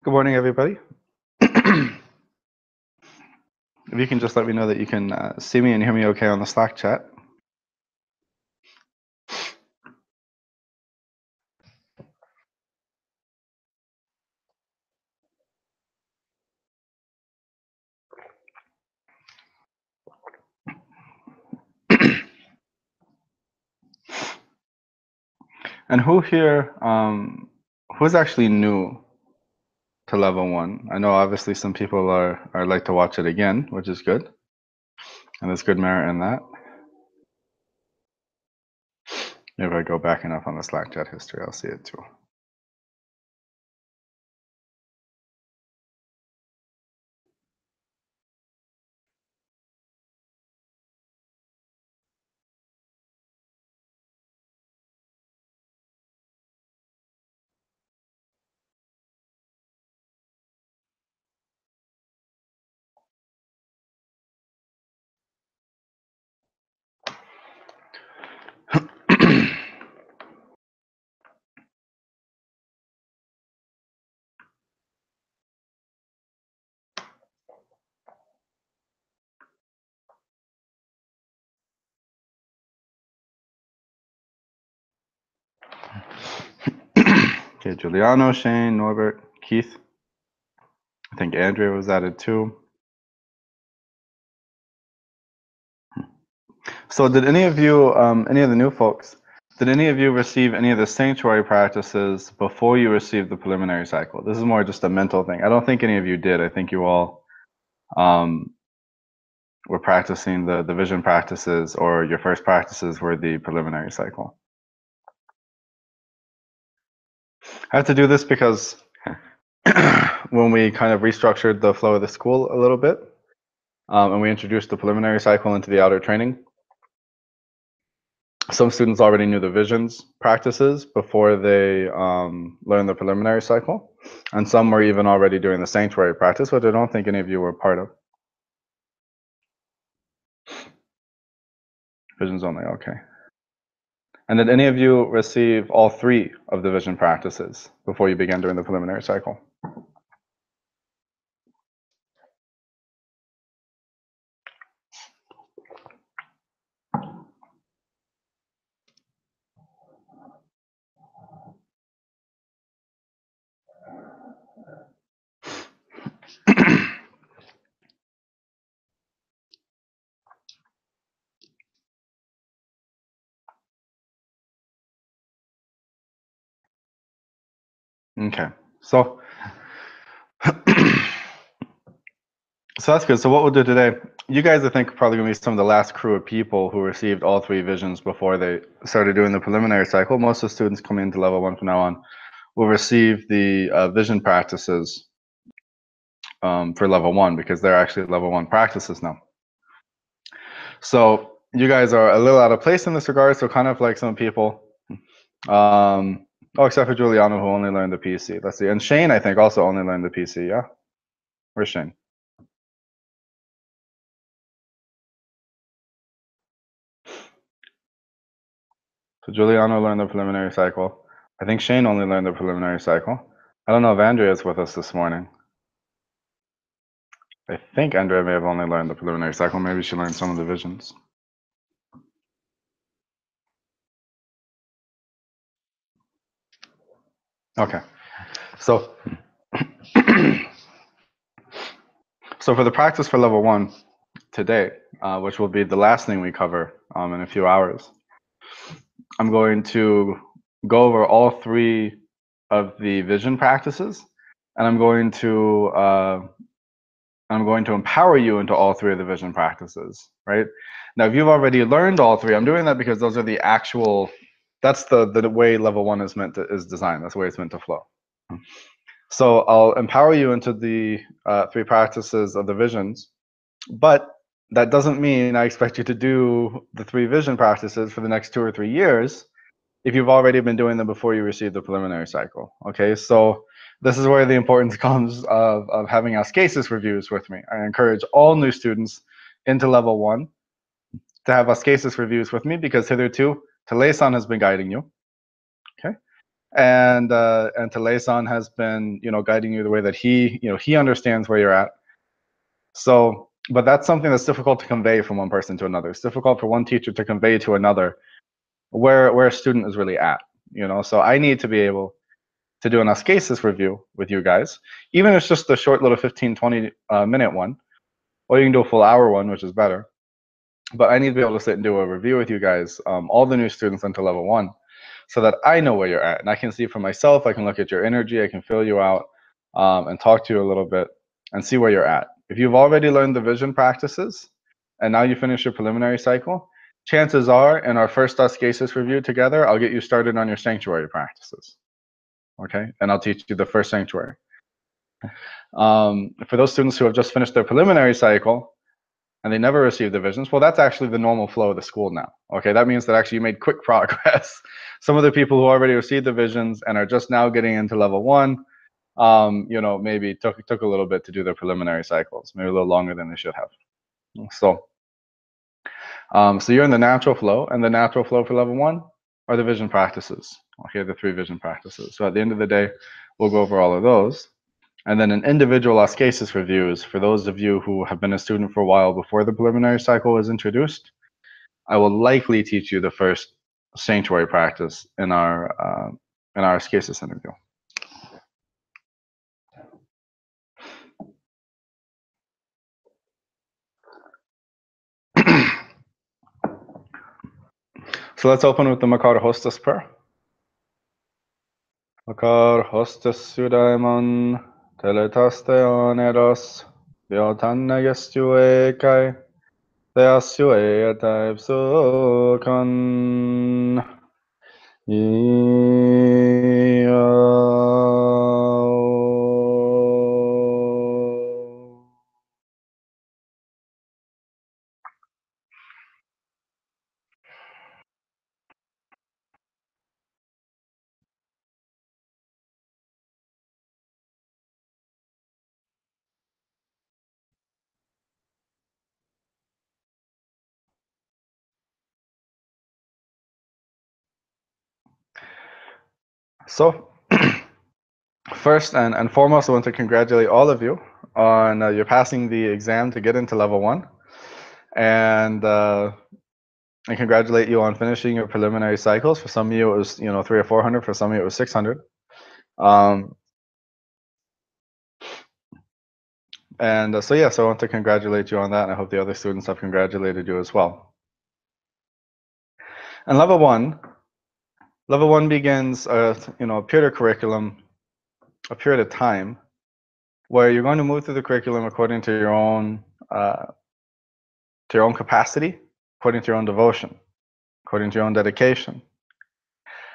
Good morning, everybody. If you can just let me know that you can see me and hear me okay on the Slack chat. And who here, who's actually new to level 1? I know obviously some people are like to watch it again, which is good. And there's good merit in that. If I go back enough on the Slack chat history, I'll see it too. Okay, Giuliano, Shane, Norbert, Keith. I think Andrea was added too. So did any of you, any of the new folks, did any of you receive any of the sanctuary practices before you received the preliminary cycle? This is more just a mental thing. I don't think any of you did. I think you all were practicing the vision practices, or your first practices were the preliminary cycle. I have to do this because when we kind of restructured the flow of the school a little bit, and we introduced the preliminary cycle into the outer training, some students already knew the visions practices before they learned the preliminary cycle, and some were even already doing the sanctuary practice, which I don't think any of you were part of. Visions only, okay. And did any of you receive all 3 of the vision practices before you began doing the preliminary cycle? Okay, so so that's good. So what we'll do today, you guys I think are probably gonna be some of the last crew of people who received all 3 visions before they started doing the preliminary cycle. Most of the students coming into level 1 from now on will receive the vision practices for level 1, because they're actually level 1 practices now. So you guys are a little out of place in this regard. So kind of like some people, oh, except for Giuliano, who only learned the PC. Let's see. And Shane, I think, also only learned the PC. Yeah. Where's Shane? So Giuliano learned the preliminary cycle. I think Shane only learned the preliminary cycle. I don't know if Andrea is with us this morning. I think Andrea may have only learned the preliminary cycle. Maybe she learned some of the visions. Okay. So, so for the practice for level 1 today, which will be the last thing we cover in a few hours, I'm going to go over all 3 of the vision practices, and I'm going to empower you into all 3 of the vision practices, right? Now, if you've already learned all 3, I'm doing that because those are the actual, that's the way level 1 is designed. That's the way it's meant to flow. So I'll empower you into the 3 practices of the visions, but that doesn't mean I expect you to do the 3 vision practices for the next 2 or 3 years if you've already been doing them before you receive the preliminary cycle. Okay, so this is where the importance comes of having askesis reviews with me. I encourage all new students into level 1 to have askesis reviews with me, because hitherto Tele-san has been guiding you. Okay, and Taleson has been, guiding you the way that he understands where you're at. So, but that's something that's difficult to convey from one person to another. It's difficult for one teacher to convey to another where a student is really at. So I need to be able to do an Askesis review with you guys, even if it's just a short little 15-20 minute one, or you can do a full hour one, which is better. But I need to be able to sit and do a review with you guys, all the new students into level 1, so that I know where you're at, and I can see for myself. I can look at your energy, I can fill you out, and talk to you a little bit and see where you're at. If you've already learned the vision practices and now you finish your preliminary cycle, chances are in our first Askesis review together, I'll get you started on your sanctuary practices. Okay, and I'll teach you the first sanctuary. For those students who have just finished their preliminary cycle and they never received the visions, well, that's actually the normal flow of the school now. Okay, that means that actually you made quick progress. Some of the people who already received the visions and are just now getting into level 1, maybe took a little bit to do their preliminary cycles, maybe a little longer than they should have. So you're in the natural flow, and the natural flow for level 1 are the vision practices. Okay, the 3 vision practices. So at the end of the day, we'll go over all of those. And then an individual Askesis reviews for those of you who have been a student for a while before the preliminary cycle was introduced. I will likely teach you the first sanctuary practice in our Askesis interview. So let's open with the Makar Hostess prayer. Makar Hostess Sudaimon Teletasteon Eros Vyotanna Gestue Kai Theasue Taipsukon So, first and foremost, I want to congratulate all of you on your passing the exam to get into level 1, and congratulate you on finishing your preliminary cycles. For some of you, it was 300 or 400. For some of you, it was 600. So I want to congratulate you on that, and I hope the other students have congratulated you as well. And level one begins a period of curriculum, a period of time, where you're going to move through the curriculum according to your own capacity, according to your own devotion, according to your own dedication.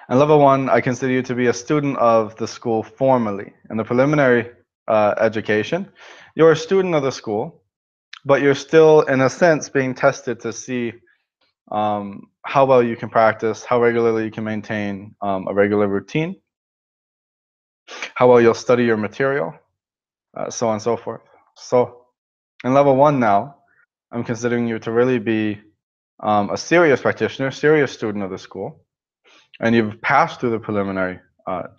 And level 1, I consider you to be a student of the school formally. In the preliminary education, you're a student of the school, but you're still, in a sense, being tested to see how well you can practice, how regularly you can maintain a regular routine, how well you'll study your material, so on and so forth. So in level 1 now, I'm considering you to really be a serious practitioner, serious student of the school, and you've passed through the preliminary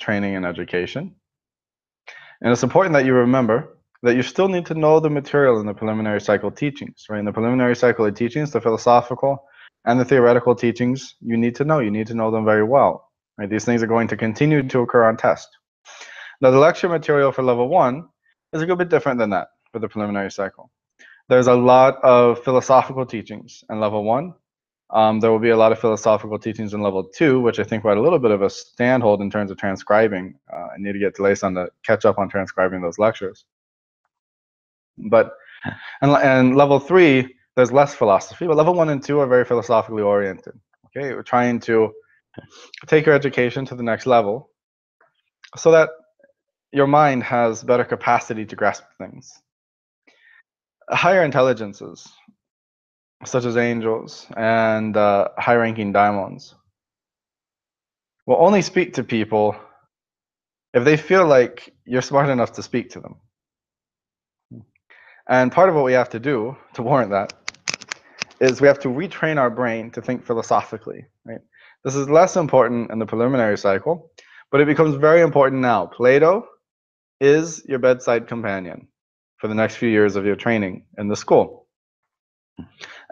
training and education. And it's important that you remember that you still need to know the material in the preliminary cycle teachings, right? In the preliminary cycle of teachings, the philosophical and the theoretical teachings, you need to know. You need to know them very well, right? These things are going to continue to occur on test. Now, the lecture material for level 1 is a good bit different than that for the preliminary cycle. There's a lot of philosophical teachings in level 1. There will be a lot of philosophical teachings in level 2, which I think we're at a little bit of a standhold in terms of transcribing. I need to get Taleson to catch up on transcribing those lectures. But and level 3, there's less philosophy, but level 1 and 2 are very philosophically oriented. Okay, we're trying to take your education to the next level so that your mind has better capacity to grasp things. Higher intelligences, such as angels and high-ranking daimons, will only speak to people if they feel like you're smart enough to speak to them. And part of what we have to do to warrant that is we have to retrain our brain to think philosophically, right? This is less important in the preliminary cycle, But it becomes very important now. Plato is your bedside companion for the next few years of your training in the school.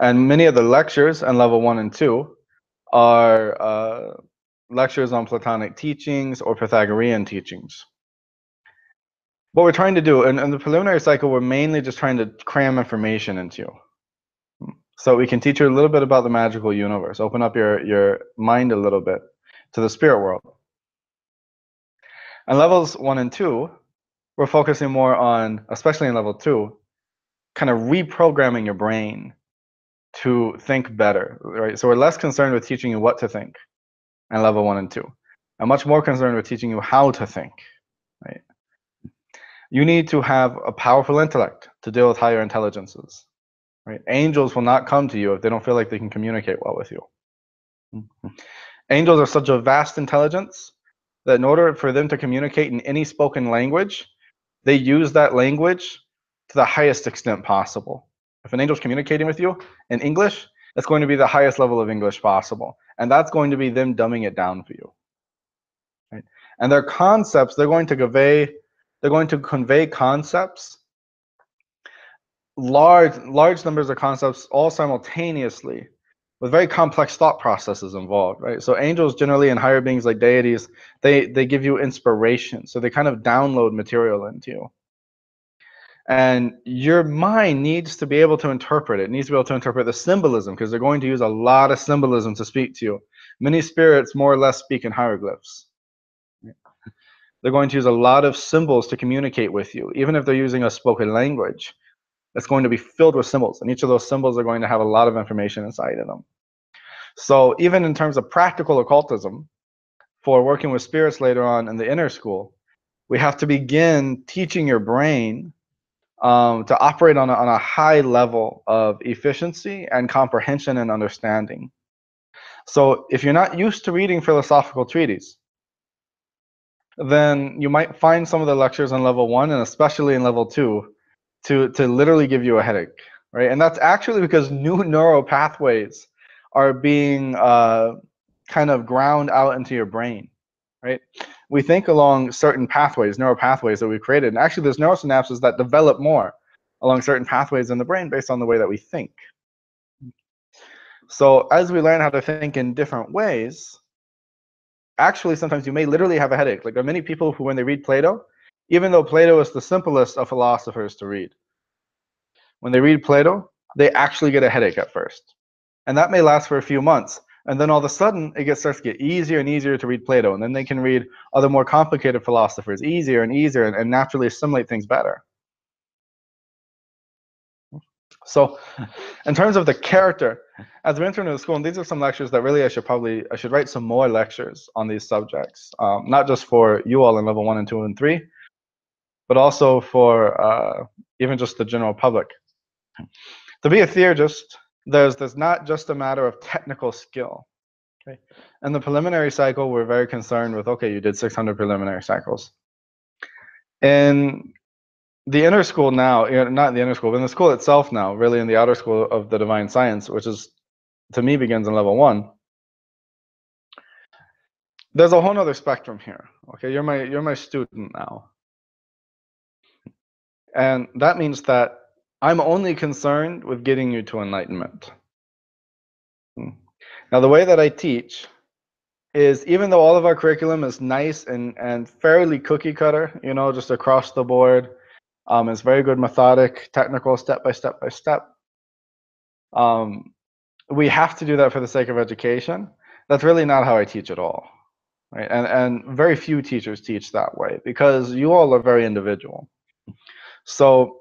And many of the lectures in level 1 and 2 are lectures on Platonic teachings or Pythagorean teachings. What we're trying to do, in the preliminary cycle, we're mainly just trying to cram information into you. So we can teach you a little bit about the magical universe, open up your mind a little bit to the spirit world. And levels 1 and 2, we're focusing more on, especially in level 2, kind of reprogramming your brain to think better, right? So we're less concerned with teaching you what to think in level 1 and 2. I'm much more concerned with teaching you how to think, right? You need to have a powerful intellect to deal with higher intelligences, right? Angels will not come to you if they don't feel like they can communicate well with you. Angels are such a vast intelligence that in order for them to communicate in any spoken language, they use that language to the highest extent possible. If an angel's communicating with you in English, that's going to be the highest level of English possible. And that's going to be them dumbing it down for you. Right? And their concepts, they're going to convey concepts, large numbers of concepts all simultaneously, with very complex thought processes involved, right? So angels generally, and higher beings like deities, they give you inspiration. So they kind of download material into you. And your mind needs to be able to interpret it. It needs to be able to interpret the symbolism, because they're going to use a lot of symbolism to speak to you. Many spirits more or less speak in hieroglyphs. They're going to use a lot of symbols to communicate with you. Even if they're using a spoken language, it's going to be filled with symbols. And each of those symbols are going to have a lot of information inside of them. So even in terms of practical occultism, for working with spirits later on in the inner school, we have to begin teaching your brain to operate on a high level of efficiency and comprehension and understanding. So if you're not used to reading philosophical treatises, then you might find some of the lectures in level 1 and especially in level 2 to literally give you a headache, right? And that's actually because new neural pathways are being kind of ground out into your brain, right? We think along certain pathways, neural pathways that we've created, and actually there's neurosynapses that develop more along certain pathways in the brain based on the way that we think. So as we learn how to think in different ways, actually sometimes you may literally have a headache. Like there are many people who, when they read Plato, even though Plato is the simplest of philosophers to read, when they read Plato, they actually get a headache at first. And that may last for a few months. And then all of a sudden, it starts to get easier and easier to read Plato. And then they can read other more complicated philosophers easier and easier and naturally assimilate things better. So in terms of the character, as we enter into the school, and these are some lectures that really I should write some more lectures on these subjects, not just for you all in level 1 and 2 and 3, but also for even just the general public. To be a theurgist, there's not just a matter of technical skill. Okay, in the preliminary cycle, we're very concerned with, okay, you did 600 preliminary cycles. In the inner school now, not the inner school, but in the school itself now, really in the outer school of the divine science, which is, to me, begins in level 1. There's a whole other spectrum here. Okay, you're my student now. And that means that I'm only concerned with getting you to enlightenment. Now, the way that I teach is, even though all of our curriculum is nice and fairly cookie cutter, just across the board, it's very good, methodic, technical, step by step by step. We have to do that for the sake of education. That's really not how I teach at all, right? And very few teachers teach that way because you all are very individual. So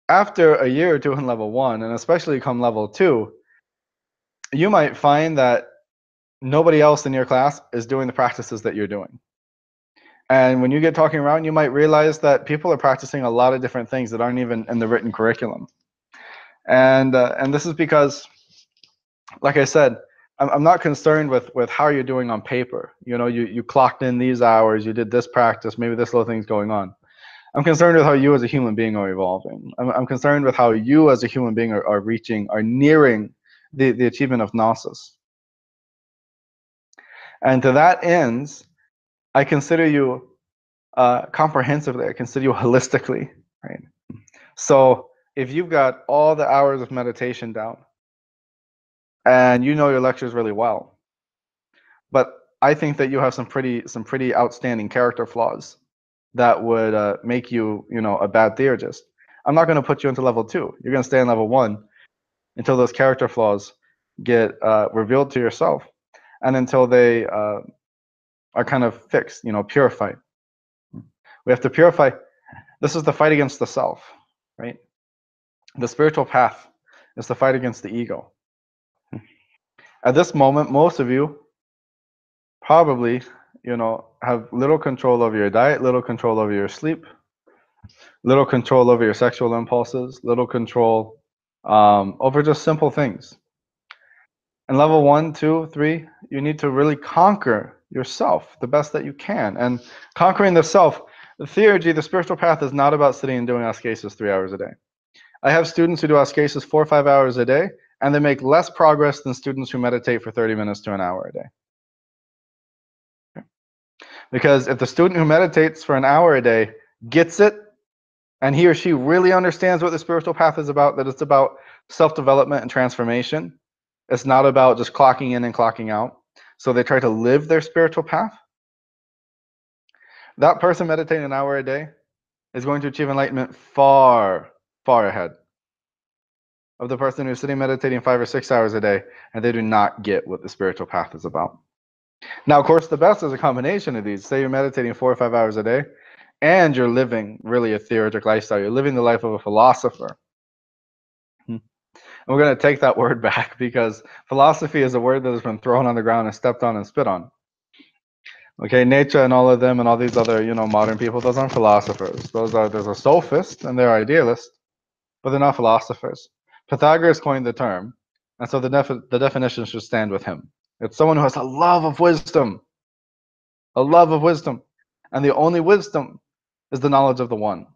after a year or two in level 1, and especially come level 2, you might find that nobody else in your class is doing the practices that you're doing. And when you get talking around, you might realize that people are practicing a lot of different things that aren't even in the written curriculum. And this is because, like I said, I'm not concerned with how you're doing on paper. You clocked in these hours, you did this practice, maybe this little thing's going on. I'm concerned with how you as a human being are evolving. I'm concerned with how you as a human being are nearing the achievement of gnosis. And to that ends, I consider you comprehensively. I consider you holistically, right? So if you've got all the hours of meditation down and you know your lectures really well, but I think that you have some pretty outstanding character flaws that would make you, a bad theurgist. I'm not going to put you into level 2. You're going to stay in level 1 until those character flaws get revealed to yourself, and until they are kind of fixed, purified. We have to purify. This is the fight against the self, right? The spiritual path is the fight against the ego. At this moment, most of you probably, have little control over your diet, little control over your sleep, little control over your sexual impulses, little control over just simple things. And level 1, 2, 3, you need to really conquer yourself the best that you can. And conquering the self, the theurgy, the spiritual path is not about sitting and doing ascesis 3 hours a day. I have students who do ascesis 4 or 5 hours a day, and they make less progress than students who meditate for 30 minutes to an hour a day. Because if the student who meditates for an hour a day gets it, and he or she really understands what the spiritual path is about, that it's about self-development and transformation, it's not about just clocking in and clocking out. So they try to live their spiritual path. That person meditating an hour a day is going to achieve enlightenment far, far ahead of the person who's sitting meditating 5 or 6 hours a day, and they do not get what the spiritual path is about. Now, of course, the best is a combination of these. Say you're meditating 4 or 5 hours a day, and you're living really a theurgic lifestyle. You're living the life of a philosopher. And we're going to take that word back, because philosophy is a word that has been thrown on the ground and stepped on and spit on. Okay, Nietzsche and all of them and all these other, modern people, those aren't philosophers. There's a sophist and they're idealists, but they're not philosophers. Pythagoras coined the term, and so the definition should stand with him. It's someone who has a love of wisdom, and the only wisdom is the knowledge of the one.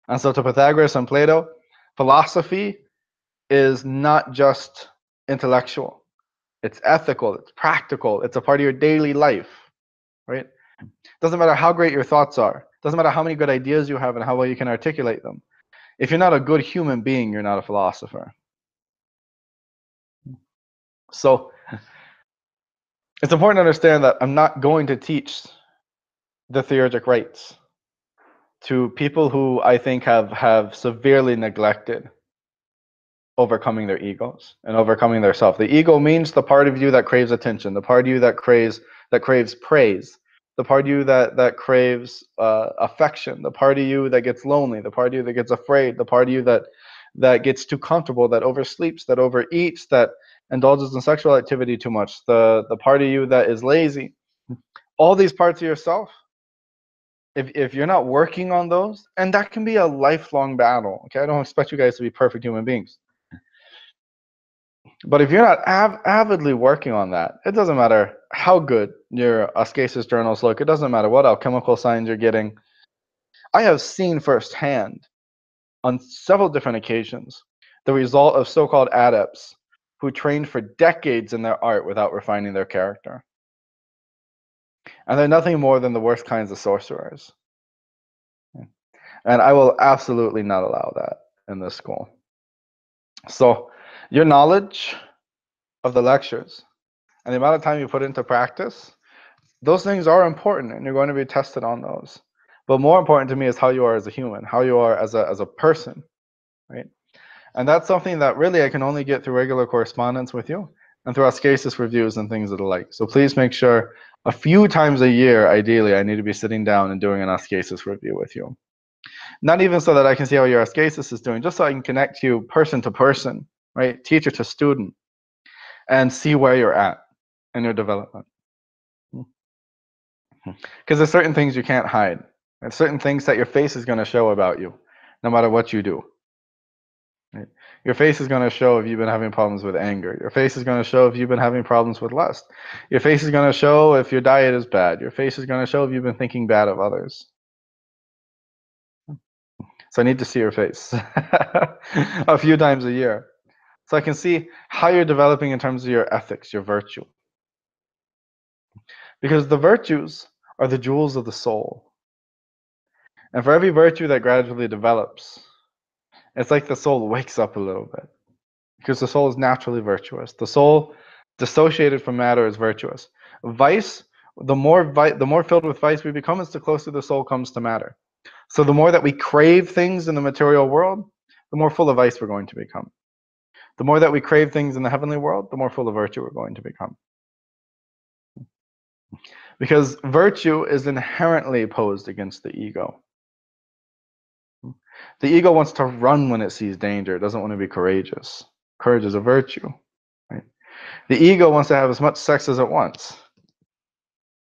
And so to Pythagoras and Plato, philosophy is not just intellectual. It's ethical, it's practical, it's a part of your daily life, right? Doesn't matter how great your thoughts are. Doesn't matter how many good ideas you have and how well you can articulate them. If you're not a good human being, you're not a philosopher. So it's important to understand that I'm not going to teach the theurgic rites to people who I think have severely neglected overcoming their egos and overcoming their self. The ego means the part of you that craves attention, the part of you that craves praise, the part of you that craves affection, the part of you that gets lonely, the part of you that gets afraid, the part of you that gets too comfortable, that oversleeps, that overeats, that indulges in sexual activity too much, the part of you that is lazy. All these parts of yourself, if you're not working on those, and that can be a lifelong battle. Okay, I don't expect you guys to be perfect human beings. But if you're not avidly working on that, it doesn't matter how good your ascesis journals look. It doesn't matter what alchemical signs you're getting. I have seen firsthand on several different occasions the result of so-called adepts who trained for decades in their art without refining their character. And they're nothing more than the worst kinds of sorcerers. And I will absolutely not allow that in this school. So your knowledge of the lectures and the amount of time you put into practice, those things are important, and you're going to be tested on those. But more important to me is how you are as a human, how you are as a person, right? And that's something that really I can only get through regular correspondence with you and through ascesis reviews and things of the like. So please make sure a few times a year, ideally, I need to be sitting down and doing an ascesis review with you. Not even so that I can see how your ascesis is doing, just so I can connect you person to person, right? Teacher to student, and see where you're at in your development. Because there's certain things you can't hide. There's certain things that your face is going to show about you, no matter what you do. Right? Your face is going to show if you've been having problems with anger. Your face is going to show if you've been having problems with lust. Your face is going to show if your diet is bad. Your face is going to show if you've been thinking bad of others. So I need to see your face a few times a year, so I can see how you're developing in terms of your ethics, your virtue. Because the virtues are the jewels of the soul. And for every virtue that gradually develops, it's like the soul wakes up a little bit, because the soul is naturally virtuous. The soul, dissociated from matter, is virtuous. Vice, the more filled with vice we become, is the closer the soul comes to matter. So the more that we crave things in the material world, the more full of vice we're going to become. The more that we crave things in the heavenly world, the more full of virtue we're going to become. Because virtue is inherently opposed against the ego. The ego wants to run when it sees danger. It doesn't want to be courageous. Courage is a virtue. Right? The ego wants to have as much sex as it wants.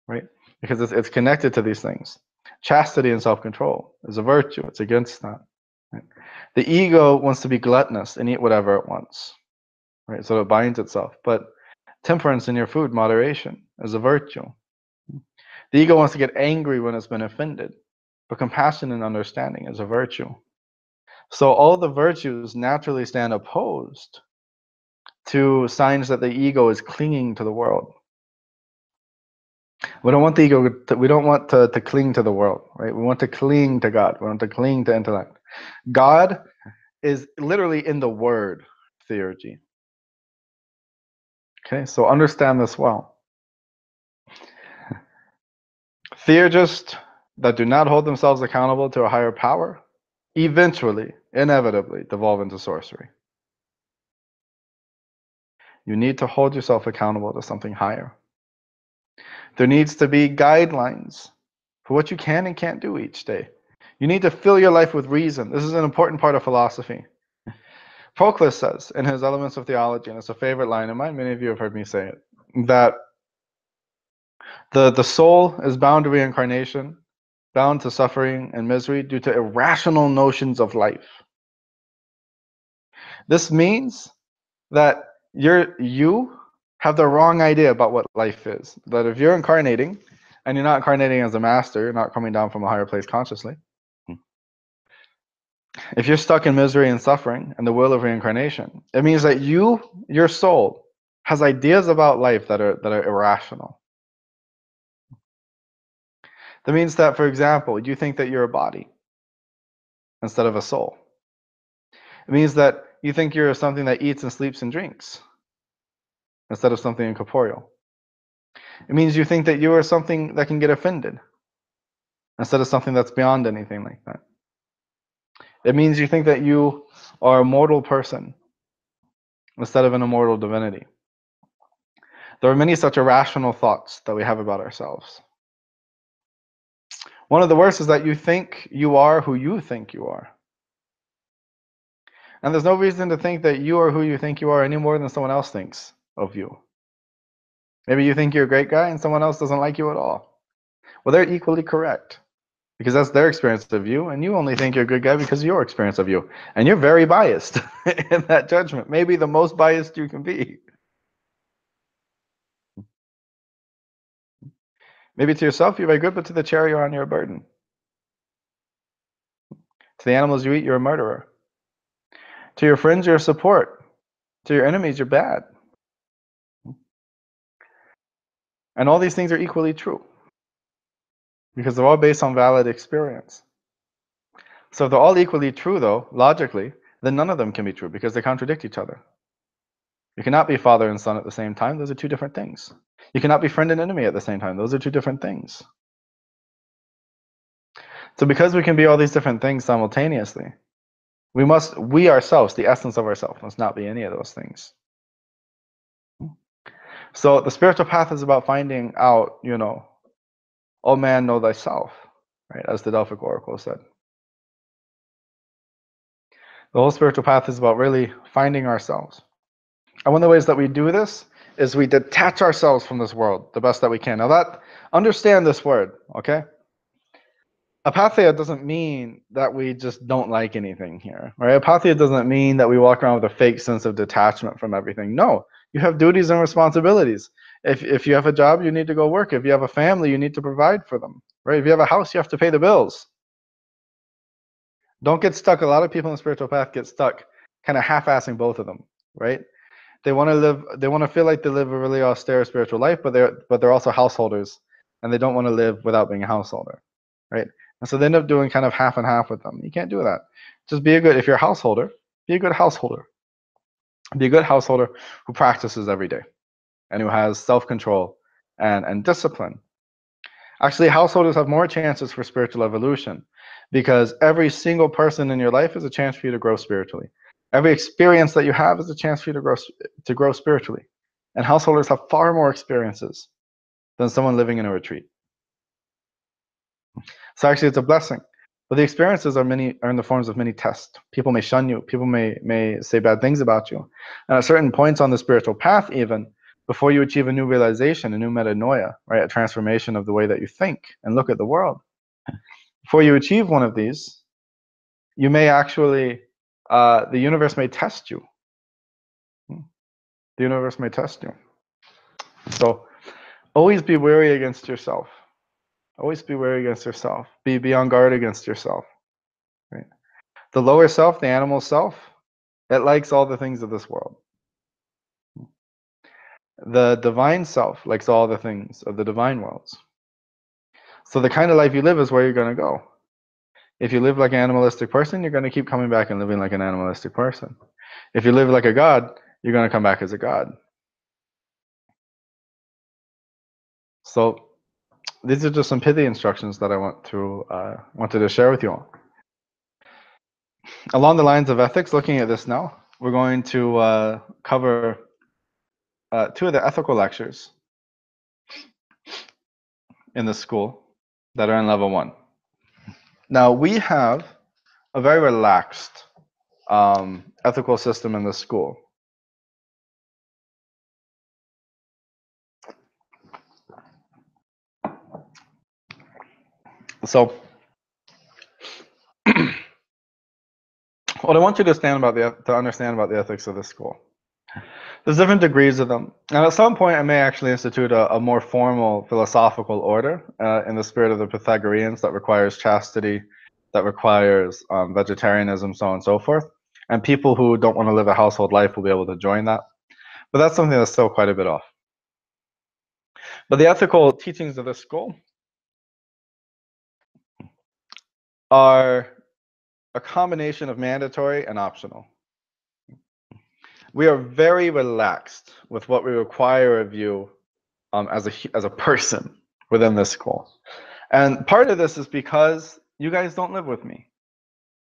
Right? Because it's connected to these things. Chastity and self-control is a virtue. It's against that. Right? The ego wants to be gluttonous and eat whatever it wants. Right? So it binds itself. But temperance in your food, moderation, is a virtue. The ego wants to get angry when it's been offended. But compassion and understanding is a virtue. So all the virtues naturally stand opposed to signs that the ego is clinging to the world. We don't want the ego to cling to the world, right? We want to cling to God. We want to cling to intellect. God is literally in the word, theurgy. Okay, so understand this well. Theurgists that do not hold themselves accountable to a higher power eventually, inevitably, devolve into sorcery. You need to hold yourself accountable to something higher. There needs to be guidelines for what you can and can't do each day. You need to fill your life with reason. This is an important part of philosophy. Proclus says in his Elements of Theology, and it's a favorite line of mine, many of you have heard me say it, that the soul is bound to reincarnation, bound to suffering and misery due to irrational notions of life. This means that you have the wrong idea about what life is. That if you're incarnating, and you're not incarnating as a master, you're not coming down from a higher place consciously. If you're stuck in misery and suffering and the will of reincarnation, it means that your soul, has ideas about life that are irrational. That means that, for example, you think that you're a body instead of a soul. It means that you think you're something that eats and sleeps and drinks instead of something incorporeal. It means you think that you are something that can get offended instead of something that's beyond anything like that. It means you think that you are a mortal person instead of an immortal divinity. There are many such irrational thoughts that we have about ourselves. One of the worst is that you think you are who you think you are. And there's no reason to think that you are who you think you are any more than someone else thinks of you. Maybe you think you're a great guy and someone else doesn't like you at all. Well, they're equally correct, because that's their experience of you, and you only think you're a good guy because of your experience of you. And you're very biased in that judgment, maybe the most biased you can be. Maybe to yourself, you're very good, but to the chair you're on, you're a burden. To the animals you eat, you're a murderer. To your friends, you're a support. To your enemies, you're bad. And all these things are equally true, because they're all based on valid experience. So if they're all equally true, though, logically, then none of them can be true, because they contradict each other. You cannot be father and son at the same time. Those are two different things. You cannot be friend and enemy at the same time. Those are two different things. So because we can be all these different things simultaneously, we ourselves, the essence of ourselves, must not be any of those things. So the spiritual path is about finding out, oh man, know thyself, right? As the Delphic Oracle said. The whole spiritual path is about really finding ourselves. And one of the ways that we do this is we detach ourselves from this world the best that we can. Now understand this word, okay? Apatheia doesn't mean that we just don't like anything here, right? Apatheia doesn't mean that we walk around with a fake sense of detachment from everything. No, you have duties and responsibilities. If you have a job, you need to go work. If you have a family, you need to provide for them, right? If you have a house, you have to pay the bills. Don't get stuck. A lot of people in the spiritual path get stuck kind of half-assing both of them, right? They want to feel like they live a really austere spiritual life, but they're also householders and they don't want to live without being a householder, right? And so they end up doing kind of half and half with them. You can't do that. Just be a good, if you're a householder, be a good householder. Be a good householder who practices every day and who has self-control and discipline. Actually, householders have more chances for spiritual evolution because every single person in your life is a chance for you to grow spiritually. Every experience that you have is a chance for you to grow spiritually. And householders have far more experiences than someone living in a retreat. So actually, it's a blessing. But the experiences are in the forms of many tests. People may shun you. People may say bad things about you. And at certain points on the spiritual path, even, before you achieve a new realization, a new metanoia, right, a transformation of the way that you think and look at the world, before you achieve one of these, you may actually, the universe may test you. The universe may test you. So always be wary against yourself. Always be wary against yourself. Be on guard against yourself. Right? The lower self, the animal self, it likes all the things of this world. The divine self likes all the things of the divine worlds. So the kind of life you live is where you're going to go. If you live like an animalistic person, you're going to keep coming back and living like an animalistic person. If you live like a god, you're going to come back as a god. So these are just some pithy instructions that I wanted to share with you all. Along the lines of ethics, looking at this now, we're going to cover 2 of the ethical lectures in the school that are in level 1. Now, we have a very relaxed ethical system in the school. So, what I want you to understand about the ethics of the school. There's different degrees of them. And at some point, I may actually institute a more formal philosophical order in the spirit of the Pythagoreans that requires chastity, that requires vegetarianism, so on and so forth. And people who don't want to live a household life will be able to join that. But that's something that's still quite a bit off. But the ethical teachings of the school are a combination of mandatory and optional. We are very relaxed with what we require of you as a person within this school. And part of this is because you guys don't live with me.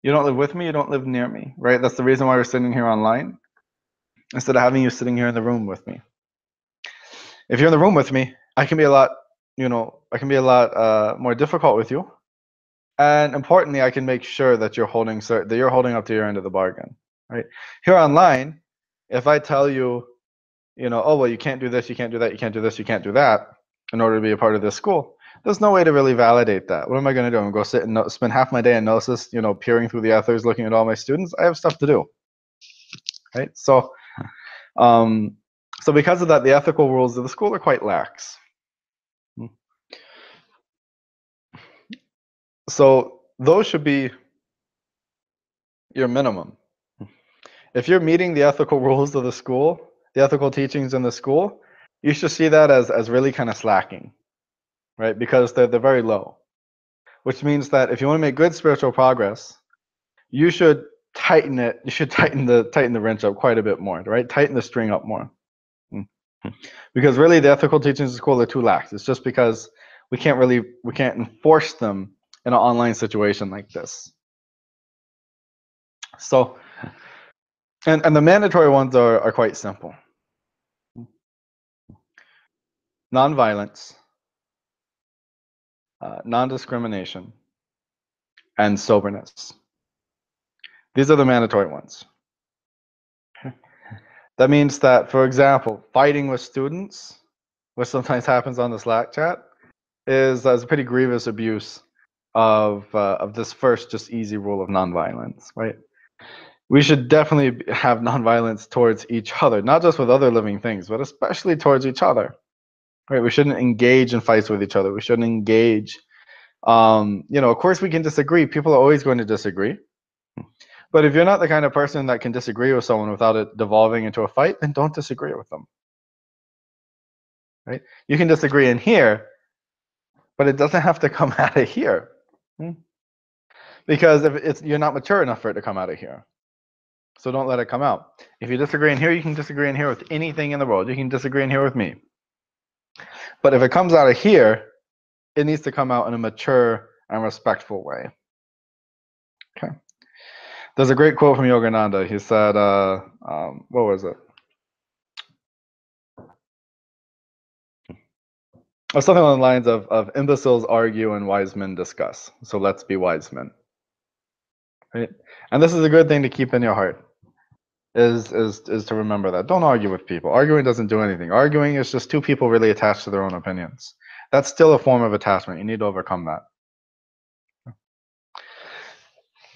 You don't live with me, you don't live near me, right? That's the reason why we're sitting here online instead of having you sitting here in the room with me. If you're in the room with me, I can be a lot more difficult with you. And importantly, I can make sure that you're holding up to your end of the bargain, right? Here online, if I tell you, oh, well, you can't do this, you can't do that, you can't do this, you can't do that in order to be a part of this school, there's no way to really validate that. What am I going to do? I'm going to go sit and spend half my day in Gnosis, peering through the ethers, looking at all my students. I have stuff to do, right? So, so because of that, the ethical rules of the school are quite lax. So those should be your minimum. If you're meeting the ethical rules of the school, the ethical teachings in the school, you should see that as really kind of slacking, right? Because they're very low, which means that if you want to make good spiritual progress, you should tighten it. You should tighten the wrench up quite a bit more, right? Tighten the string up more. Because really, the ethical teachings of the school are too lax. It's just because we can't enforce them in an online situation like this. So, and the mandatory ones are quite simple. Non-violence, non-discrimination, and soberness. These are the mandatory ones. That means that, for example, fighting with students, which sometimes happens on the Slack chat, is a pretty grievous abuse of this first just easy rule of nonviolence, right? We should definitely have nonviolence towards each other, not just with other living things, but especially towards each other, right? We shouldn't engage in fights with each other. We shouldn't engage. Of course, we can disagree. People are always going to disagree. But if you're not the kind of person that can disagree with someone without it devolving into a fight, then don't disagree with them, right? You can disagree in here, but it doesn't have to come out of here. Because if you're not mature enough for it to come out of here. So don't let it come out. If you disagree in here, you can disagree in here with anything in the world. You can disagree in here with me. But if it comes out of here, it needs to come out in a mature and respectful way. Okay. There's a great quote from Yogananda. He said, what was it? Or something along the lines of imbeciles argue and wise men discuss. So let's be wise men. Right? And this is a good thing to keep in your heart. Is to remember that. Don't argue with people. Arguing doesn't do anything. Arguing is just two people really attached to their own opinions. That's still a form of attachment. You need to overcome that.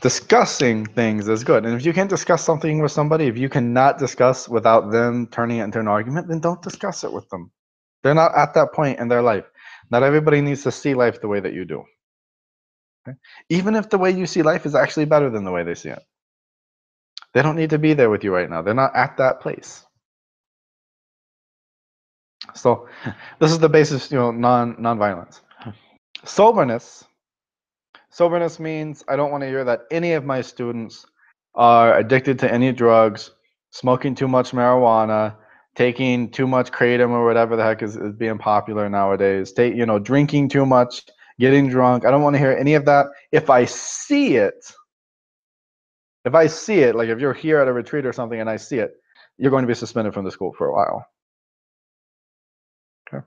Discussing things is good. And if you can't discuss something with somebody, if you cannot discuss without them turning it into an argument, then don't discuss it with them. They're not at that point in their life. Not everybody needs to see life the way that you do. Okay? Even if the way you see life is actually better than the way they see it. They don't need to be there with you right now. They're not at that place. So this is the basis, non-violence. Soberness means I don't want to hear that any of my students are addicted to any drugs, smoking too much marijuana, taking too much kratom or whatever the heck is being popular nowadays, drinking too much, getting drunk. I don't want to hear any of that. If I see it, like if you're here at a retreat or something and I see it, you're going to be suspended from the school for a while. Okay.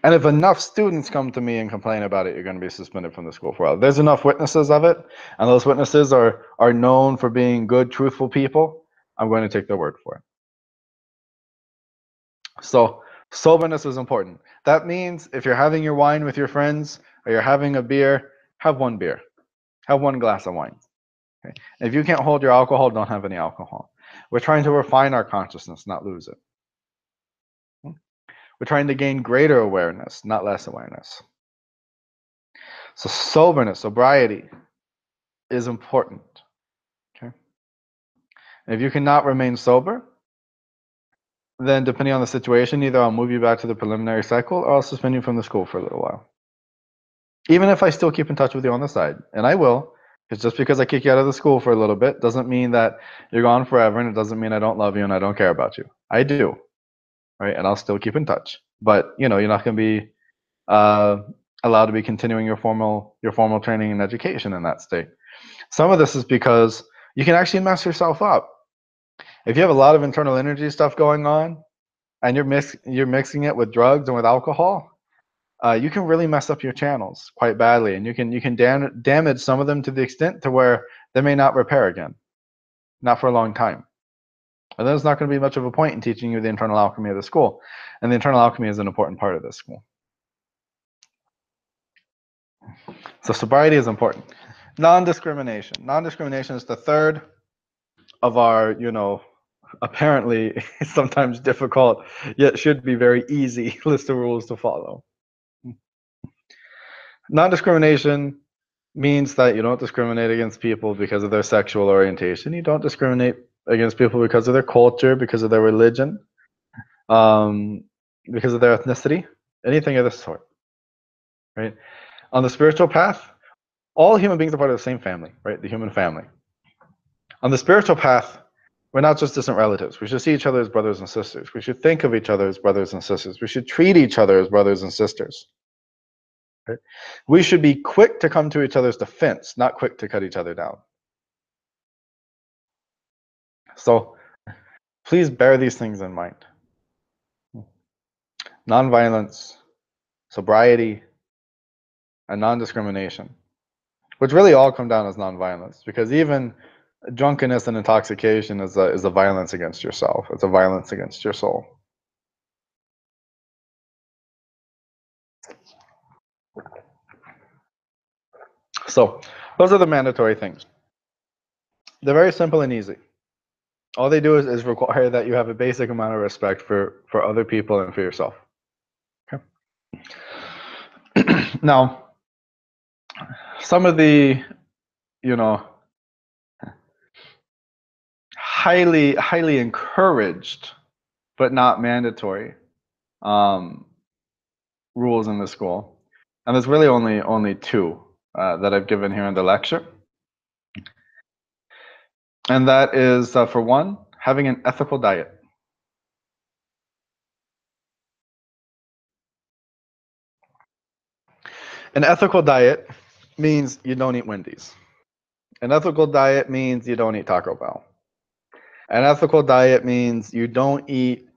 And if enough students come to me and complain about it, you're going to be suspended from the school for a while. There's enough witnesses of it, and those witnesses are known for being good, truthful people. I'm going to take their word for it. So soberness is important. That means if you're having your wine with your friends or you're having a beer, have one beer. Have one glass of wine. Okay? If you can't hold your alcohol, don't have any alcohol. We're trying to refine our consciousness, not lose it. We're trying to gain greater awareness, not less awareness. So sobriety is important. Okay. And if you cannot remain sober, then depending on the situation, either I'll move you back to the preliminary cycle or I'll suspend you from the school for a little while. Even if I still keep in touch with you on the side, and I will, because just because I kick you out of the school for a little bit doesn't mean that you're gone forever, and it doesn't mean I don't love you and I don't care about you. I do, right? And I'll still keep in touch. But you're not going to be allowed to be continuing your formal training and education in that state. Some of this is because you can actually mess yourself up. If you have a lot of internal energy stuff going on, and you're mixing it with drugs and with alcohol, you can really mess up your channels quite badly, and you can damage some of them to the extent to where they may not repair again, not for a long time. And there's not going to be much of a point in teaching you the internal alchemy of the school, and the internal alchemy is an important part of this school. So sobriety is important. Non-discrimination. Non-discrimination is the third of our, apparently sometimes difficult, yet should be very easy list of rules to follow. Non-discrimination means that you don't discriminate against people because of their sexual orientation. You don't discriminate against people because of their culture, because of their religion, because of their ethnicity, anything of this sort. Right? On the spiritual path, all human beings are part of the same family, right? The human family. On the spiritual path, we're not just distant relatives. We should see each other as brothers and sisters. We should think of each other as brothers and sisters. We should treat each other as brothers and sisters. Right? We should be quick to come to each other's defense, not quick to cut each other down. So please bear these things in mind. Nonviolence, sobriety, and non-discrimination, which really all come down as nonviolence, because even drunkenness and intoxication is a violence against yourself. It's a violence against your soul. So those are the mandatory things. They're very simple and easy. All they do is require that you have a basic amount of respect for other people and for yourself. Okay. Now, some of the, highly encouraged, but not mandatory rules in the school And there's really only two that I've given here in the lecture. And that is, for one, having an ethical diet. An ethical diet means you don't eat Wendy's. An ethical diet means you don't eat Taco Bell. An ethical diet means you don't eat,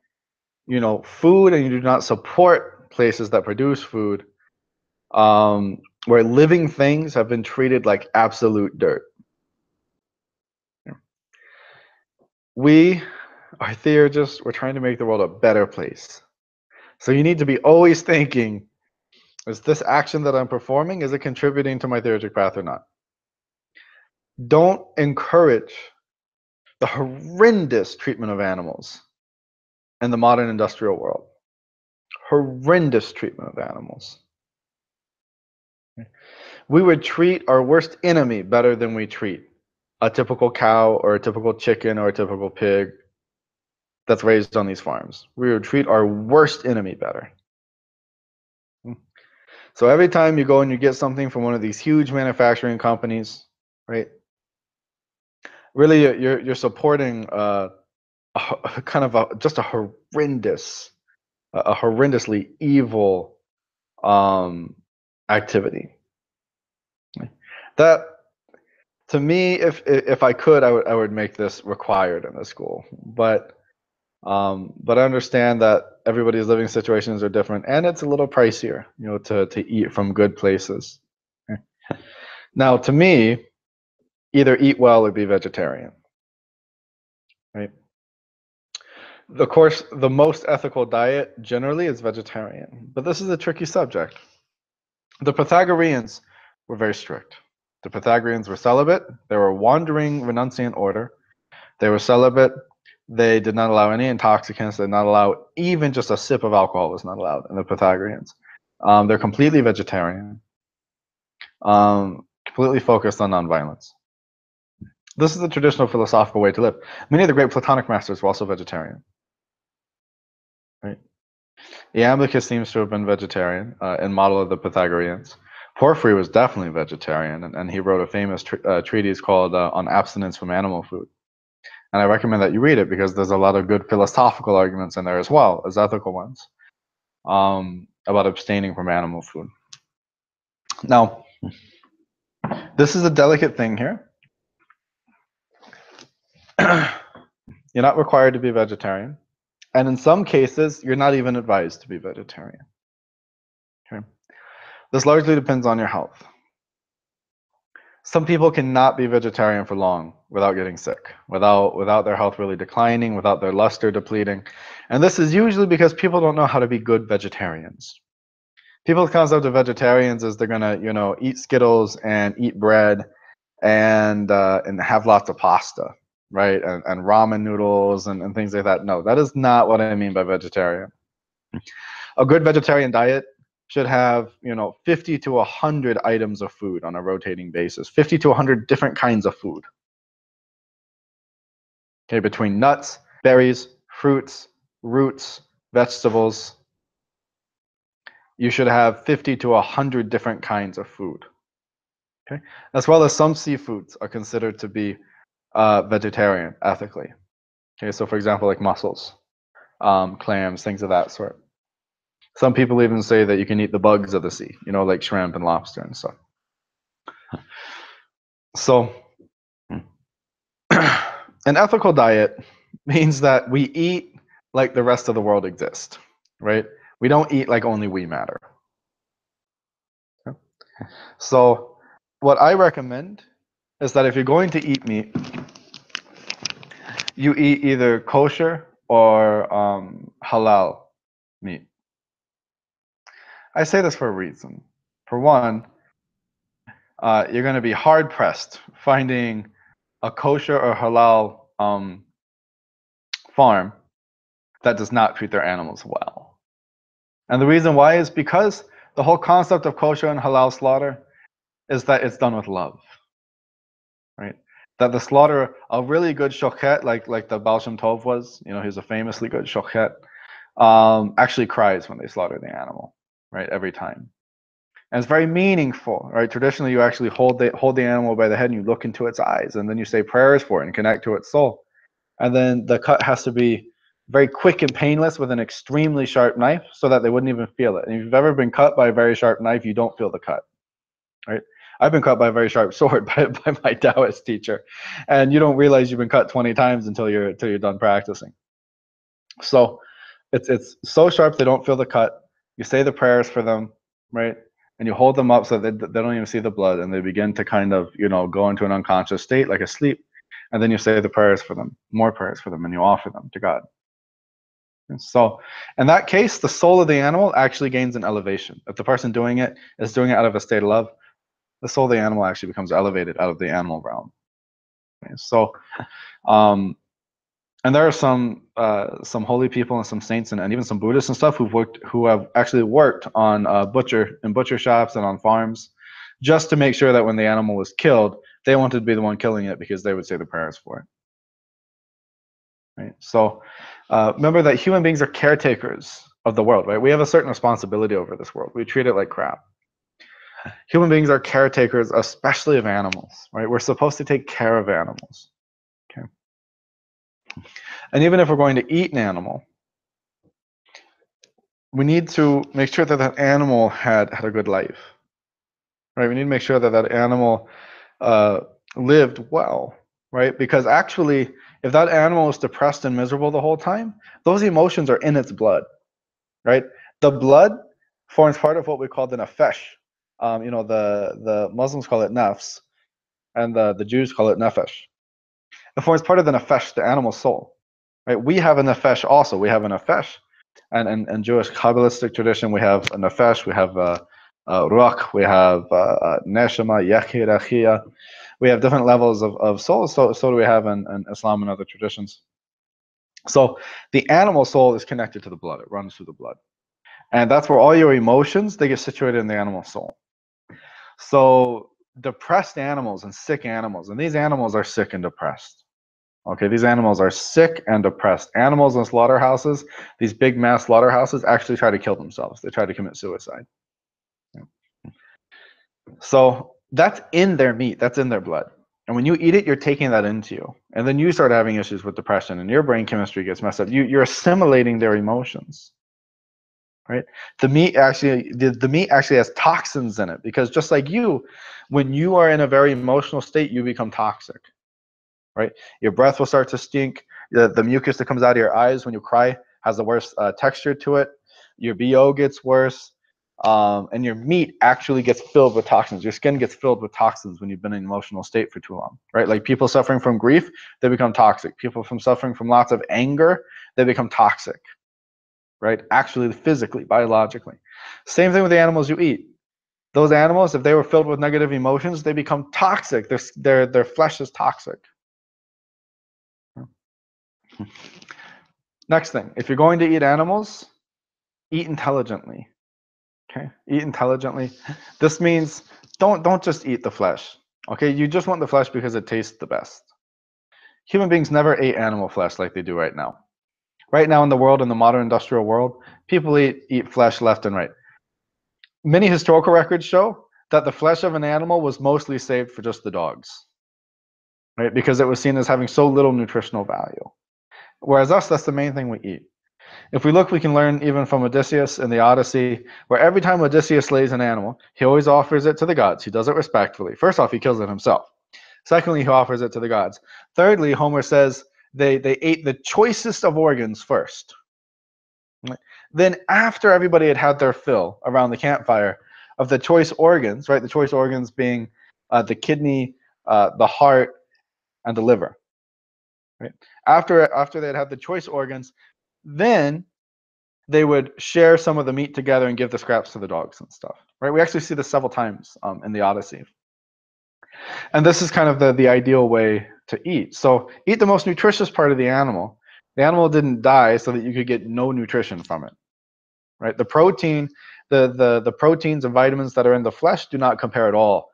food, and you do not support places that produce food, where living things have been treated like absolute dirt. We are theurgists. We're trying to make the world a better place. So you need to be always thinking, is this action that I'm performing, is it contributing to my theurgic path or not? Don't encourage the horrendous treatment of animals in the modern industrial world. Horrendous treatment of animals. We would treat our worst enemy better than we treat a typical cow or a typical chicken or a typical pig that's raised on these farms. We would treat our worst enemy better. So every time you go and you get something from one of these huge manufacturing companies, right? Really, you're supporting kind of just a horrendously evil activity. That, to me, if I could, I would make this required in the school. But I understand that everybody's living situations are different, and it's a little pricier, to eat from good places. Now, to me, either eat well or be vegetarian, right? Of course, the most ethical diet generally is vegetarian, but this is a tricky subject. The Pythagoreans were very strict. The Pythagoreans were celibate. They were a wandering renunciant order. They were celibate. They did not allow any intoxicants. They did not allow even just a sip of alcohol was not allowed in the Pythagoreans. They're completely vegetarian, completely focused on nonviolence. This is the traditional philosophical way to live. Many of the great Platonic masters were also vegetarian. Right? Iamblichus seems to have been vegetarian, in model of the Pythagoreans. Porphyry was definitely vegetarian, and he wrote a famous treatise called On Abstinence from Animal Food. And I recommend that you read it because there's a lot of good philosophical arguments in there as well as ethical ones, about abstaining from animal food. Now, this is a delicate thing here. You're not required to be vegetarian. And in some cases, you're not even advised to be vegetarian. Okay? This largely depends on your health. Some people cannot be vegetarian for long without getting sick, without their health really declining, without their luster depleting. And this is usually because people don't know how to be good vegetarians. People's concept of vegetarians is they're gonna, eat Skittles and eat bread and have lots of pasta, right? And ramen noodles and things like that. No, that is not what I mean by vegetarian. A good vegetarian diet should have, 50 to 100 items of food on a rotating basis, 50 to 100 different kinds of food. Okay, between nuts, berries, fruits, roots, vegetables, you should have 50 to 100 different kinds of food. Okay, as well as some seafoods are considered to be vegetarian ethically. Okay, so for example, like mussels, clams, things of that sort. Some people even say that you can eat the bugs of the sea, like shrimp and lobster and stuff. So, an ethical diet means that we eat like the rest of the world exists, right? We don't eat like only we matter. Okay? So, what I recommend is that if you're going to eat meat, you eat either kosher or halal meat. I say this for a reason. For one, you're going to be hard pressed finding a kosher or halal farm that does not treat their animals well. And the reason why is because the whole concept of kosher and halal slaughter is that it's done with love, right? That the slaughter, a really good shochet, like the Baal Shem Tov was, he's a famously good shochet, actually cries when they slaughter the animal, right? Every time. And it's very meaningful, right? Traditionally, you actually hold the animal by the head and you look into its eyes, and then you say prayers for it and connect to its soul. And then the cut has to be very quick and painless with an extremely sharp knife so that they wouldn't even feel it. And if you've ever been cut by a very sharp knife, you don't feel the cut, right? I've been cut by a very sharp sword by my Taoist teacher, and you don't realize you've been cut 20 times until you're done practicing. So it's so sharp they don't feel the cut. You say the prayers for them, right? And you hold them up so that they don't even see the blood, and they begin to kind of, go into an unconscious state, like a sleep. And then you say the prayers for them, more prayers for them, and you offer them to God. And so in that case, the soul of the animal actually gains an elevation. If the person doing it is doing it out of a state of love, the soul of the animal actually becomes elevated out of the animal realm. Okay, so, and there are some holy people and some saints and even some Buddhists and stuff who have actually worked on butcher shops and on farms, just to make sure that when the animal was killed, they wanted to be the one killing it because they would say the prayers for it. Right. So remember that human beings are caretakers of the world, right? We have a certain responsibility over this world. We treat it like crap. Human beings are caretakers, especially of animals, right? We're supposed to take care of animals. Okay. And even if we're going to eat an animal, we need to make sure that that animal had a good life, right? We need to make sure that that animal lived well, right? Because actually, if that animal is depressed and miserable the whole time, those emotions are in its blood, right? The blood forms part of what we call the nefesh. The Muslims call it nafs, and the Jews call it nefesh. It forms part of the nefesh, the animal soul, right? We have a nefesh also. We have a nefesh, and in Jewish Kabbalistic tradition, we have a nefesh, we have ruach, we have neshama, yachir, achia. We have different levels of soul. So do we have in Islam and other traditions. So the animal soul is connected to the blood. It runs through the blood. And that's where all your emotions, they get situated in the animal soul. So depressed animals and sick animals, and these animals are sick and depressed. Okay, these animals are sick and depressed. Animals in slaughterhouses, these big mass slaughterhouses, actually try to kill themselves. They try to commit suicide. So that's in their meat. That's in their blood. And when you eat it, you're taking that into you. And then you start having issues with depression, and your brain chemistry gets messed up. You're assimilating their emotions. Right? The meat actually has toxins in it, because just like you, when you are in a very emotional state, you become toxic. Right? Your breath will start to stink. The mucus that comes out of your eyes when you cry has a worse texture to it. Your BO gets worse. And your meat actually gets filled with toxins. Your skin gets filled with toxins when you've been in an emotional state for too long, right? Like people suffering from grief, they become toxic. People suffering from lots of anger, they become toxic, right? Actually, physically, biologically. Same thing with the animals you eat. Those animals, if they were filled with negative emotions, they become toxic. Their flesh is toxic. Next thing, if you're going to eat animals, eat intelligently. Okay, eat intelligently. This means don't just eat the flesh. Okay, you just want the flesh because it tastes the best. Human beings never ate animal flesh like they do right now. Right now in the world, in the modern industrial world, people eat flesh left and right. Many historical records show that the flesh of an animal was mostly saved for just the dogs, right? Because it was seen as having so little nutritional value. Whereas us, that's the main thing we eat. If we look, we can learn even from Odysseus in the Odyssey, where every time Odysseus slays an animal, he always offers it to the gods. He does it respectfully. First off, he kills it himself. Secondly, he offers it to the gods. Thirdly, Homer says they ate the choicest of organs first. Then after everybody had their fill around the campfire of the choice organs, right? The choice organs being the kidney, the heart, and the liver. Right? After they had the choice organs, then they would share some of the meat together and give the scraps to the dogs and stuff. Right? We actually see this several times in the Odyssey. And this is kind of the ideal way to eat. So eat the most nutritious part of the animal. The animal didn't die so that you could get no nutrition from it. Right? The protein, the proteins and vitamins that are in the flesh do not compare at all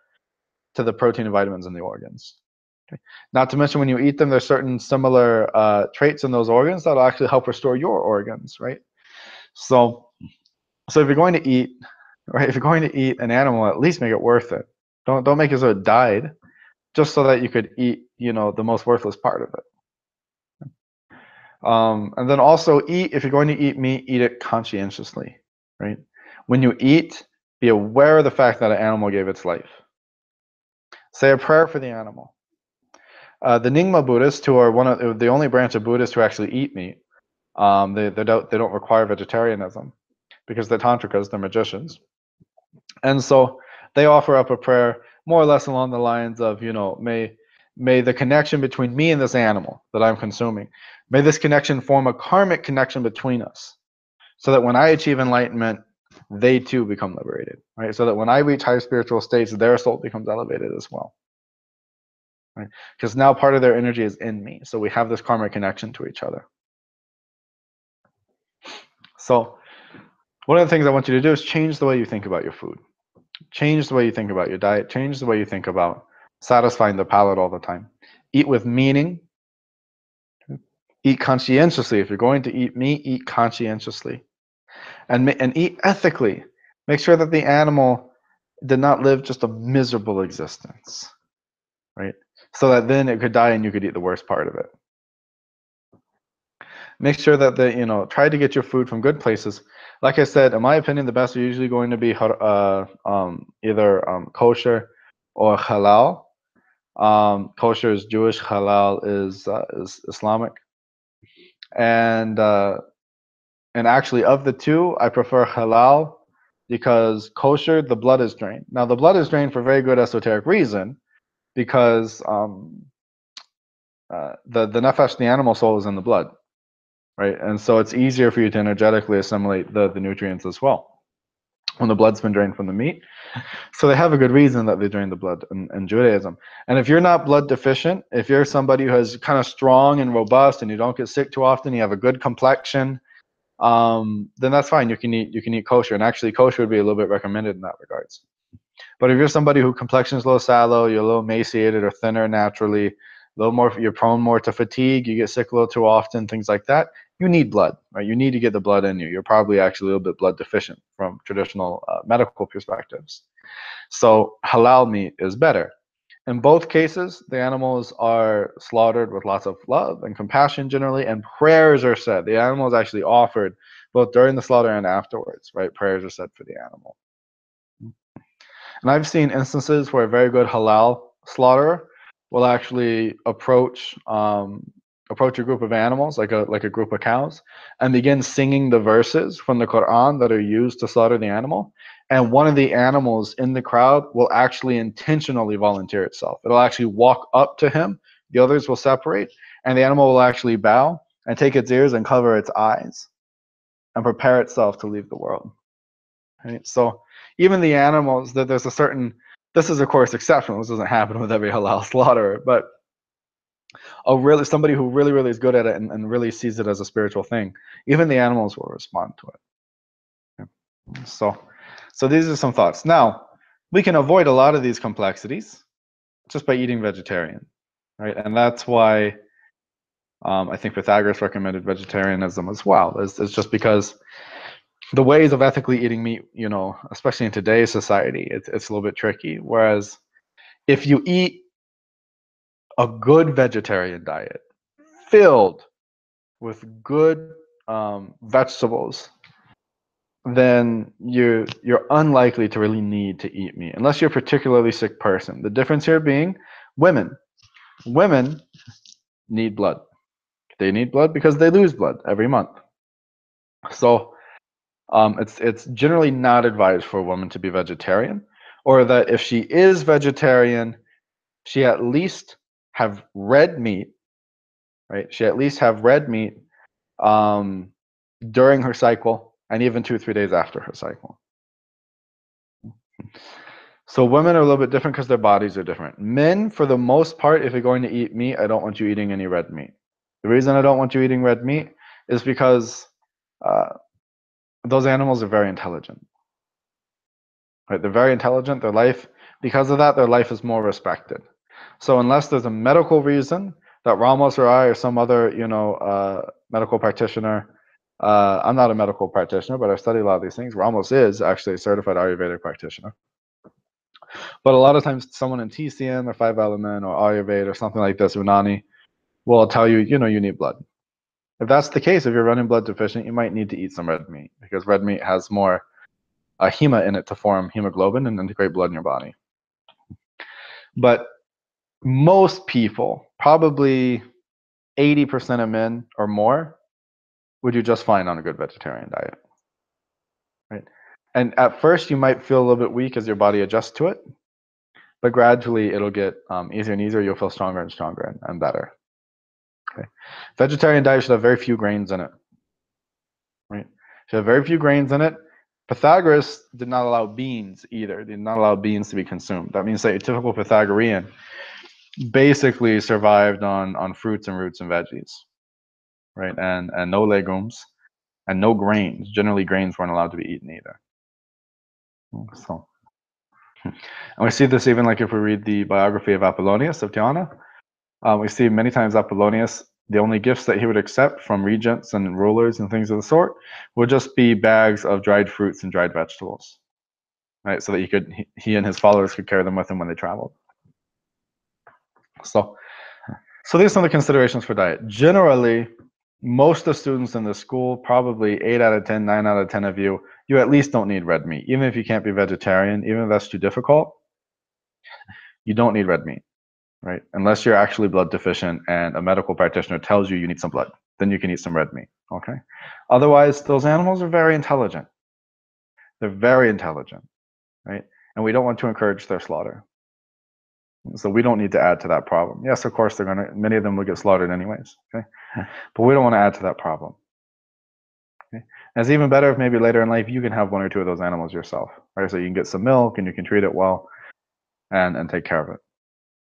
to the protein and vitamins in the organs. Okay? Not to mention when you eat them, there's certain similar traits in those organs that will actually help restore your organs, right? So if you're going to eat, right? If you're going to eat an animal, at least make it worth it. Don't make it so it died just so that you could eat, the most worthless part of it. And then also eat, if you're going to eat meat, eat it conscientiously, right? When you eat, be aware of the fact that an animal gave its life. Say a prayer for the animal. The Nyingma Buddhists, who are the only branch of Buddhists who actually eat meat, they don't require vegetarianism because they're tantrikas, they're magicians, and so they offer up a prayer more or less along the lines of, may the connection between me and this animal that I'm consuming, may this connection form a karmic connection between us, so that when I achieve enlightenment, they too become liberated, right? So that when I reach higher spiritual states, their soul becomes elevated as well. Right? Because now part of their energy is in me. So we have this karmic connection to each other. So one of the things I want you to do is change the way you think about your food. Change the way you think about your diet. Change the way you think about satisfying the palate all the time. Eat with meaning. Eat conscientiously. If you're going to eat meat, eat conscientiously. And eat ethically. Make sure that the animal did not live just a miserable existence, right? So that then it could die and you could eat the worst part of it. Make sure that try to get your food from good places. Like I said, in my opinion, the best are usually going to be either kosher or halal. Kosher is Jewish, halal is Islamic, and actually of the two, I prefer halal because kosher, the blood is drained. Now the blood is drained for a very good esoteric reason, because the nefesh, the animal soul, is in the blood, right? And so it's easier for you to energetically assimilate the nutrients as well when the blood's been drained from the meat. So they have a good reason that they drain the blood in Judaism. And if you're not blood deficient, if you're somebody who is kind of strong and robust and you don't get sick too often, you have a good complexion, then that's fine. You can eat kosher, and actually kosher would be a little bit recommended in that regards. But if you're somebody who complexion is a little sallow, you're a little emaciated or thinner naturally, a little more, you're prone more to fatigue, you get sick a little too often, things like that, you need blood, right? You need to get the blood in you. You're probably actually a little bit blood deficient from traditional medical perspectives. So halal meat is better. In both cases, the animals are slaughtered with lots of love and compassion generally, and prayers are said. The animal is actually offered both during the slaughter and afterwards, right? Prayers are said for the animal. And I've seen instances where a very good halal slaughterer will actually approach a group of animals, like a group of cows, and begin singing the verses from the Quran that are used to slaughter the animal. And one of the animals in the crowd will actually intentionally volunteer itself. It'll actually walk up to him. The others will separate, and the animal will actually bow and take its ears and cover its eyes and prepare itself to leave the world. Right? So even the animals, that there's a certain, this is of course exceptional, this doesn't happen with every halal slaughterer, but somebody who really, really is good at it and really sees it as a spiritual thing, even the animals will respond to it. Okay. So these are some thoughts. Now, we can avoid a lot of these complexities just by eating vegetarian, right? And that's why I think Pythagoras recommended vegetarianism as well. It's just because the ways of ethically eating meat, especially in today's society, it's a little bit tricky. Whereas if you eat a good vegetarian diet filled with good vegetables, then you're unlikely to really need to eat meat unless you're a particularly sick person. The difference here being women. Women need blood. They need blood because they lose blood every month. So it's generally not advised for a woman to be vegetarian, or that if she is vegetarian, she at least have red meat, right? She at least have red meat during her cycle and even 2 or 3 days after her cycle. So women are a little bit different because their bodies are different. Men, for the most part, if you're going to eat meat, I don't want you eating any red meat. The reason I don't want you eating red meat is because those animals are very intelligent. Right? They're very intelligent. Because of that, their life is more respected. So unless there's a medical reason that Ramos or I or some other, medical practitioner I'm not a medical practitioner, but I've studied a lot of these things. Ramos is actually a certified Ayurvedic practitioner. But a lot of times someone in TCM or 5-element or Ayurveda or something like this, Unani, will tell you, you need blood. If that's the case, if you're running blood deficient, you might need to eat some red meat because red meat has more hema in it to form hemoglobin and integrate blood in your body. But most people, probably 80% of men or more, would do just fine on a good vegetarian diet. Right? And at first, you might feel a little bit weak as your body adjusts to it, but gradually it'll get easier and easier. You'll feel stronger and stronger and better. Okay. Vegetarian diet should have very few grains in it. Right? Should have very few grains in it. Pythagoras did not allow beans either. They did not allow beans to be consumed. That means that a typical Pythagorean basically survived on fruits and roots and veggies, right? And no legumes and no grains. Generally, grains weren't allowed to be eaten either. So, and we see this even like if we read the biography of Apollonius of Tyana. We see many times Apollonius, the only gifts that he would accept from regents and rulers and things of the sort would just be bags of dried fruits and dried vegetables, right? So that he and his followers could carry them with him when they traveled. So these are some of the considerations for diet. Generally, most of the students in the school, probably 8 out of 10, 9 out of 10 of you, you at least don't need red meat. Even if you can't be vegetarian, even if that's too difficult, you don't need red meat, right? Unless you're actually blood deficient and a medical practitioner tells you you need some blood, then you can eat some red meat, okay? Otherwise, those animals are very intelligent. They're very intelligent, right? And we don't want to encourage their slaughter. So we don't need to add to that problem. Yes, of course, many of them will get slaughtered anyways, okay? But we don't want to add to that problem. Okay? And it's even better if maybe later in life you can have 1 or 2 of those animals yourself, right? So you can get some milk and you can treat it well and take care of it.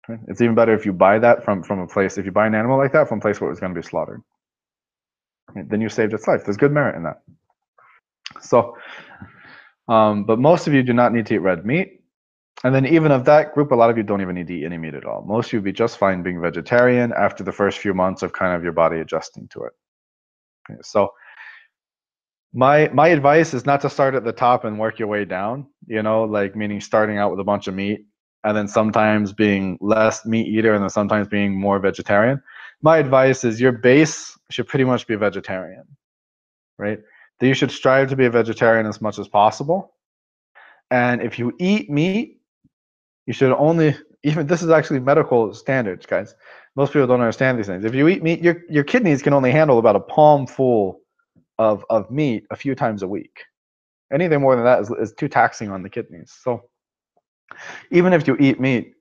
Okay? It's even better if you buy that from a place, if you buy an animal like that from a place where it was going to be slaughtered. Okay? Then you saved its life. There's good merit in that. So, but most of you do not need to eat red meat. And then even of that group, a lot of you don't even need to eat any meat at all. Most of you would be just fine being vegetarian after the first few months of kind of your body adjusting to it. Okay, so my advice is not to start at the top and work your way down, like meaning starting out with a bunch of meat and then sometimes being less meat eater and then sometimes being more vegetarian. My advice is your base should pretty much be vegetarian, right? That you should strive to be a vegetarian as much as possible. And if you eat meat, you should only, even this is actually medical standards, guys. Most people don't understand these things. If you eat meat, your kidneys can only handle about a palm full of meat a few times a week. Anything more than that is too taxing on the kidneys. So even if you eat meat,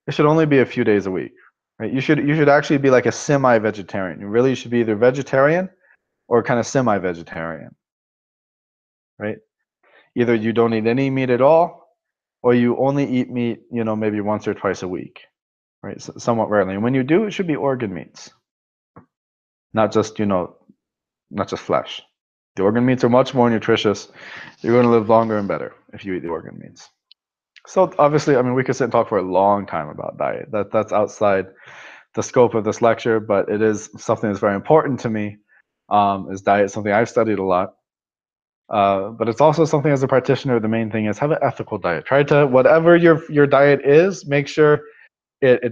it should only be a few days a week. Right? You should actually be like a semi-vegetarian. You really should be either vegetarian or kind of semi-vegetarian. Right? Either you don't eat any meat at all, or you only eat meat, maybe once or twice a week, right? So, somewhat rarely. And when you do, it should be organ meats, not just, not just flesh. The organ meats are much more nutritious. You're going to live longer and better if you eat the organ meats. So obviously, I mean, we could sit and talk for a long time about diet. That's outside the scope of this lecture, but it is something that's very important to me. Is diet something I've studied a lot? But it's also something as a practitioner, the main thing is have an ethical diet. Try to, whatever your diet is, make sure it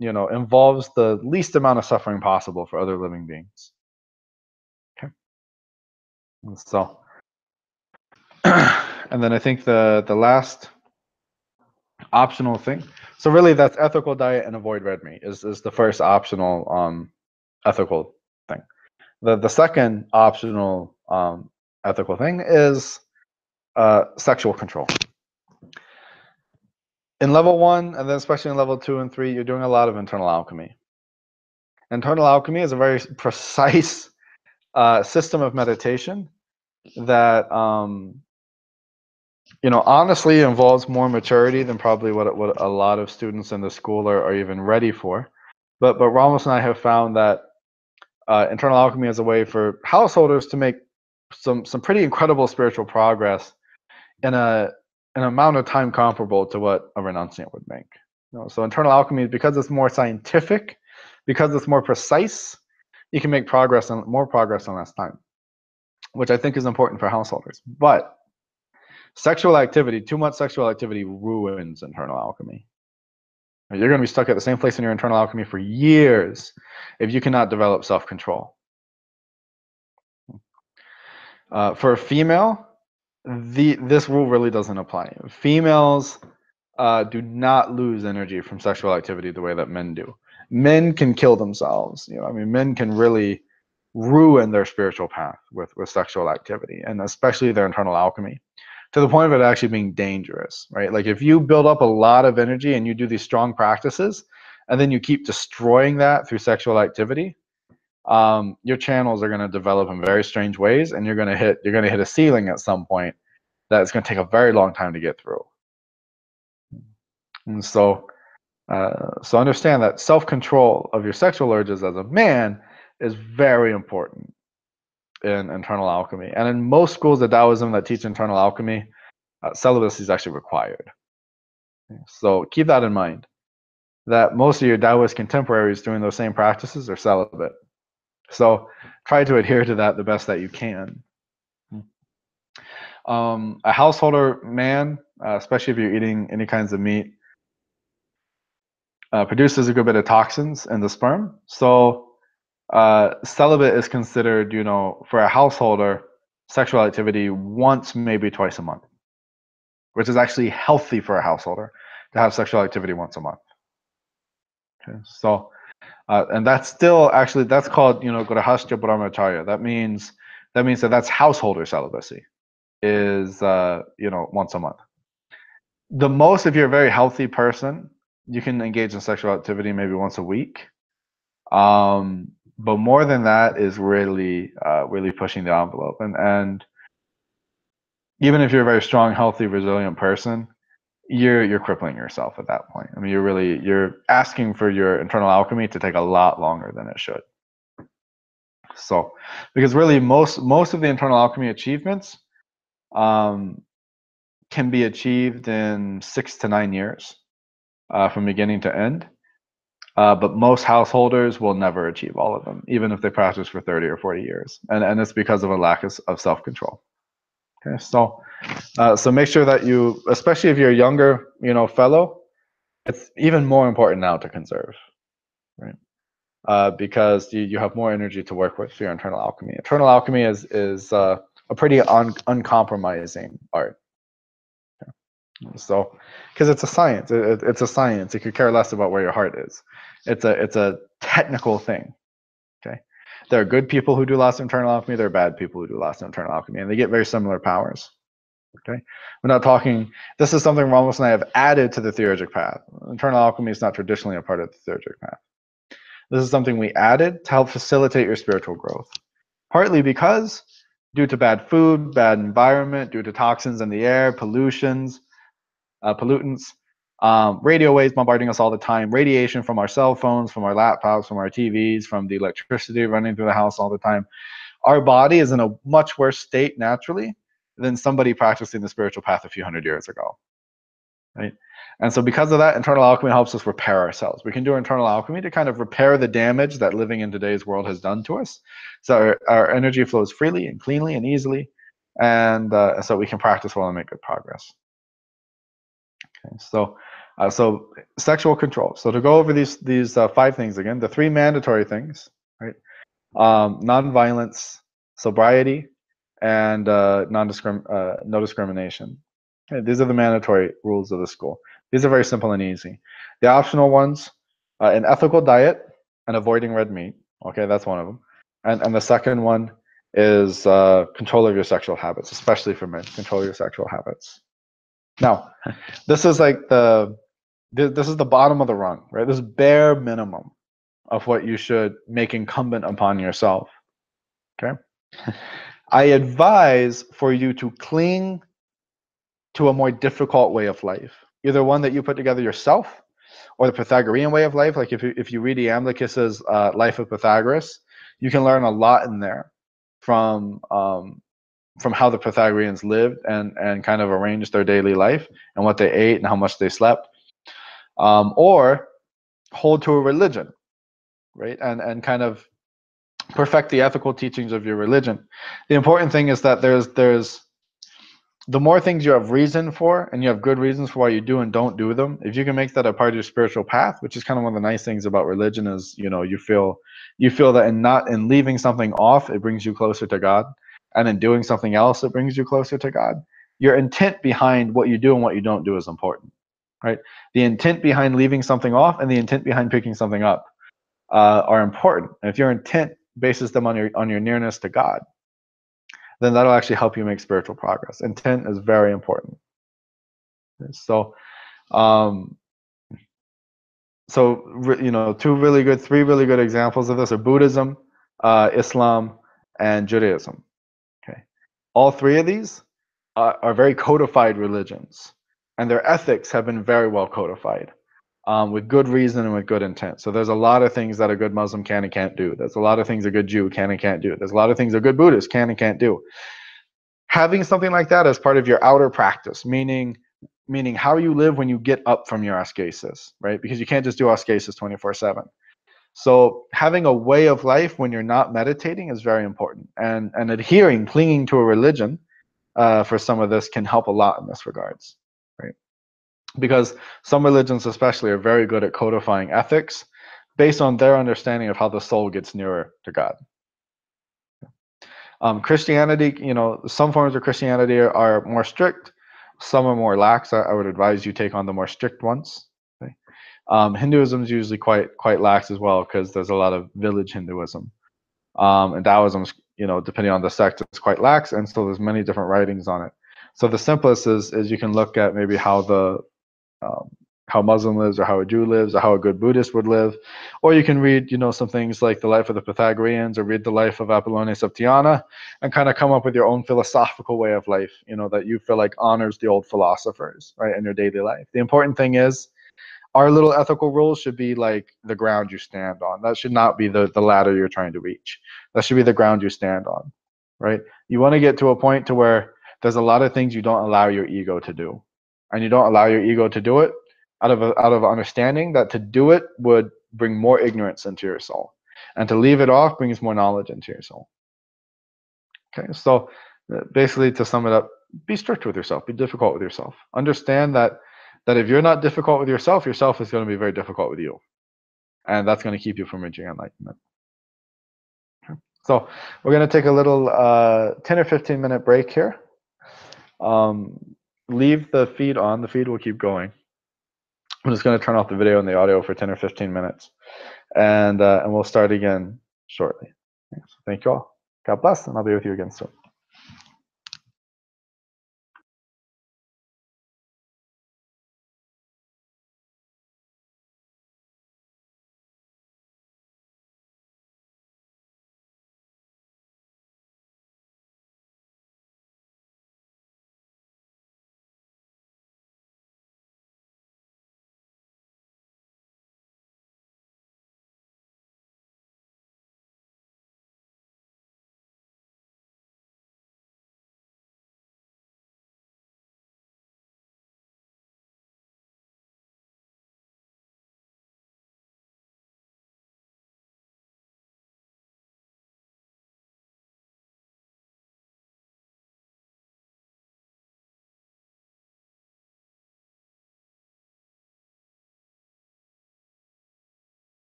involves the least amount of suffering possible for other living beings. Okay. So, and then I think the last optional thing. So really that's ethical diet and avoid red meat is the first optional ethical thing. The second optional ethical thing is sexual control. In level 1, and then especially in level 2 and 3, you're doing a lot of internal alchemy. Internal alchemy is a very precise system of meditation that, honestly involves more maturity than probably what a lot of students in the school are even ready for. But Ramos and I have found that internal alchemy is a way for householders to make some pretty incredible spiritual progress in an amount of time comparable to what a renunciant would make. So internal alchemy, because it's more scientific, because it's more precise, you can make more progress in less time. which I think is important for householders. But sexual activity, too much sexual activity ruins internal alchemy. You're going to be stuck at the same place in your internal alchemy for years if you cannot develop self-control. For a female, this rule really doesn't apply. Females do not lose energy from sexual activity the way that men do. Men can kill themselves. I mean, men can really ruin their spiritual path with sexual activity, and especially their internal alchemy, to the point of it actually being dangerous, right? Like if you build up a lot of energy and you do these strong practices, and then you keep destroying that through sexual activity, your channels are going to develop in very strange ways, and you're going to hit a ceiling at some point that's going to take a very long time to get through. And so understand that self-control of your sexual urges as a man is very important in internal alchemy. And in most schools of Taoism that teach internal alchemy, celibacy is actually required. So keep that in mind, that most of your Taoist contemporaries doing those same practices are celibate. So try to adhere to that the best that you can. A householder man, especially if you're eating any kinds of meat, produces a good bit of toxins in the sperm. So celibate is considered, for a householder, sexual activity once, maybe twice a month, which is actually healthy for a householder to have sexual activity once a month. Okay, so and that's still actually, that's called, Grahastha Brahmacharya. That means that's householder celibacy is once a month. The most, if you're a very healthy person, you can engage in sexual activity maybe once a week. But more than that is really pushing the envelope. And even if you're a very strong, healthy, resilient person, you're crippling yourself at that point. I mean, you're asking for your internal alchemy to take a lot longer than it should. So, because really most of the internal alchemy achievements can be achieved in 6 to 9 years from beginning to end. But most householders will never achieve all of them, even if they practice for 30 or 40 years. And it's because of a lack of self-control. Okay, so make sure that you, especially if you're a younger, fellow, it's even more important now to conserve, right? Because you have more energy to work with for your internal alchemy. Internal alchemy is a pretty uncompromising art. Okay. So, because it's a science, it's a science. You could care less about where your heart is. It's a technical thing. Okay, there are good people who do lots of internal alchemy. There are bad people who do lots of internal alchemy, and they get very similar powers. Okay, we're not talking. This is something Ramos and I have added to the theurgic path. Internal alchemy is not traditionally a part of the theurgic path. This is something we added to help facilitate your spiritual growth. Partly because, due to bad food, bad environment, due to toxins in the air, pollutants, radio waves bombarding us all the time, radiation from our cell phones, from our laptops, from our TVs, from the electricity running through the house all the time. Our body is in a much worse state naturally than somebody practicing the spiritual path a few hundred years ago, right? And so because of that, internal alchemy helps us repair ourselves. We can do internal alchemy to kind of repair the damage that living in today's world has done to us. So our energy flows freely and cleanly and easily, and so we can practice well and make good progress. Okay, so sexual control. So to go over these 5 things again, the 3 mandatory things, right? Non-violence, sobriety, and no discrimination. Okay, these are the mandatory rules of the school. These are very simple and easy. The optional ones, an ethical diet and avoiding red meat. Okay, that's one of them. And the second one is control of your sexual habits, especially for men. Control your sexual habits. Now, this is like this is the bottom of the rung, right? This is bare minimum of what you should make incumbent upon yourself. Okay, I advise for you to cling to a more difficult way of life, either one that you put together yourself or the Pythagorean way of life. Like if you read Iamblichus's Life of Pythagoras, you can learn a lot in there from how the Pythagoreans lived and kind of arranged their daily life and what they ate and how much they slept, or hold to a religion, right? And kind of perfect the ethical teachings of your religion. The important thing is that there's the more things you have reason for, and you have good reasons for why you do and don't do them, if you can make that a part of your spiritual path, which is kind of one of the nice things about religion, is you feel that in leaving something off, it brings you closer to God, and in doing something else, it brings you closer to God. Your intent behind what you do and what you don't do is important, right? The intent behind leaving something off and the intent behind picking something up are important. And if your intent bases them on your nearness to God, then that'll actually help you make spiritual progress. Intent is very important. So, um, three really good examples of this are Buddhism, Islam, and Judaism. Okay, all three of these are very codified religions, and their ethics have been very well codified, with good reason and with good intent. So there's a lot of things that a good Muslim can and can't do. There's a lot of things a good Jew can and can't do. There's a lot of things a good Buddhist can and can't do. Having something like that as part of your outer practice, meaning how you live when you get up from your ascesis, right? Because you can't just do ascesis 24/7. So having a way of life when you're not meditating is very important, and clinging to a religion for some of this can help a lot in this regards, right? Because some religions especially are very good at codifying ethics based on their understanding of how the soul gets nearer to God. Christianity, some forms of Christianity are more strict, some are more lax. I would advise you take on the more strict ones. Okay? Hinduism is usually quite lax as well, because there's a lot of village Hinduism. And Taoism, depending on the sect, it's quite lax, and so there's many different writings on it. So the simplest is you can look at maybe how Muslim lives, or how a Jew lives, or how a good Buddhist would live, or you can read some things like the life of the Pythagoreans, or read the life of Apollonius of Tyana, and kind of come up with your own philosophical way of life, that you feel like honors the old philosophers, right, in your daily life. The important thing is, our little ethical rules should be like the ground you stand on. That should not be the ladder you're trying to reach. That should be the ground you stand on, right? You want to get to a point to where there's a lot of things you don't allow your ego to do, and you don't allow your ego to do it out of understanding that to do it would bring more ignorance into your soul, and to leave it off brings more knowledge into your soul. Okay, so basically, to sum it up, be strict with yourself, be difficult with yourself. Understand that if you're not difficult with yourself is going to be very difficult with you, and that's going to keep you from reaching enlightenment. Okay. So we're going to take a little 10 or 15-minute break here. Leave the feed on. The feed will keep going. I'm just going to turn off the video and the audio for 10 or 15 minutes, and we'll start again shortly. So thank you all. God bless, and I'll be with you again soon.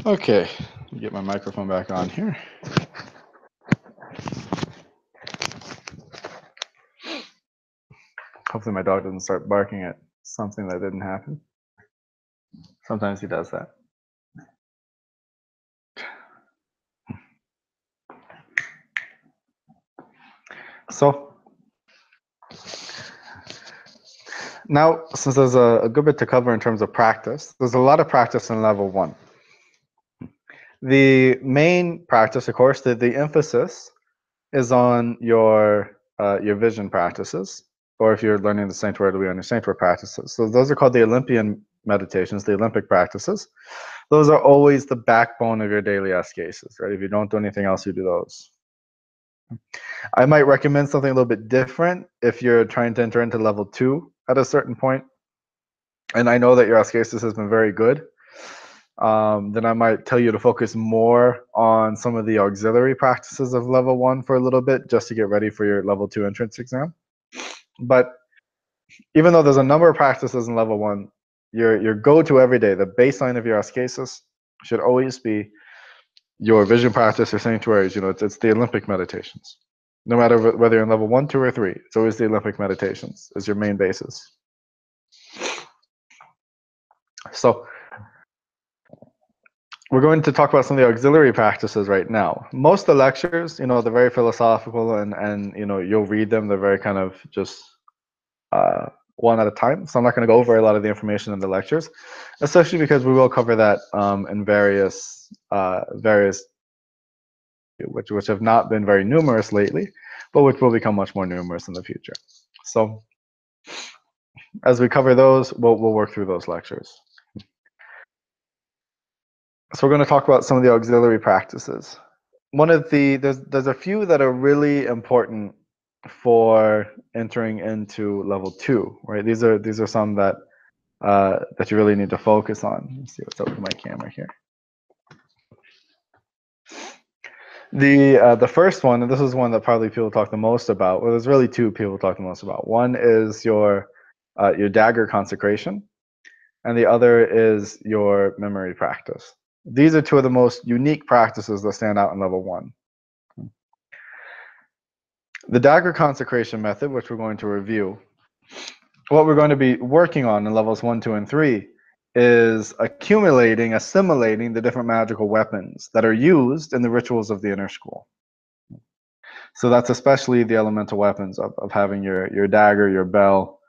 Okay, get my microphone back on here. Hopefully my dog doesn't start barking at something that didn't happen. Sometimes he does that. So now, since there's a good bit to cover in terms of practice, there's a lot of practice in level 1. The main practice, of course, the emphasis is on your vision practices, or if you're learning the sanctuary, it'll be on your sanctuary practices. So those are called the Olympian meditations, the Olympic practices. Those are always the backbone of your daily ascesis, right? If you don't do anything else, you do those. I might recommend something a little bit different if you're trying to enter into level 2 at a certain point. And I know that your ascesis has been very good. Then I might tell you to focus more on some of the auxiliary practices of level 1 for a little bit, just to get ready for your level 2 entrance exam. But even though there's a number of practices in level 1, your go-to every day, the baseline of your ascesis should always be your vision practice or sanctuaries. You know, it's the Olympic meditations. No matter whether you're in level 1, 2, or 3, it's always the Olympic meditations is your main basis. So we're going to talk about some of the auxiliary practices right now. Most of the lectures, you know, they're very philosophical and you know, you'll read them. They're very kind of just one at a time. So I'm not going to go over a lot of the information in the lectures, especially because we will cover that in various which have not been very numerous lately, but which will become much more numerous in the future. So as we cover those, we'll work through those lectures. So we're going to talk about some of the auxiliary practices. One of the there's a few that are really important for entering into level 2, right? These are some that that you really need to focus on. Let's see what's up with my camera here. The first one, and this is one that probably people talk the most about. Well, there's really two people talk the most about. One is your dagger consecration, and the other is your memory practice. These are two of the most unique practices that stand out in level 1. The dagger consecration method, which we're going to review, what we're going to be working on in levels 1, 2, and 3 is assimilating the different magical weapons that are used in the rituals of the inner school. So that's especially the elemental weapons of having your dagger, your bell,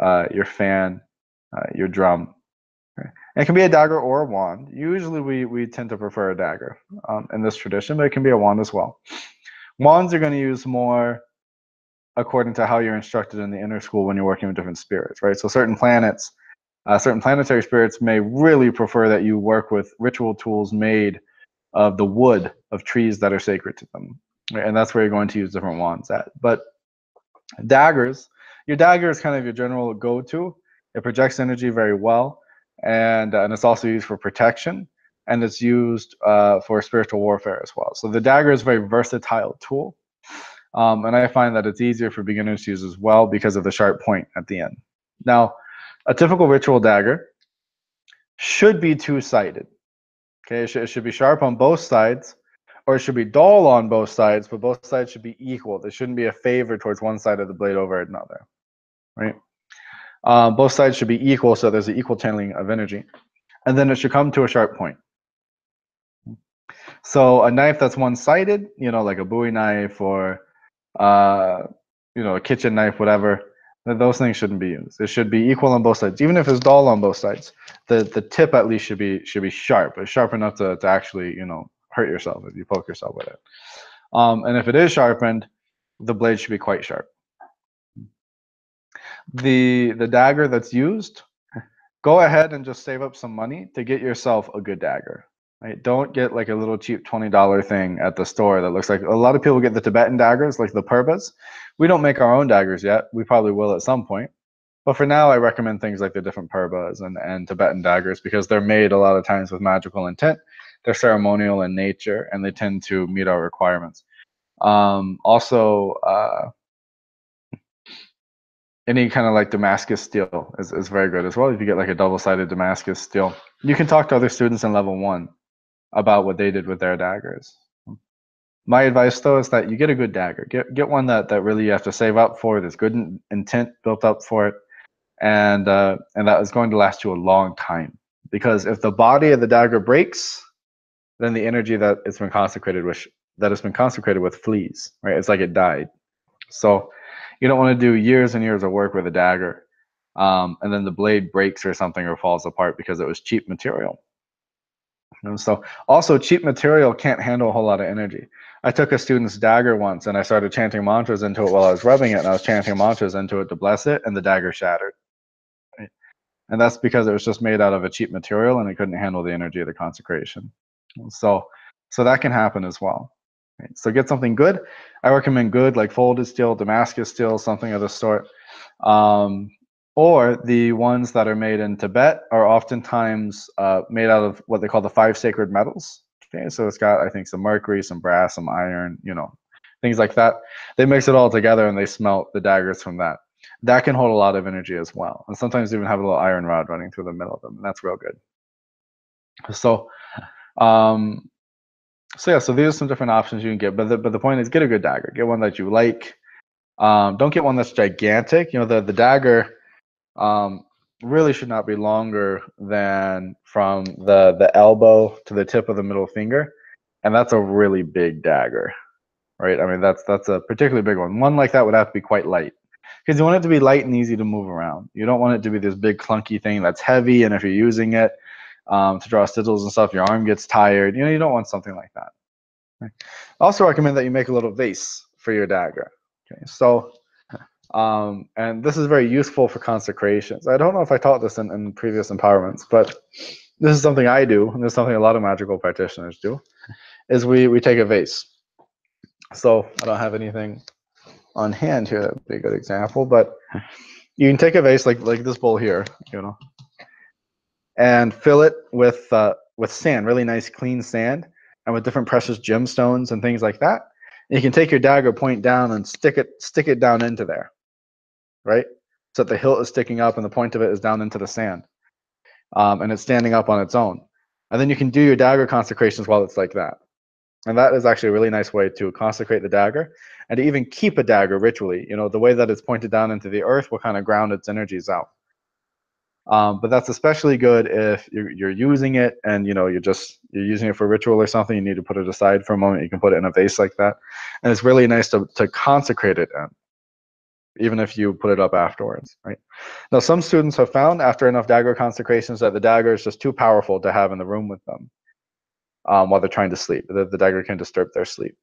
your fan, your drum. Okay. And it can be a dagger or a wand. Usually we tend to prefer a dagger in this tradition, but it can be a wand as well. Wands are going to use more according to how you're instructed in the inner school when you're working with different spirits, right? So certain planets, certain planetary spirits may really prefer that you work with ritual tools made of the wood of trees that are sacred to them. Right? And that's where you're going to use different wands at. But daggers, your dagger is kind of your general go-to. It projects energy very well, and it's also used for protection, and it's used for spiritual warfare as well. So the dagger is a very versatile tool. And I find that it's easier for beginners to use as well because of the sharp point at the end. Now, a typical ritual dagger should be two-sided. Okay, it should be sharp on both sides, or it should be dull on both sides, but both sides should be equal. There shouldn't be a favor towards one side of the blade over another, right? Both sides should be equal, so there's an equal channeling of energy. And then it should come to a sharp point. So a knife that's one-sided, you know, like a Bowie knife or you know, a kitchen knife, whatever, those things shouldn't be used. It should be equal on both sides. Even if it's dull on both sides, the tip at least should be sharp. It's sharp enough to actually, you know, hurt yourself if you poke yourself with it. And if it is sharpened, the blade should be quite sharp. The dagger that's used, go ahead and just save up some money to get yourself a good dagger. Right? Don't get like a little cheap $20 thing at the store that looks like, a lot of people get the Tibetan daggers, like the purbas. We don't make our own daggers yet. We probably will at some point. But for now, I recommend things like the different purbas and Tibetan daggers because they're made a lot of times with magical intent. They're ceremonial in nature, and they tend to meet our requirements. Also, any kind of like Damascus steel is very good as well. If you get like a double-sided Damascus steel, you can talk to other students in level 1 about what they did with their daggers. My advice though is that you get a good dagger. Get one that really you have to save up for. There's good intent built up for it, and that is going to last you a long time. Because if the body of the dagger breaks, then the energy that it's been consecrated with flees. Right? It's like it died. So you don't want to do years and years of work with a dagger, and then the blade breaks or something or falls apart because it was cheap material. And so also cheap material can't handle a whole lot of energy. I took a student's dagger once and I started chanting mantras into it while I was rubbing it, and I was chanting mantras into it to bless it, and the dagger shattered. Right? And that's because it was just made out of a cheap material and it couldn't handle the energy of the consecration. So that can happen as well. Right? So get something good. I recommend good, like folded steel, Damascus steel, something of the sort. Or the ones that are made in Tibet are oftentimes made out of what they call the 5 sacred metals. Okay, so it's got, I think, some mercury, some brass, some iron, things like that. They mix it all together and they smelt the daggers from that. That can hold a lot of energy as well. And sometimes even have a little iron rod running through the middle of them. And that's real good. So, so these are some different options you can get. But the point is, get a good dagger. Get one that you like. Don't get one that's gigantic. The dagger really should not be longer than from the elbow to the tip of the middle finger, and that's a really big dagger, right? I mean, that's a particularly big one. One like that would have to be quite light, because you want it to be light and easy to move around. You don't want it to be this big clunky thing that's heavy, and if you're using it to draw sigils and stuff, your arm gets tired. You don't want something like that. I also recommend that you make a little vase for your dagger. Okay, so and this is very useful for consecrations. I don't know if I taught this in previous empowerments, but this is something I do, and this is something a lot of magical practitioners do, is we take a vase. So I don't have anything on hand here that would be a good example, but you can take a vase like this bowl here, and fill it with sand, really nice clean sand, and with different precious gemstones and things like that. And you can take your dagger point down and stick it down into there. Right? So that the hilt is sticking up and the point of it is down into the sand. And it's standing up on its own. And then you can do your dagger consecrations while it's like that. And that is actually a really nice way to consecrate the dagger and to even keep a dagger ritually. The way that it's pointed down into the earth will kind of ground its energies out. But that's especially good if you're using it and you're using it for ritual or something. You need to put it aside for a moment. You can put it in a vase like that. And it's really nice to consecrate it in, even if you put it up afterwards, right? Now, some students have found after enough dagger consecrations that the dagger is just too powerful to have in the room with them while they're trying to sleep. The dagger can disturb their sleep.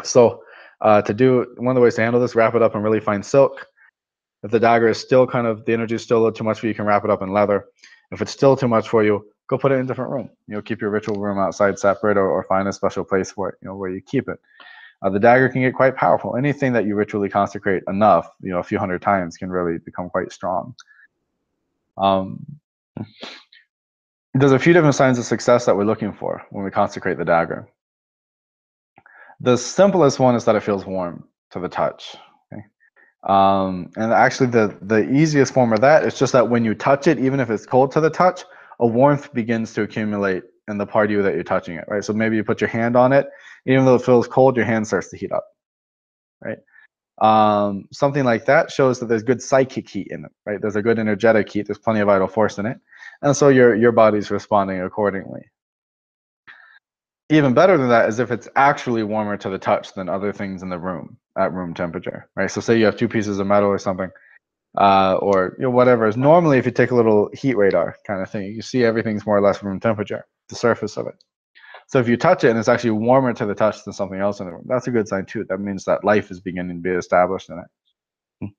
So one of the ways to handle this, wrap it up in really fine silk. If the dagger is still the energy is still a little too much for you, you can wrap it up in leather. If it's still too much for you, go put it in a different room. Keep your ritual room outside separate, or find a special place for it, where you keep it. The dagger can get quite powerful. Anything that you ritually consecrate enough, a few hundred times, can really become quite strong. There's a few different signs of success that we're looking for when we consecrate the dagger. The simplest one is that it feels warm to the touch. Okay? And actually, the easiest form of that is just that when you touch it, even if it's cold to the touch, a warmth begins to accumulate in the part of you that you're touching it, right? So maybe you put your hand on it, even though it feels cold, your hand starts to heat up, right? Something like that shows that there's good psychic heat in it, right? There's a good energetic heat. There's plenty of vital force in it, and so your body's responding accordingly. Even better than that is if it's actually warmer to the touch than other things in the room at room temperature, right? So say you have 2 pieces of metal or something, or whatever. Is normally, if you take a little heat radar kind of thing, you see everything's more or less room temperature, the surface of it. So if you touch it and it's actually warmer to the touch than something else in the room, that's a good sign too. That means that life is beginning to be established in it.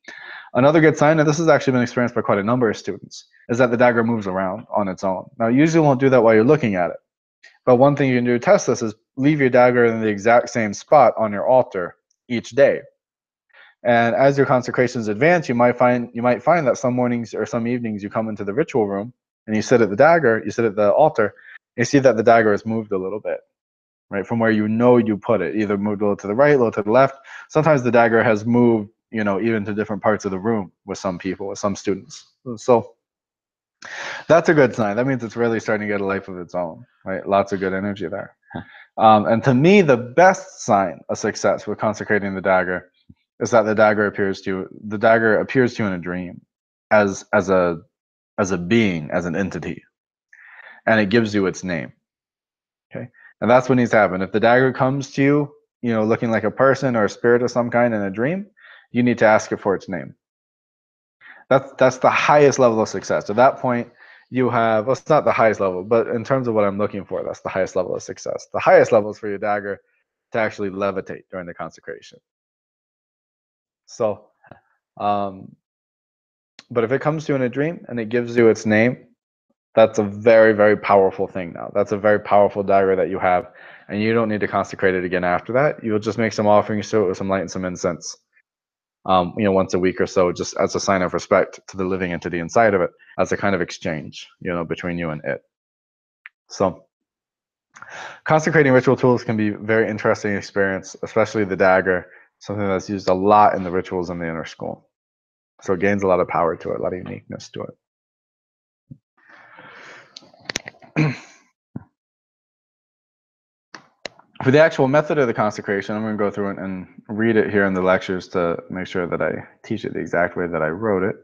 Another good sign, and this has actually been experienced by quite a number of students, is that the dagger moves around on its own. Now, you usually won't do that while you're looking at it. But one thing you can do to test this is leave your dagger in the exact same spot on your altar each day. And as your consecrations advance, you might find that some mornings or some evenings you come into the ritual room and you sit at the altar, you see that the dagger has moved a little bit, right, from where you put it. Either moved a little to the right, a little to the left. Sometimes the dagger has moved, even to different parts of the room with some people, with some students. So That's a good sign. That means it's really starting to get a life of its own, right? Lots of good energy there. And to me, the best sign of success with consecrating the dagger is that the dagger appears to you in a dream as a being, as an entity, and it gives you its name. Okay, and that's what needs to happen. If the dagger comes to you, looking like a person or a spirit of some kind in a dream, you need to ask it for its name. That's the highest level of success. At that point, you have, well, it's not the highest level, but in terms of what I'm looking for, that's the highest level of success. The highest level is for your dagger to actually levitate during the consecration. So, but if it comes to you in a dream and it gives you its name, that's a very, very powerful thing now. That's a very powerful dagger that you have, and you don't need to consecrate it again after that. You'll just make some offerings to it with some light and some incense, once a week or so, just as a sign of respect to the living entity inside of it, as a kind of exchange, between you and it. So, consecrating ritual tools can be a very interesting experience, especially the dagger, something that's used a lot in the rituals in the inner school. So it gains a lot of power to it, a lot of uniqueness to it. For the actual method of the consecration, I'm going to go through it and read it here in the lectures to make sure that I teach it the exact way that I wrote it.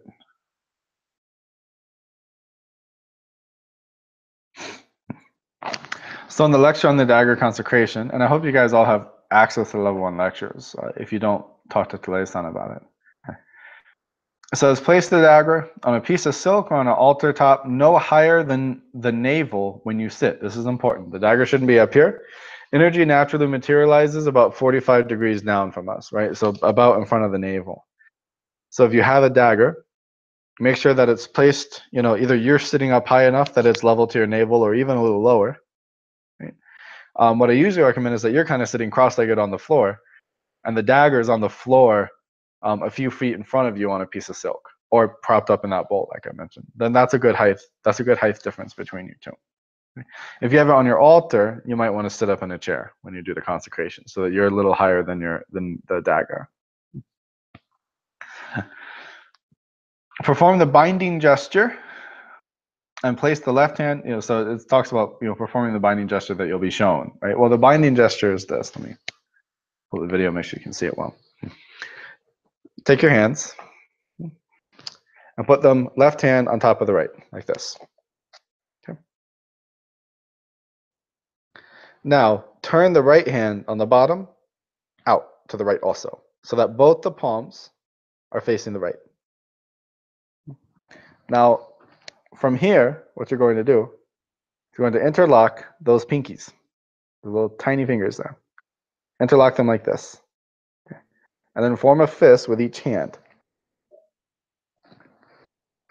So in the lecture on the dagger consecration, and I hope you guys all have access to level 1 lectures. If you don't, talk to Tele-san about it. It says, place the dagger on a piece of silk or on an altar top no higher than the navel when you sit. This is important. The dagger shouldn't be up here. Energy naturally materializes about 45 degrees down from us, right? So about in front of the navel. So if you have a dagger, make sure that it's placed, either you're sitting up high enough that it's level to your navel or even a little lower. Right? What I usually recommend is that you're kind of sitting cross-legged on the floor and the dagger is on the floor a few feet in front of you on a piece of silk or propped up in that bowl, like I mentioned. Then that's a good height. That's a good height difference between you two. If you have it on your altar, you might want to sit up in a chair when you do the consecration so that you're a little higher than the dagger. Perform the binding gesture and place the left hand, so it talks about, performing the binding gesture that you'll be shown, right? Well, the binding gesture is this. Let me pull the video, make sure you can see it well. Take your hands and put them left hand on top of the right, like this. Okay. Now, turn the right hand on the bottom out to the right also, so that both the palms are facing the right. Now, from here, what you're going to do, you're going to interlock those pinkies, the little tiny fingers there. Interlock them like this. Okay. And then form a fist with each hand.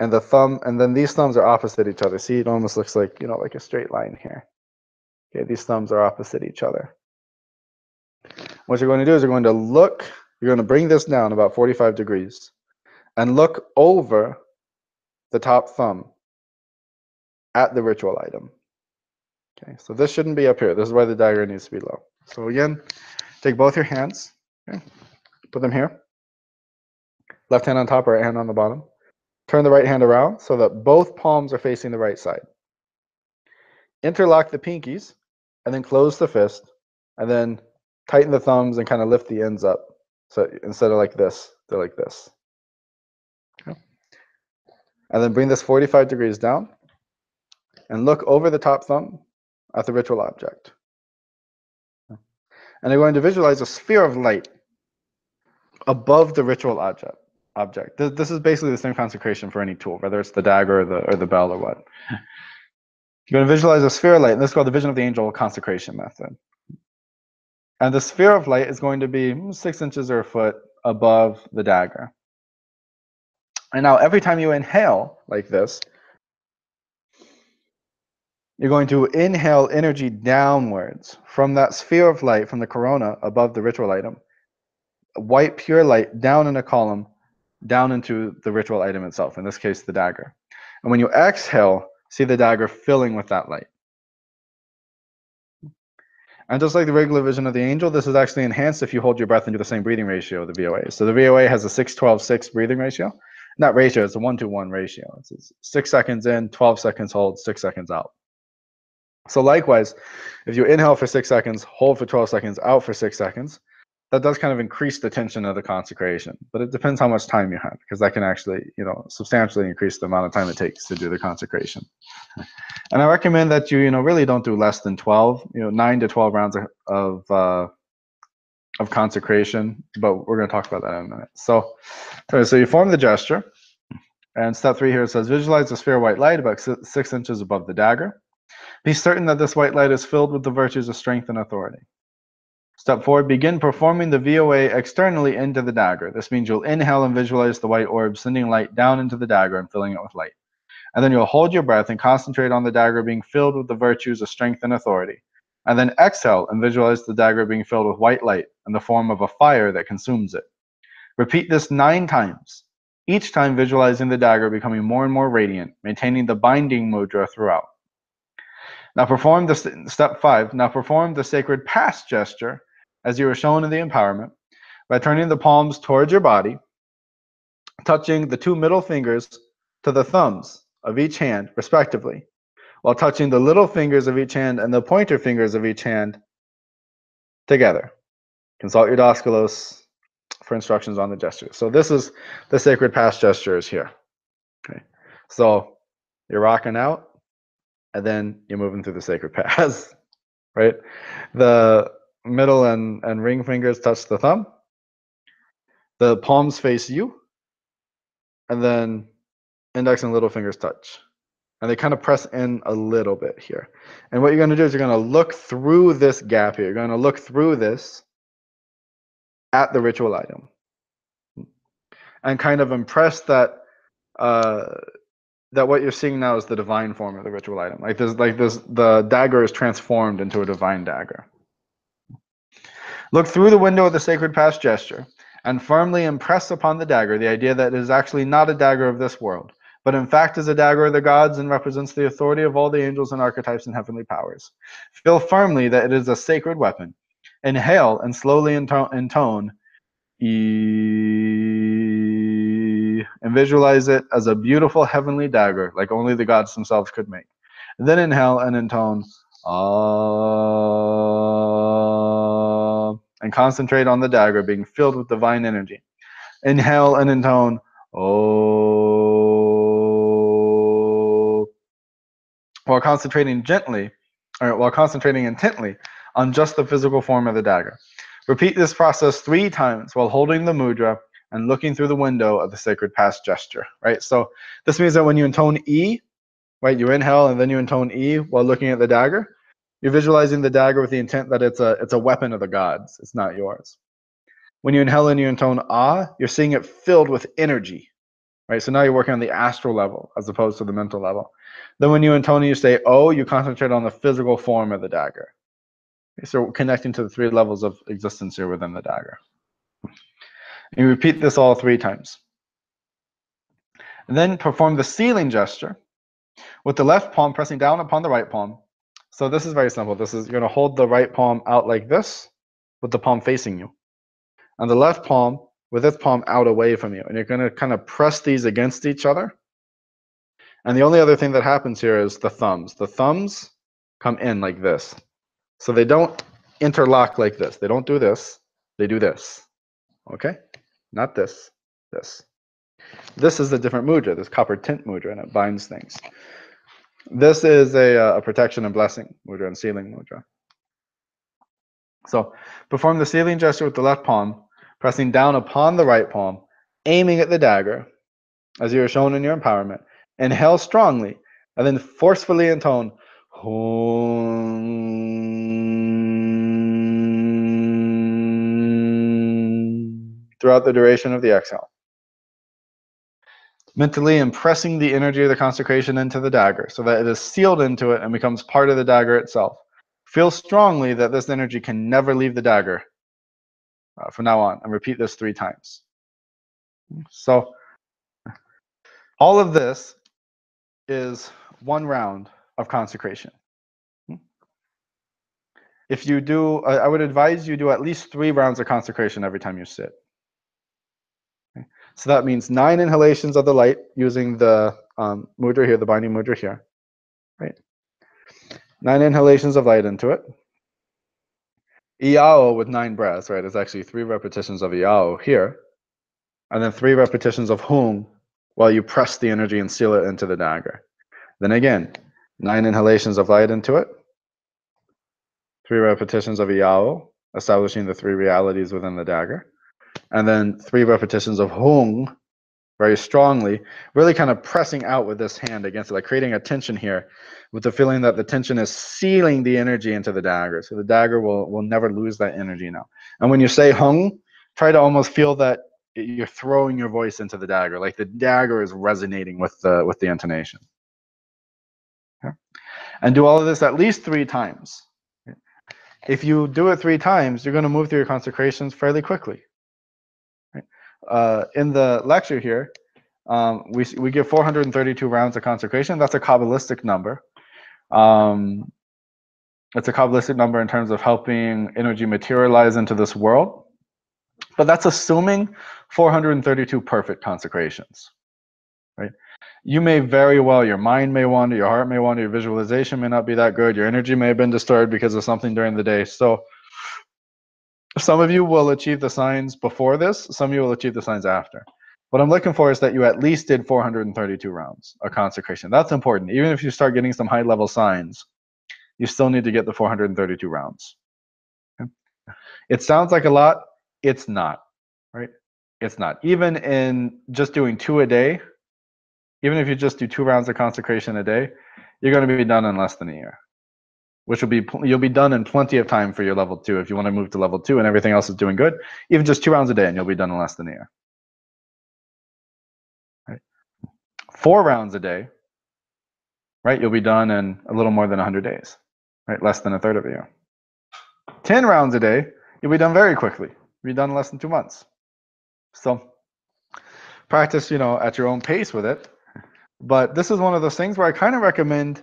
And the thumb, and then these thumbs are opposite each other. See, it almost looks like, like a straight line here. Okay, these thumbs are opposite each other. What you're going to do is you're going to bring this down about 45 degrees and look over the top thumb at the ritual item. Okay, so this shouldn't be up here. This is why the dagger needs to be low. So again, take both your hands, okay, put them here. Left hand on top, right hand on the bottom. Turn the right hand around so that both palms are facing the right side. Interlock the pinkies, and then close the fist, and then tighten the thumbs and kind of lift the ends up. So instead of like this, they're like this. Okay. And then bring this 45 degrees down, and look over the top thumb at the ritual object. And you're going to visualize a sphere of light above the ritual object. This is basically the same consecration for any tool, whether it's the dagger or the bell or what. You're going to visualize a sphere of light, and this is called the Vision of the Angel consecration method. And the sphere of light is going to be 6 inches or a foot above the dagger. And now every time you inhale like this, you're going to inhale energy downwards from that sphere of light, from the corona above the ritual item, white pure light down in a column, down into the ritual item itself, in this case, the dagger. And when you exhale, see the dagger filling with that light. And just like the regular vision of the angel, this is actually enhanced if you hold your breath and do the same breathing ratio of the VOA. So the VOA has a 6-12-6 breathing ratio, Not ratio, it's a 1-to-1 ratio. It's 6 seconds in, 12 seconds hold, 6 seconds out. So likewise, if you inhale for 6 seconds, hold for 12 seconds, out for 6 seconds, that does kind of increase the tension of the consecration. But it depends how much time you have, because that can actually, substantially increase the amount of time it takes to do the consecration. And I recommend that you, really don't do less than 12, 9 to 12 rounds of consecration. But we're going to talk about that in a minute. So you form the gesture. And step 3 here, it says, visualize a sphere of white light about 6 inches above the dagger. Be certain that this white light is filled with the virtues of strength and authority. Step 4, begin performing the VOA externally into the dagger. This means you'll inhale and visualize the white orb sending light down into the dagger and filling it with light. And then you'll hold your breath and concentrate on the dagger being filled with the virtues of strength and authority. And then exhale and visualize the dagger being filled with white light in the form of a fire that consumes it. Repeat this 9 times, each time visualizing the dagger becoming more and more radiant, maintaining the binding mudra throughout. Now perform step 5. Now perform the sacred pass gesture as you were shown in the empowerment by turning the palms towards your body, touching the 2 middle fingers to the thumbs of each hand, respectively, while touching the little fingers of each hand and the pointer fingers of each hand together. Consult your Daskalos for instructions on the gesture. So this is the sacred pass gestures here. Okay, so you're rocking out, and then you're moving through the sacred pass, right? The middle and ring fingers touch the thumb. The palms face you, and then index and little fingers touch. And they kind of press in a little bit here. And what you're going to do is you're going to look through this gap here. You're going to look through this at the ritual item and kind of impress that that what you're seeing now is the divine form of the ritual item. The dagger is transformed into a divine dagger. Look through the window of the sacred pass gesture and firmly impress upon the dagger the idea that it is actually not a dagger of this world, but in fact is a dagger of the gods and represents the authority of all the angels and archetypes and heavenly powers. Feel firmly that it is a sacred weapon. Inhale and slowly intone E, and visualize it as a beautiful heavenly dagger, like only the gods themselves could make. And then inhale and intone Ah, and concentrate on the dagger being filled with divine energy. Inhale and intone Oh, while concentrating intently on just the physical form of the dagger. Repeat this process 3 times while holding the mudra and looking through the window of the sacred pass gesture, right? So this means that when you intone E, right, you inhale and then you intone E while looking at the dagger, you're visualizing the dagger with the intent that it's a weapon of the gods. It's not yours. When you inhale and you intone Ah, you're seeing it filled with energy, right? So now you're working on the astral level as opposed to the mental level. Then when you intone and you say Oh, you concentrate on the physical form of the dagger. Okay, so we're connecting to the 3 levels of existence here within the dagger. And you repeat this all 3 times. And then perform the sealing gesture with the left palm pressing down upon the right palm. So this is very simple. You're going to hold the right palm out like this with the palm facing you. And the left palm with its palm out away from you. And you're going to kind of press these against each other. And the only other thing that happens here is the thumbs. The thumbs come in like this. So they don't interlock like this. They don't do this. They do this. Okay? Not this. This. This is a different mudra, this copper tint mudra, and it binds things. This is a protection and blessing mudra and sealing mudra. So perform the sealing gesture with the left palm, pressing down upon the right palm, aiming at the dagger, as you are shown in your empowerment. Inhale strongly, and then forcefully intone throughout the duration of the exhale. Mentally impressing the energy of the consecration into the dagger so that it is sealed into it and becomes part of the dagger itself. Feel strongly that this energy can never leave the dagger from now on, and repeat this 3 times. So all of this is 1 round of consecration. If you do, I would advise you do at least 3 rounds of consecration every time you sit. So that means 9 inhalations of the light using the mudra here, the binding mudra here, right? 9 inhalations of light into it. Iao with 9 breaths, right? It's actually 3 repetitions of Iao here, and then 3 repetitions of Hung while you press the energy and seal it into the dagger. Then again, 9 inhalations of light into it, 3 repetitions of Iao, establishing the 3 realities within the dagger, and then 3 repetitions of Hung, very strongly, really kind of pressing out with this hand against it, like creating a tension here with the feeling that the tension is sealing the energy into the dagger. So the dagger will never lose that energy now. And when you say Hung, try to almost feel that you're throwing your voice into the dagger, like the dagger is resonating with the intonation. Okay? And do all of this at least 3 times. If you do it 3 times, you're going to move through your consecrations fairly quickly. In the lecture here, we give 432 rounds of consecration. That's a Kabbalistic number. It's a Kabbalistic number in terms of helping energy materialize into this world. But that's assuming 432 perfect consecrations, right? You may very well, your mind may wander, your heart may wander, your visualization may not be that good, your energy may have been disturbed because of something during the day. So some of you will achieve the signs before this, some of you will achieve the signs after. What I'm looking for is that you at least did 432 rounds of consecration. That's important. Even if you start getting some high level signs, you still need to get the 432 rounds. Okay? It sounds like a lot. It's not, right? It's not. Even in just doing 2 a day, even if you just do 2 rounds of consecration a day, you're going to be done in less than a year, which will be, you'll be done in plenty of time for your level 2 if you want to move to level 2 and everything else is doing good. Even just 2 rounds a day and you'll be done in less than a year. Right? 4 rounds a day, right? You'll be done in a little more than 100 days, right? Less than a third of a year. 10 rounds a day, you'll be done very quickly. You'll be done in less than 2 months. So practice, at your own pace with it. But this is one of those things where I kind of recommend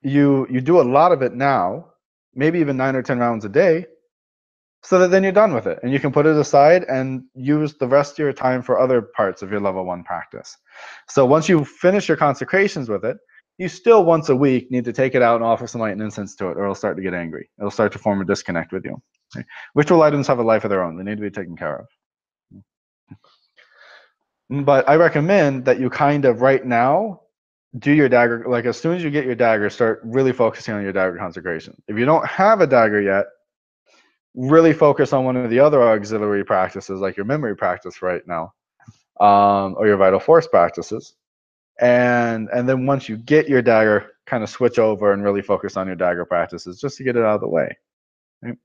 you do a lot of it now, maybe even 9 or 10 rounds a day, so that then you're done with it and you can put it aside and use the rest of your time for other parts of your level 1 practice. So once you finish your consecrations with it, you still once a week need to take it out and offer some light and incense to it, or it'll start to get angry. It'll start to form a disconnect with you. Okay? Ritual items have a life of their own. They need to be taken care of. But I recommend that you kind of right now do your dagger, like as soon as you get your dagger, start really focusing on your dagger consecration. If you don't have a dagger yet, really focus on one of the other auxiliary practices, like your memory practice right now, or your vital force practices. And then once you get your dagger, kind of switch over and really focus on your dagger practices just to get it out of the way. Right?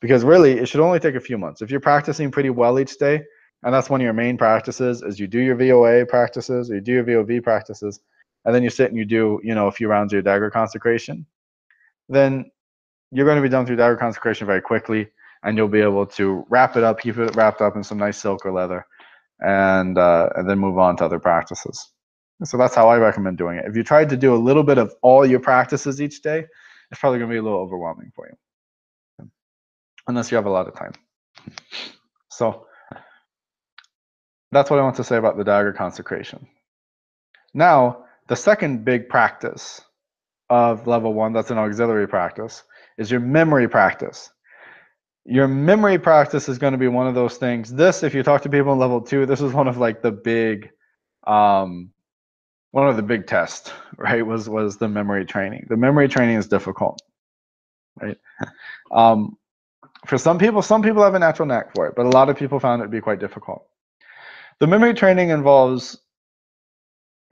Because really, it should only take a few months. If you're practicing pretty well each day, and that's one of your main practices, is you do your VOA practices, or you do your VOV practices, and then you sit and you do, a few rounds of your dagger consecration, then you're going to be done through dagger consecration very quickly, and you'll be able to wrap it up, keep it wrapped up in some nice silk or leather, and then move on to other practices. So that's how I recommend doing it. If you tried to do a little bit of all your practices each day, it's probably going to be a little overwhelming for you, unless you have a lot of time. So that's what I want to say about the dagger consecration. Now, the second big practice of level 1, that's an auxiliary practice, is your memory practice. Your memory practice is going to be one of those things. This, if you talk to people in level 2, this is one of like the big, one of the big tests, right? Was the memory training. The memory training is difficult, right? For some people have a natural knack for it, but a lot of people found it to be quite difficult. The memory training involves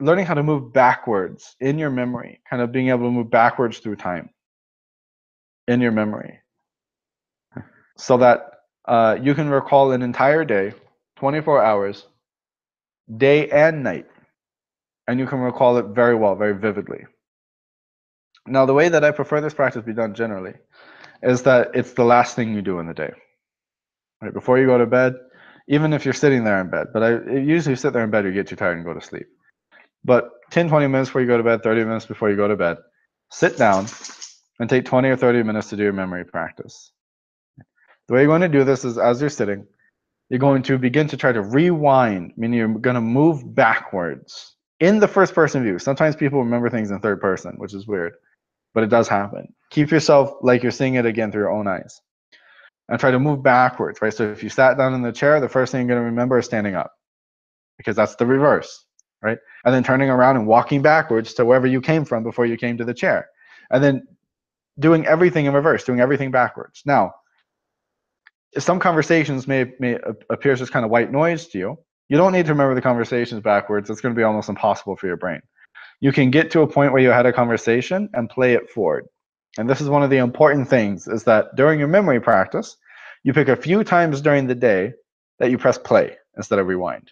learning how to move backwards in your memory, kind of being able to move backwards through time in your memory, so that you can recall an entire day, 24 hours, day and night, and you can recall it very well, very vividly. Now, the way that I prefer this practice to be done generally is that it's the last thing you do in the day, right? Before you go to bed, even if you're sitting there in bed, but usually sit there in bed, you get too tired and go to sleep. But 10, 20 minutes before you go to bed, 30 minutes before you go to bed, sit down and take 20 or 30 minutes to do your memory practice. The way you're going to do this is as you're sitting, you're going to begin to try to rewind, meaning you're going to move backwards in the first person view. Sometimes people remember things in third person, which is weird, but it does happen. Keep yourself like you're seeing it again through your own eyes. And try to move backwards, right? So if you sat down in the chair, the first thing you're going to remember is standing up, because that's the reverse, right? And then turning around and walking backwards to wherever you came from before you came to the chair. And then doing everything in reverse, doing everything backwards. Now, some conversations may appear as kind of white noise to you. You don't need to remember the conversations backwards. It's going to be almost impossible for your brain. You can get to a point where you had a conversation and play it forward. And this is one of the important things, is that during your memory practice, you pick a few times during the day that you press play instead of rewind,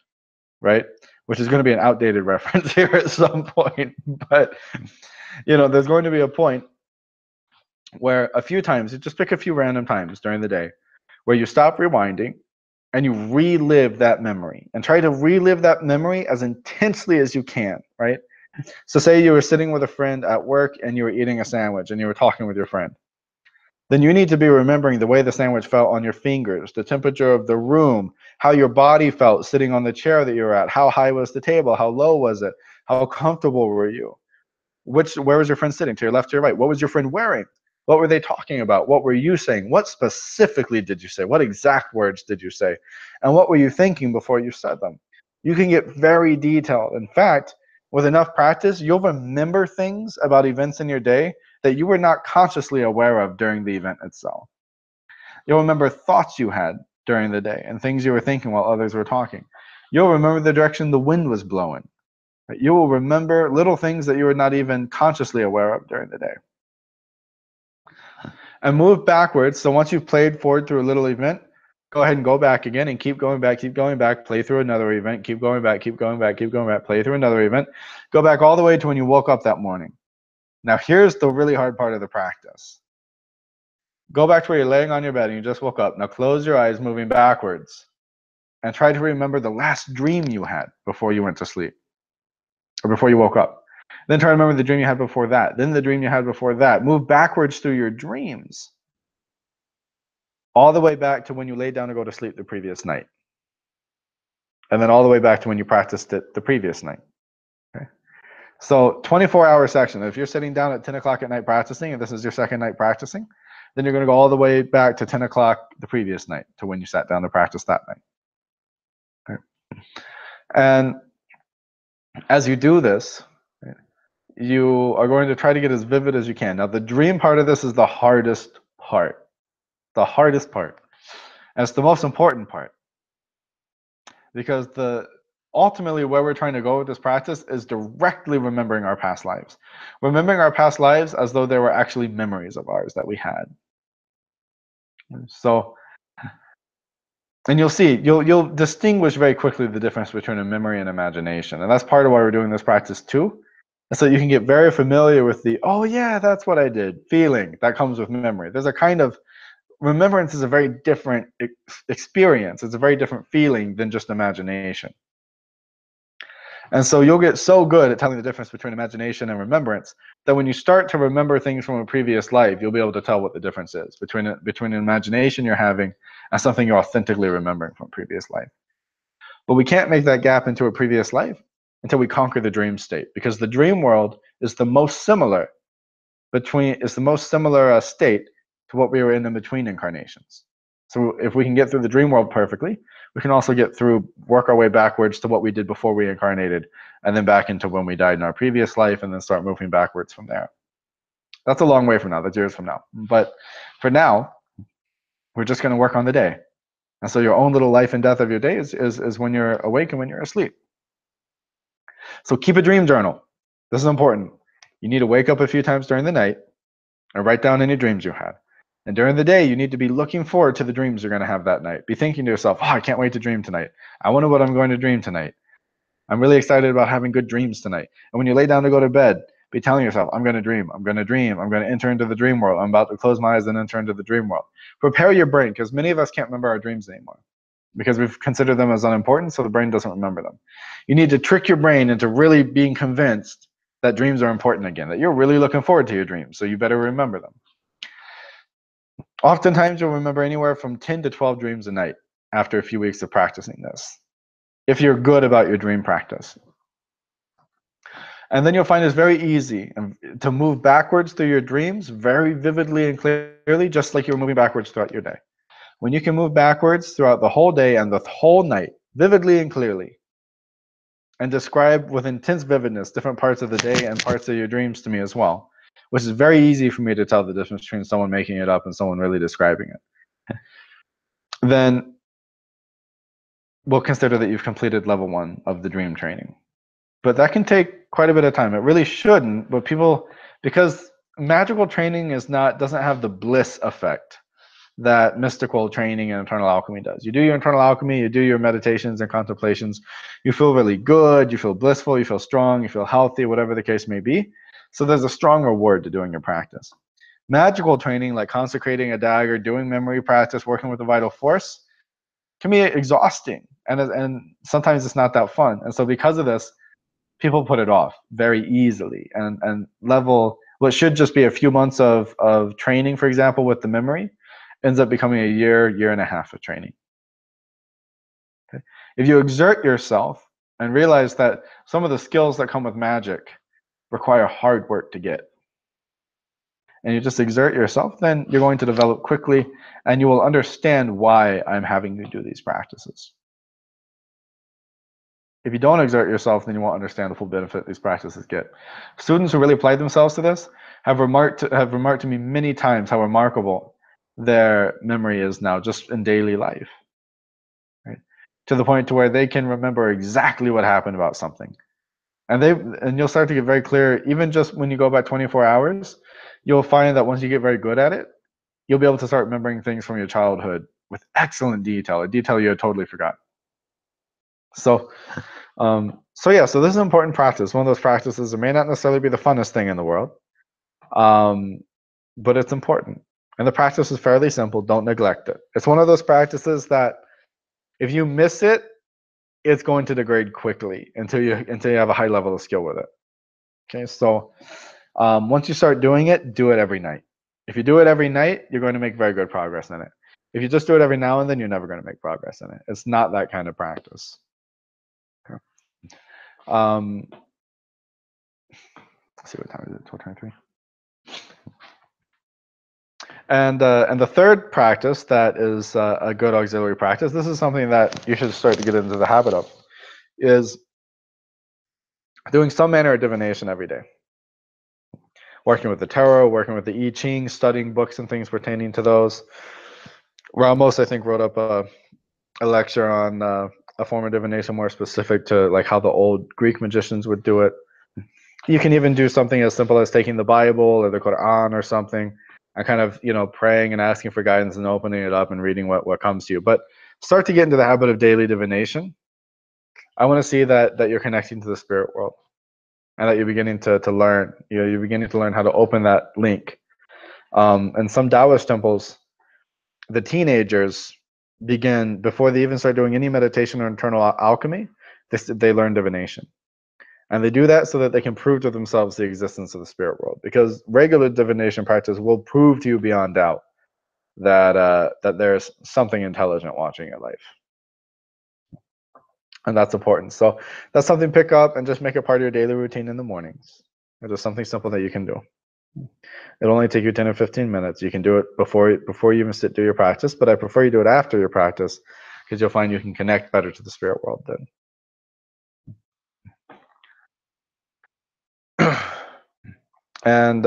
right? Which is going to be an outdated reference here at some point. But, you know, there's going to be a point where a few times, you just pick a few random times during the day, where you stop rewinding and you relive that memory, and try to relive that memory as intensely as you can, right? So say you were sitting with a friend at work and you were eating a sandwich and you were talking with your friend. Then you need to be remembering the way the sandwich felt on your fingers, the temperature of the room, how your body felt sitting on the chair that you were at, how high was the table, how low was it, how comfortable were you, where was your friend sitting, to your left, to your right, what was your friend wearing, what were they talking about, what were you saying, what specifically did you say, what exact words did you say, and what were you thinking before you said them. You can get very detailed. In fact, with enough practice, you'll remember things about events in your day that you were not consciously aware of during the event itself. You'll remember thoughts you had during the day and things you were thinking while others were talking. You'll remember the direction the wind was blowing. You will remember little things that you were not even consciously aware of during the day. And move backwards. So once you've played forward through a little event, go ahead and go back again and keep going back, play through another event, keep going back, play through another event. Go back all the way to when you woke up that morning. Now here's the really hard part of the practice. Go back to where you're laying on your bed and you just woke up. Now close your eyes, moving backwards, and try to remember the last dream you had before you went to sleep, or before you woke up. Then try to remember the dream you had before that, then the dream you had before that. Move backwards through your dreams, all the way back to when you laid down to go to sleep the previous night. And then all the way back to when you practiced it the previous night. Okay? So 24-hour section. If you're sitting down at 10 o'clock at night practicing, and this is your second night practicing, then you're going to go all the way back to 10 o'clock the previous night, to when you sat down to practice that night. Okay? And as you do this, you are going to try to get as vivid as you can. Now, the dream part of this is the hardest part. The hardest part. And it's the most important part. Because ultimately where we're trying to go with this practice is directly remembering our past lives. Remembering our past lives as though they were actually memories of ours that we had. So, and you'll see, you'll distinguish very quickly the difference between a memory and imagination. And that's part of why we're doing this practice too. And so you can get very familiar with the, oh yeah, that's what I did, feeling that comes with memory. There's a kind of, remembrance is a very different experience. It's a very different feeling than just imagination. And so you'll get so good at telling the difference between imagination and remembrance that when you start to remember things from a previous life, you'll be able to tell what the difference is between an imagination you're having and something you're authentically remembering from a previous life. But we can't make that gap into a previous life until we conquer the dream state, because the dream world is the most similar state to what we were in between incarnations. So if we can get through the dream world perfectly, we can also work our way backwards to what we did before we incarnated, and then back into when we died in our previous life, and then start moving backwards from there. That's a long way from now, that's years from now. But for now, we're just going to work on the day. And so your own little life and death of your day is when you're awake and when you're asleep. So keep a dream journal. This is important. You need to wake up a few times during the night and write down any dreams you had. And during the day, you need to be looking forward to the dreams you're going to have that night. Be thinking to yourself, oh, I can't wait to dream tonight. I wonder what I'm going to dream tonight. I'm really excited about having good dreams tonight. And when you lay down to go to bed, be telling yourself, I'm going to dream, I'm going to dream, I'm going to enter into the dream world. I'm about to close my eyes and enter into the dream world. Prepare your brain, because many of us can't remember our dreams anymore because we've considered them as unimportant, so the brain doesn't remember them. You need to trick your brain into really being convinced that dreams are important again, that you're really looking forward to your dreams, so you better remember them. Oftentimes, you'll remember anywhere from 10 to 12 dreams a night. after a few weeks of practicing this, if you're good about your dream practice. And then you'll find it's very easy to move backwards through your dreams very vividly and clearly, just like you're moving backwards throughout your day. When you can move backwards throughout the whole day and the whole night, vividly and clearly, and describe with intense vividness different parts of the day and parts of your dreams to me as well, which is very easy for me to tell the difference between someone making it up and someone really describing it, then we'll consider that you've completed level 1 of the dream training. But that can take quite a bit of time. It really shouldn't, but people, because magical training doesn't have the bliss effect that mystical training and internal alchemy does. You do your internal alchemy, you do your meditations and contemplations, you feel really good, you feel blissful, you feel strong, you feel healthy, whatever the case may be. So there's a strong reward to doing your practice. Magical training, like consecrating a dagger, doing memory practice, working with the vital force, can be exhausting, and sometimes it's not that fun. And so because of this, people put it off very easily, and level what should just be a few months of training, for example, with the memory, ends up becoming a year and a half of training. Okay? If you exert yourself and realize that some of the skills that come with magic require hard work to get, and you just exert yourself, then you're going to develop quickly, and you will understand why I'm having you do these practices. If you don't exert yourself, then you won't understand the full benefit these practices get. Students who really apply themselves to this have remarked to me many times how remarkable their memory is now, just in daily life, right? To the point to where they can remember exactly what happened about something, and you'll start to get very clear. Even just when you go about 24 hours, you'll find that once you get very good at it, you'll be able to start remembering things from your childhood with excellent detail, a detail you had totally forgotten. So this is an important practice. One of those practices that may not necessarily be the funnest thing in the world, but it's important. And the practice is fairly simple. Don't neglect it. It's one of those practices that if you miss it, it's going to degrade quickly until you have a high level of skill with it. Okay, so once you start doing it, do it every night. If you do it every night, you're going to make very good progress in it. If you just do it every now and then, you're never going to make progress in it. It's not that kind of practice. Okay. Let's see, what time is it? 12:23. And the third practice that is a good auxiliary practice, this is something that you should start to get into the habit of, is doing some manner of divination every day. Working with the tarot, working with the I Ching, studying books and things pertaining to those. Ramos, I think, wrote up a lecture on a form of divination more specific to like how the old Greek magicians would do it. You can even do something as simple as taking the Bible or the Quran or something, and kind of, praying and asking for guidance and opening it up and reading what comes to you. But start to get into the habit of daily divination. I want to see that you're connecting to the spirit world, and that you're beginning to learn. You're beginning to learn how to open that link. And some Taoist temples, the teenagers begin, before they even start doing any meditation or internal alchemy, they learn divination. And they do that so that they can prove to themselves the existence of the spirit world. Because regular divination practice will prove to you beyond doubt that there's something intelligent watching your life. And that's important. So that's something to pick up and just make it part of your daily routine in the mornings. It's just something simple that you can do. It'll only take you 10 or 15 minutes. You can do it before you even do your practice, but I prefer you do it after your practice, because you'll find you can connect better to the spirit world then. And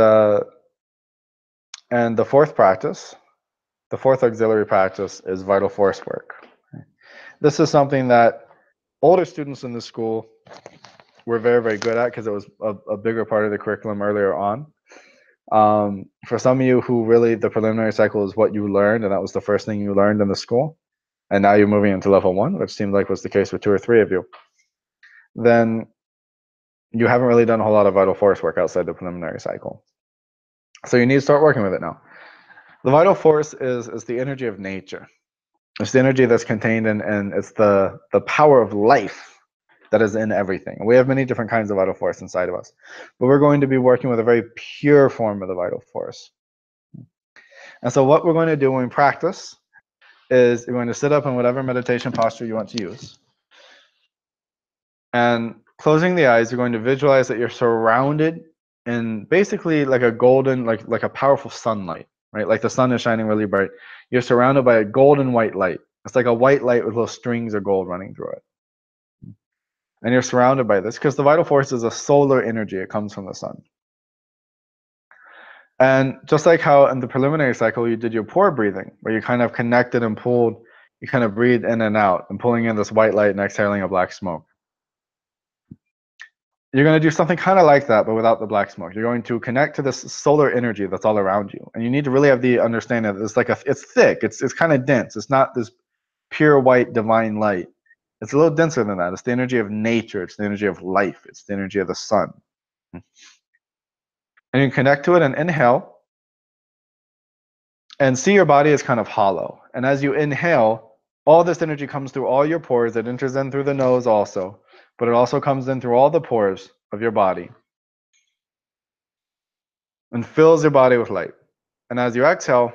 the fourth practice, the fourth auxiliary practice, is vital force work. This is something that older students in the school were very, very good at, because it was a bigger part of the curriculum earlier on. For some of you who really, the preliminary cycle is what you learned, and that was the first thing you learned in the school, and now you're moving into level 1, which seemed like was the case with 2 or 3 of you, then you haven't really done a whole lot of vital force work outside the preliminary cycle. So you need to start working with it now. The vital force is the energy of nature. It's the energy that's contained in, and it's the power of life that is in everything. We have many different kinds of vital force inside of us, but we're going to be working with a very pure form of the vital force. And so what we're going to do when we practice is you're going to sit up in whatever meditation posture you want to use. And closing the eyes, you're going to visualize that you're surrounded in basically like a golden, like a powerful sunlight, right? Like the sun is shining really bright. You're surrounded by a golden white light. It's like a white light with little strings of gold running through it. And you're surrounded by this because the vital force is a solar energy. It comes from the sun. And just like how in the preliminary cycle you did your pore breathing, where you kind of connected and pulled, you kind of breathe in and out and pulling in this white light and exhaling a black smoke. You're going to do something kind of like that, but without the black smoke. You're going to connect to this solar energy that's all around you. And you need to really have the understanding that it's like it's thick, it's kind of dense. It's not this pure white divine light. It's a little denser than that. It's the energy of nature. It's the energy of life. It's the energy of the sun. And you connect to it and inhale. And see your body is kind of hollow. And as you inhale, all this energy comes through all your pores. It enters in through the nose also. But it also comes in through all the pores of your body and fills your body with light. And as you exhale,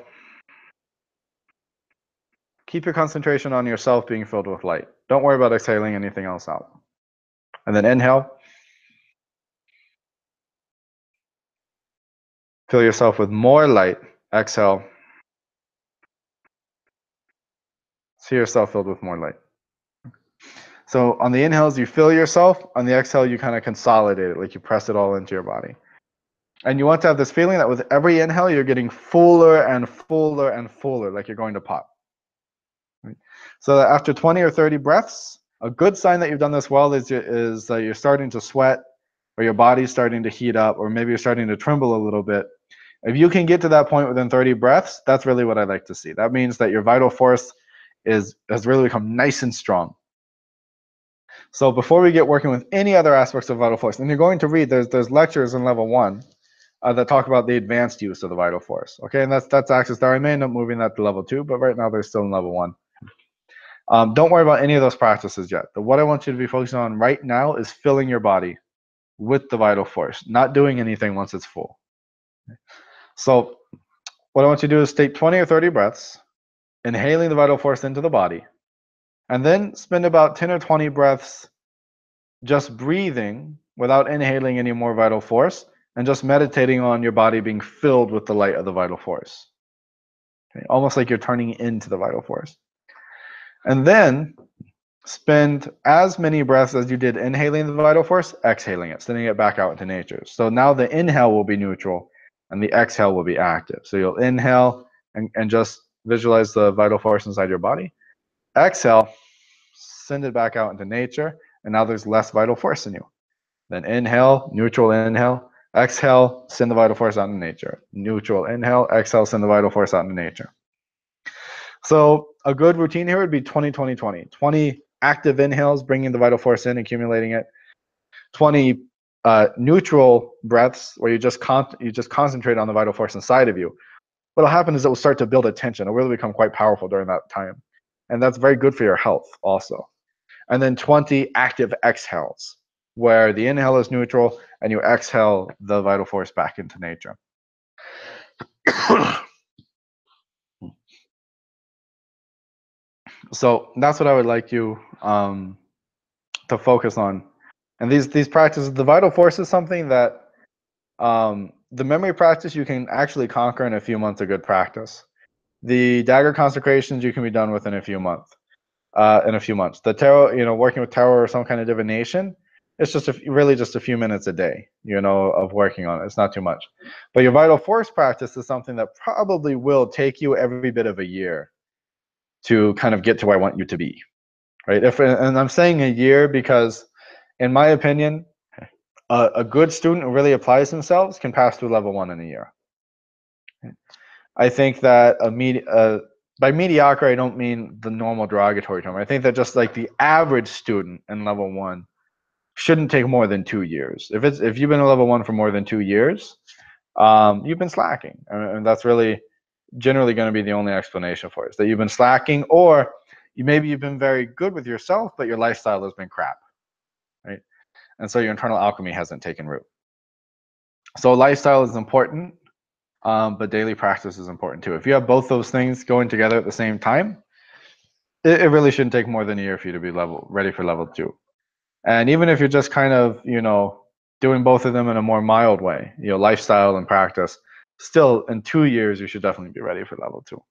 keep your concentration on yourself being filled with light. Don't worry about exhaling anything else out. And then inhale. Fill yourself with more light. Exhale. See yourself filled with more light. So on the inhales, you fill yourself. On the exhale, you kind of consolidate it, like you press it all into your body. And you want to have this feeling that with every inhale, you're getting fuller and fuller and fuller, like you're going to pop. Right? So that after 20 or 30 breaths, a good sign that you've done this well is that you're starting to sweat, or your body's starting to heat up, or maybe you're starting to tremble a little bit. If you can get to that point within 30 breaths, that's really what I like to see. That means that your vital force has really become nice and strong. So before we get working with any other aspects of vital force, and you're going to read, there's lectures in level 1 that talk about the advanced use of the vital force. Okay, and that's access there. I may end up moving that to level 2, but right now they're still in level 1. Don't worry about any of those practices yet. What I want you to be focusing on right now is filling your body with the vital force, not doing anything once it's full. So what I want you to do is take 20 or 30 breaths, inhaling the vital force into the body, and then spend about 10 or 20 breaths just breathing without inhaling any more vital force and just meditating on your body being filled with the light of the vital force. Okay? Almost like you're turning into the vital force. And then spend as many breaths as you did inhaling the vital force, exhaling it, sending it back out into nature. So now the inhale will be neutral and the exhale will be active. So you'll inhale and just visualize the vital force inside your body. Exhale, send it back out into nature, and now there's less vital force in you. Then inhale, neutral inhale, exhale, send the vital force out into nature. Neutral inhale, exhale, send the vital force out into nature. So a good routine here would be 20-20-20. 20 active inhales, bringing the vital force in, accumulating it. 20 neutral breaths where you just concentrate on the vital force inside of you. What'll happen is it will start to build a tension. It will really become quite powerful during that time. And that's very good for your health also. And then 20 active exhales, where the inhale is neutral and you exhale the vital force back into nature. So that's what I would like you to focus on. And these practices, the vital force is something that the memory practice you can actually conquer in a few months of good practice. The dagger consecrations you can be done within a few months. The tarot, working with tarot or some kind of divination, it's just really just a few minutes a day, of working on it. It's not too much. But your vital force practice is something that probably will take you every bit of a year to kind of get to where I want you to be, right? And I'm saying a year because, in my opinion, a good student who really applies themselves can pass through level 1 in a year. I think that by mediocre, I don't mean the normal derogatory term. I think that just like the average student in level 1 shouldn't take more than 2 years. If you've been in level 1 for more than 2 years, you've been slacking, and that's really generally going to be the only explanation for it. Is that you've been slacking, or maybe you've been very good with yourself, but your lifestyle has been crap, right? And so your internal alchemy hasn't taken root. So lifestyle is important. But daily practice is important too. If you have both those things going together at the same time, it really shouldn't take more than a year for you to be ready for level 2. And even if you're just kind of, doing both of them in a more mild way, lifestyle and practice, still in 2 years, you should definitely be ready for level 2.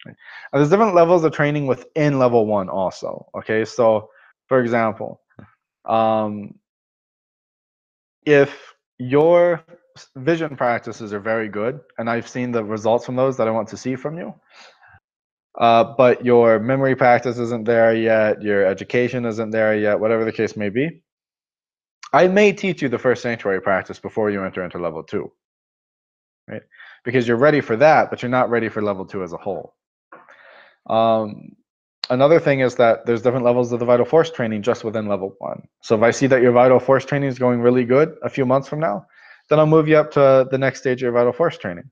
Right? And there's different levels of training within level 1 also. Okay, so for example, if your vision practices are very good, and I've seen the results from those that I want to see from you, but your memory practice isn't there yet, your education isn't there yet, whatever the case may be, I may teach you the first sanctuary practice before you enter into level 2, right? Because you're ready for that, but you're not ready for level 2 as a whole. Another thing is that there's different levels of the vital force training just within level 1. So if I see that your vital force training is going really good a few months from now, then I'll move you up to the next stage of your vital force training.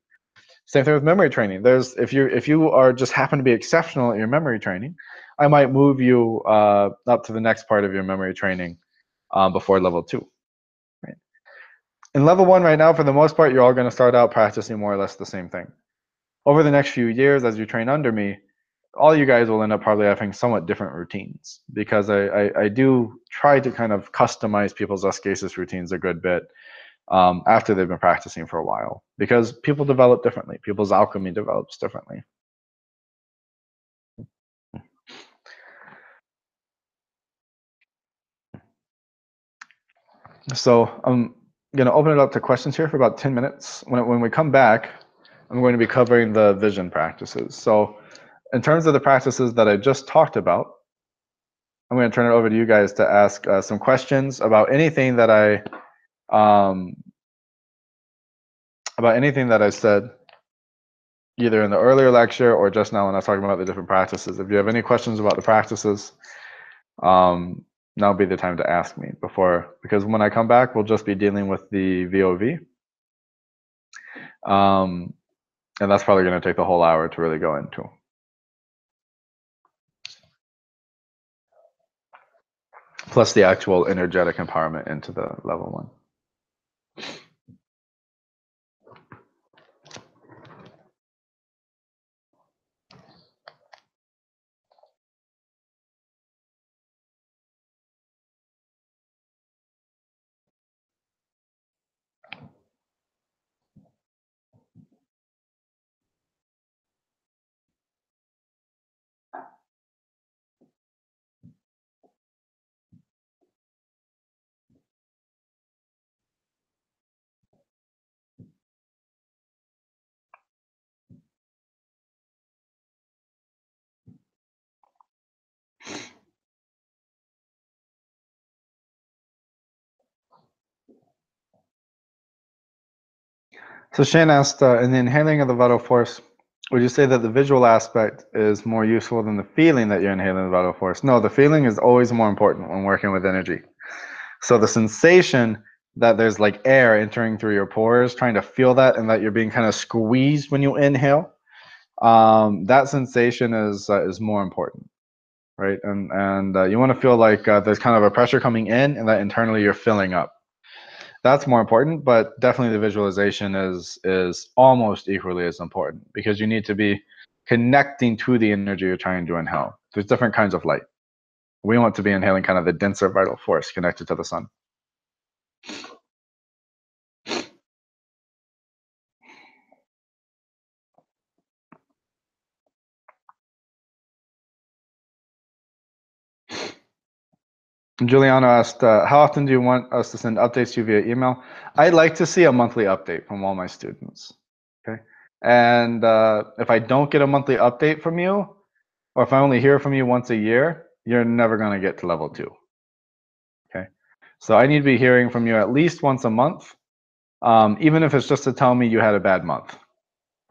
Same thing with memory training. If you are just happen to be exceptional at your memory training, I might move you up to the next part of your memory training before level 2. Right? In level 1 right now, for the most part, you're all going to start out practicing more or less the same thing. Over the next few years, as you train under me, all you guys will end up probably having somewhat different routines, because I do try to kind of customize people's ascesis routines a good bit after they've been practicing for a while, because people develop differently. People's alchemy develops differently. So I'm going to open it up to questions here for about 10 minutes. When we come back, I'm going to be covering the vision practices. So in terms of the practices that I just talked about, I'm going to turn it over to you guys to ask some questions about anything that I said either in the earlier lecture or just now when I was talking about the different practices. If you have any questions about the practices, now would be the time to ask me because when I come back, we'll just be dealing with the VOV. And that's probably going to take the whole hour to really go into. Plus the actual energetic empowerment into the level 1. So Shane asked, in the inhaling of the vital force, would you say that the visual aspect is more useful than the feeling that you're inhaling the vital force? No, the feeling is always more important when working with energy. So the sensation that there's like air entering through your pores, trying to feel that, and that you're being kind of squeezed when you inhale, that sensation is more important, right? And you want to feel like there's kind of a pressure coming in, and that internally you're filling up. That's more important, but definitely the visualization is almost equally as important, because you need to be connecting to the energy you're trying to inhale. There's different kinds of light. We want to be inhaling kind of the denser vital force connected to the sun. Giuliano asked, how often do you want us to send updates to you via email? I'd like to see a monthly update from all my students. Okay. And if I don't get a monthly update from you, or if I only hear from you once a year, you're never going to get to level 2. Okay. So I need to be hearing from you at least once a month, even if it's just to tell me you had a bad month.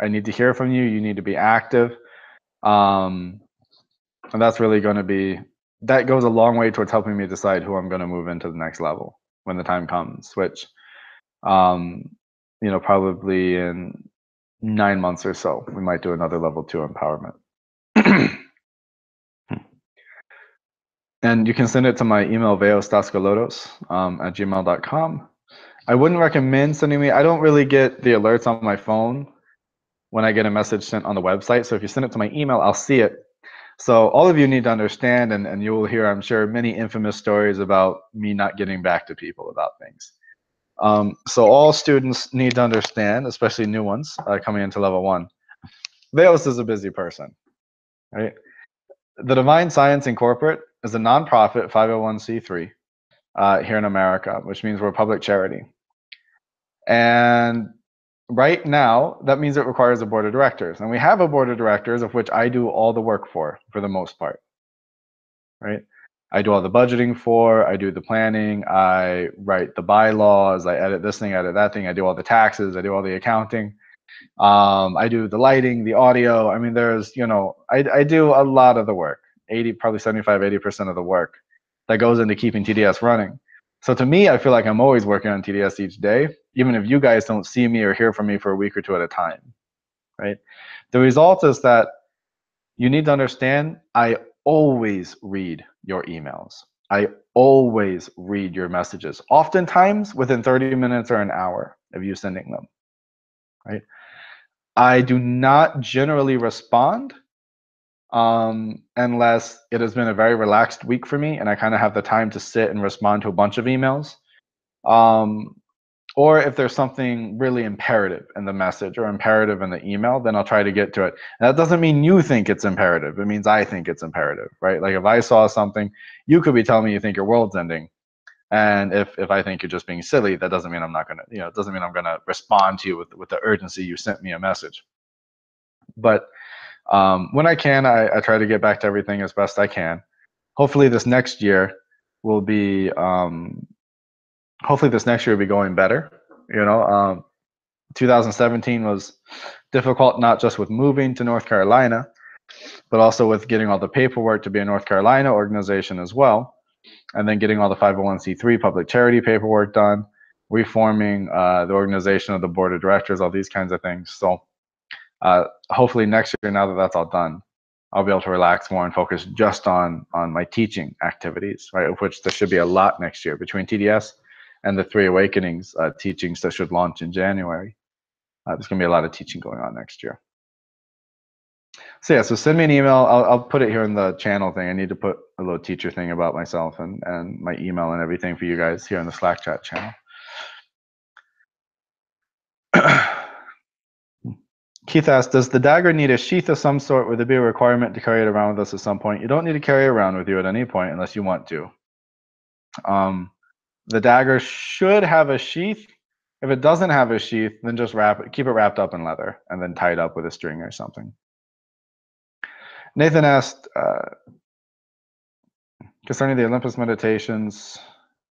I need to hear from you. You need to be active. And that's really going to be, that goes a long way towards helping me decide who I'm going to move into the next level when the time comes, which, probably in 9 months or so, we might do another level 2 empowerment. And you can send it to my email, veostascolotos at gmail.com. I wouldn't recommend sending me, I don't really get the alerts on my phone when I get a message sent on the website. So if you send it to my email, I'll see it. So all of you need to understand, and you will hear, I'm sure, many infamous stories about me not getting back to people about things. So all students need to understand, especially new ones coming into level 1, Veos is a busy person, right? The Divine Science Incorporate is a nonprofit 501c3 here in America, which means we're a public charity. And right now, that means it requires a board of directors. And we have a board of directors of which I do all the work for the most part, right? I do all the budgeting for, I do the planning, I write the bylaws, I edit this thing, I edit that thing, I do all the taxes, I do all the accounting. I do the lighting, the audio. I mean, there's, I do a lot of the work, probably 75, 80% of the work that goes into keeping TDS running. So to me, I feel like I'm always working on TDS each day, even if you guys don't see me or hear from me for a week or two at a time, right? The result is that you need to understand, I always read your emails. I always read your messages, oftentimes within 30 minutes or an hour of you sending them, right? I do not generally respond unless it has been a very relaxed week for me and I kind of have the time to sit and respond to a bunch of emails. Or if there's something really imperative in the message or imperative in the email, then I'll try to get to it. And that doesn't mean you think it's imperative. It means I think it's imperative, right? Like if I saw something, you could be telling me you think your world's ending. And if I think you're just being silly, that doesn't mean I'm not gonna, it doesn't mean I'm gonna respond to you with the urgency you sent me a message. But when I can, I try to get back to everything as best I can. Hopefully this next year will be going better. 2017 was difficult, not just with moving to North Carolina, but also with getting all the paperwork to be a North Carolina organization as well, and then getting all the 501c3 public charity paperwork done, reforming the organization of the board of directors, all these kinds of things. So hopefully next year, now that that's all done, I'll be able to relax more and focus just on my teaching activities, right? Of which there should be a lot next year between TDS and the 3 Awakenings teachings that should launch in January. There's going to be a lot of teaching going on next year. So yeah, so send me an email. I'll put it here in the channel thing. I need to put a little teacher thing about myself and my email and everything for you guys here in the Slack chat channel. Keith asks, does the dagger need a sheath of some sort? Would there be a requirement to carry it around with us at some point? You don't need to carry it around with you at any point unless you want to. The dagger should have a sheath. If it doesn't have a sheath, then just keep it wrapped up in leather and then tied up with a string or something. Nathan asked, concerning the Olympus meditations,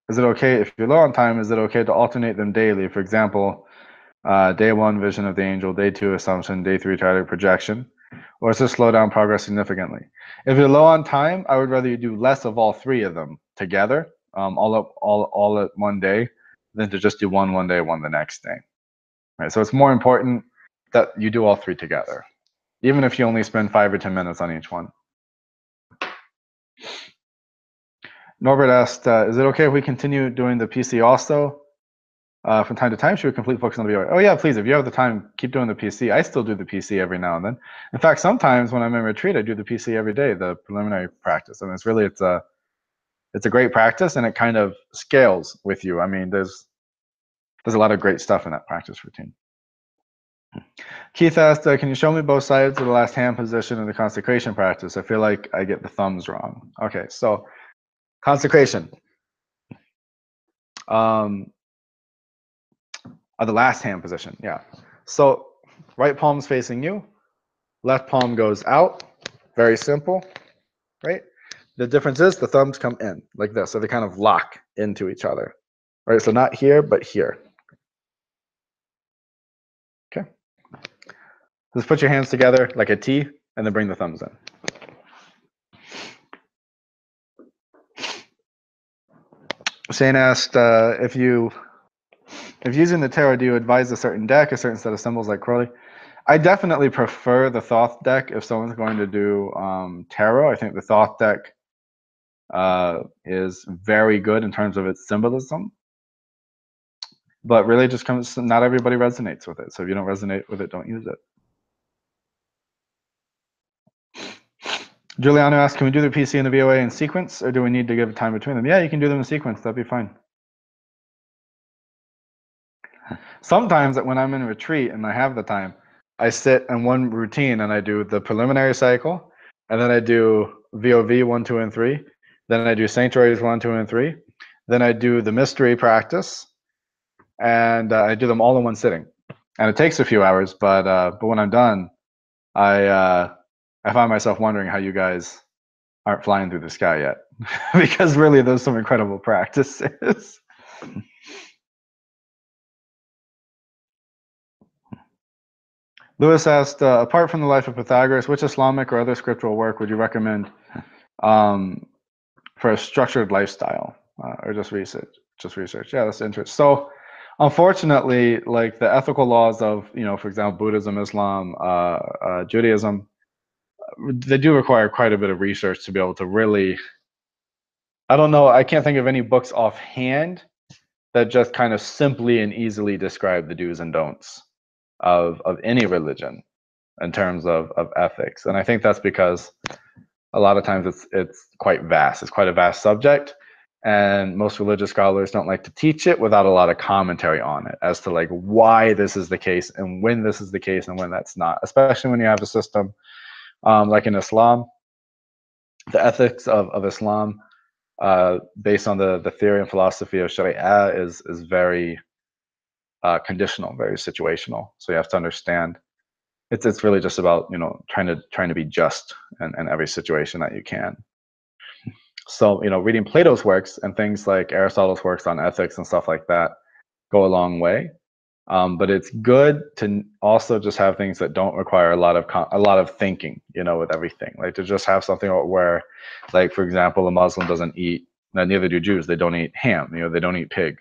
is it okay, if you're low on time, is it okay to alternate them daily? For example, day 1, vision of the angel, day 2, assumption, day 3, target projection, or is this slow down progress significantly? If you're low on time, I would rather you do less of all 3 of them together, all at one day, than to just do one day, one the next day. Right. So it's more important that you do all 3 together, even if you only spend 5 or 10 minutes on each one. Norbert asked, is it okay if we continue doing the PC also? From time to time, should we complete focus on the VOA? Oh yeah, please, if you have the time, keep doing the PC. I still do the PC every now and then. In fact, sometimes when I'm in retreat, I do the PC every day, the preliminary practice. I mean, it's a great practice, and it kind of scales with you. I mean, there's a lot of great stuff in that practice routine. Keith asked, can you show me both sides of the last hand position in the consecration practice? I feel like I get the thumbs wrong. Okay, so consecration. The last hand position, yeah. So right palm's facing you, left palm goes out. Very simple, right? The difference is the thumbs come in like this, so they kind of lock into each other, right? So not here, but here. Okay. Just put your hands together like a T, and then bring the thumbs in. Shane asked if using the tarot, do you advise a certain deck, a certain set of symbols like Crowley? I definitely prefer the Thoth deck if someone's going to do tarot. I think the Thoth deck is very good in terms of its symbolism, but really just comes, not everybody resonates with it. So if you don't resonate with it, don't use it. Giuliano asked, can we do the PC and the VOA in sequence, or do we need to give time between them? Yeah, you can do them in sequence. That'd be fine. Sometimes when I'm in retreat and I have the time, I sit in one routine and I do the preliminary cycle, and then I do VOV 1, 2, and 3. Then I do sanctuaries 1, 2, and 3. Then I do the mystery practice, and I do them all in one sitting. And it takes a few hours, but when I'm done, I find myself wondering how you guys aren't flying through the sky yet, because really there's some incredible practices. Lewis asked, apart from the life of Pythagoras, which Islamic or other scriptural work would you recommend for a structured lifestyle, or just research? Just research. Yeah, that's interesting. So, unfortunately, like the ethical laws of, for example, Buddhism, Islam, Judaism, they do require quite a bit of research to be able to really. I don't know. I can't think of any books offhand that just kind of simply and easily describe the do's and don'ts of any religion in terms of ethics. And I think that's because a lot of times it's quite vast. It's quite a vast subject, and most religious scholars don't like to teach it without a lot of commentary on it as to like why this is the case and when this is the case and when that's not. Especially when you have a system like in Islam, the ethics of Islam, based on the theory and philosophy of Sharia, is very conditional, very situational. So you have to understand it's really just about trying to be just in every situation that you can. So reading Plato's works and things like Aristotle's works on ethics and stuff like that go a long way. But it's good to also just have things that don't require a lot of thinking, with everything. Like to just have something where, like for example, a Muslim doesn't eat. Neither do Jews. They don't eat ham. They don't eat pig.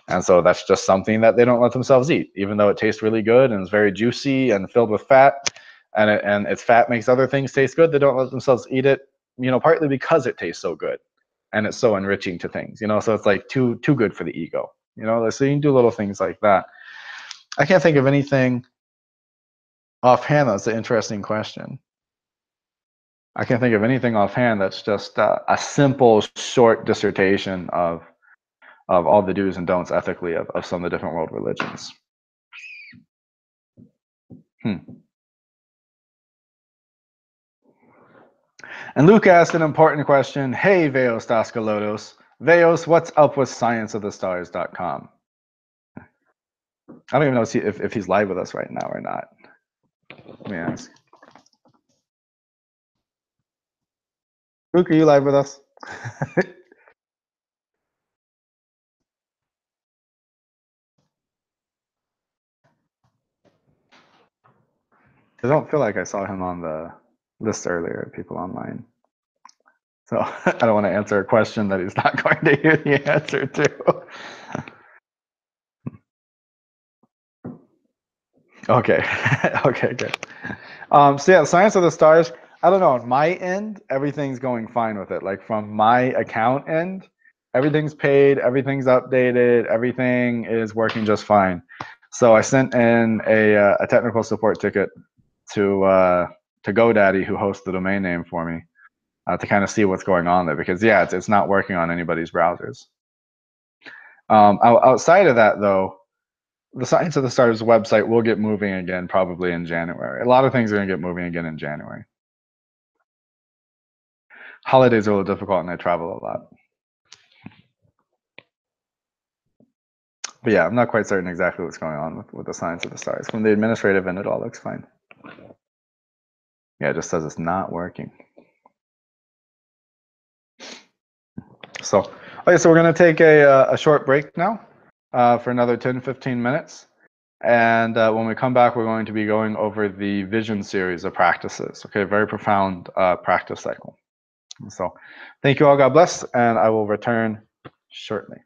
And so that's just something that they don't let themselves eat, even though it tastes really good and it's very juicy and filled with fat, and its fat makes other things taste good. They don't let themselves eat it, partly because it tastes so good and it's so enriching to things, So it's like too good for the ego, So you can do little things like that. I can't think of anything offhand. That's an interesting question. I can't think of anything offhand that's just a simple, short dissertation of all the do's and don'ts ethically of some of the different world religions. And Luke asked an important question. Hey, Veos Daskalotos. Veos, what's up with scienceofthestars.com? I don't even know if he's live with us right now or not. Let me ask. Luke, are you live with us? I don't feel like I saw him on the list earlier, people online. So I don't want to answer a question that he's not going to hear the answer to. Okay. Okay, good. So yeah, Science of the Stars, I don't know, on my end, everything's going fine with it. Like from my account end, everything's paid, everything's updated, everything is working just fine. So I sent in a technical support ticket to GoDaddy, who hosts the domain name for me, to kind of see what's going on there, because yeah, it's not working on anybody's browsers. Outside of that, though, the Science of the Stars website will get moving again probably in January. A lot of things are going to get moving again in January. Holidays are a little difficult and I travel a lot. But yeah, I'm not quite certain exactly what's going on with the Science of the Stars. From the administrative end, it all looks fine. Yeah, it just says it's not working. So, okay, so we're going to take a short break now for another 10-15 minutes. And when we come back, we're going to be going over the Vision series of practices. Okay, very profound practice cycle. So thank you all. God bless. And I will return shortly.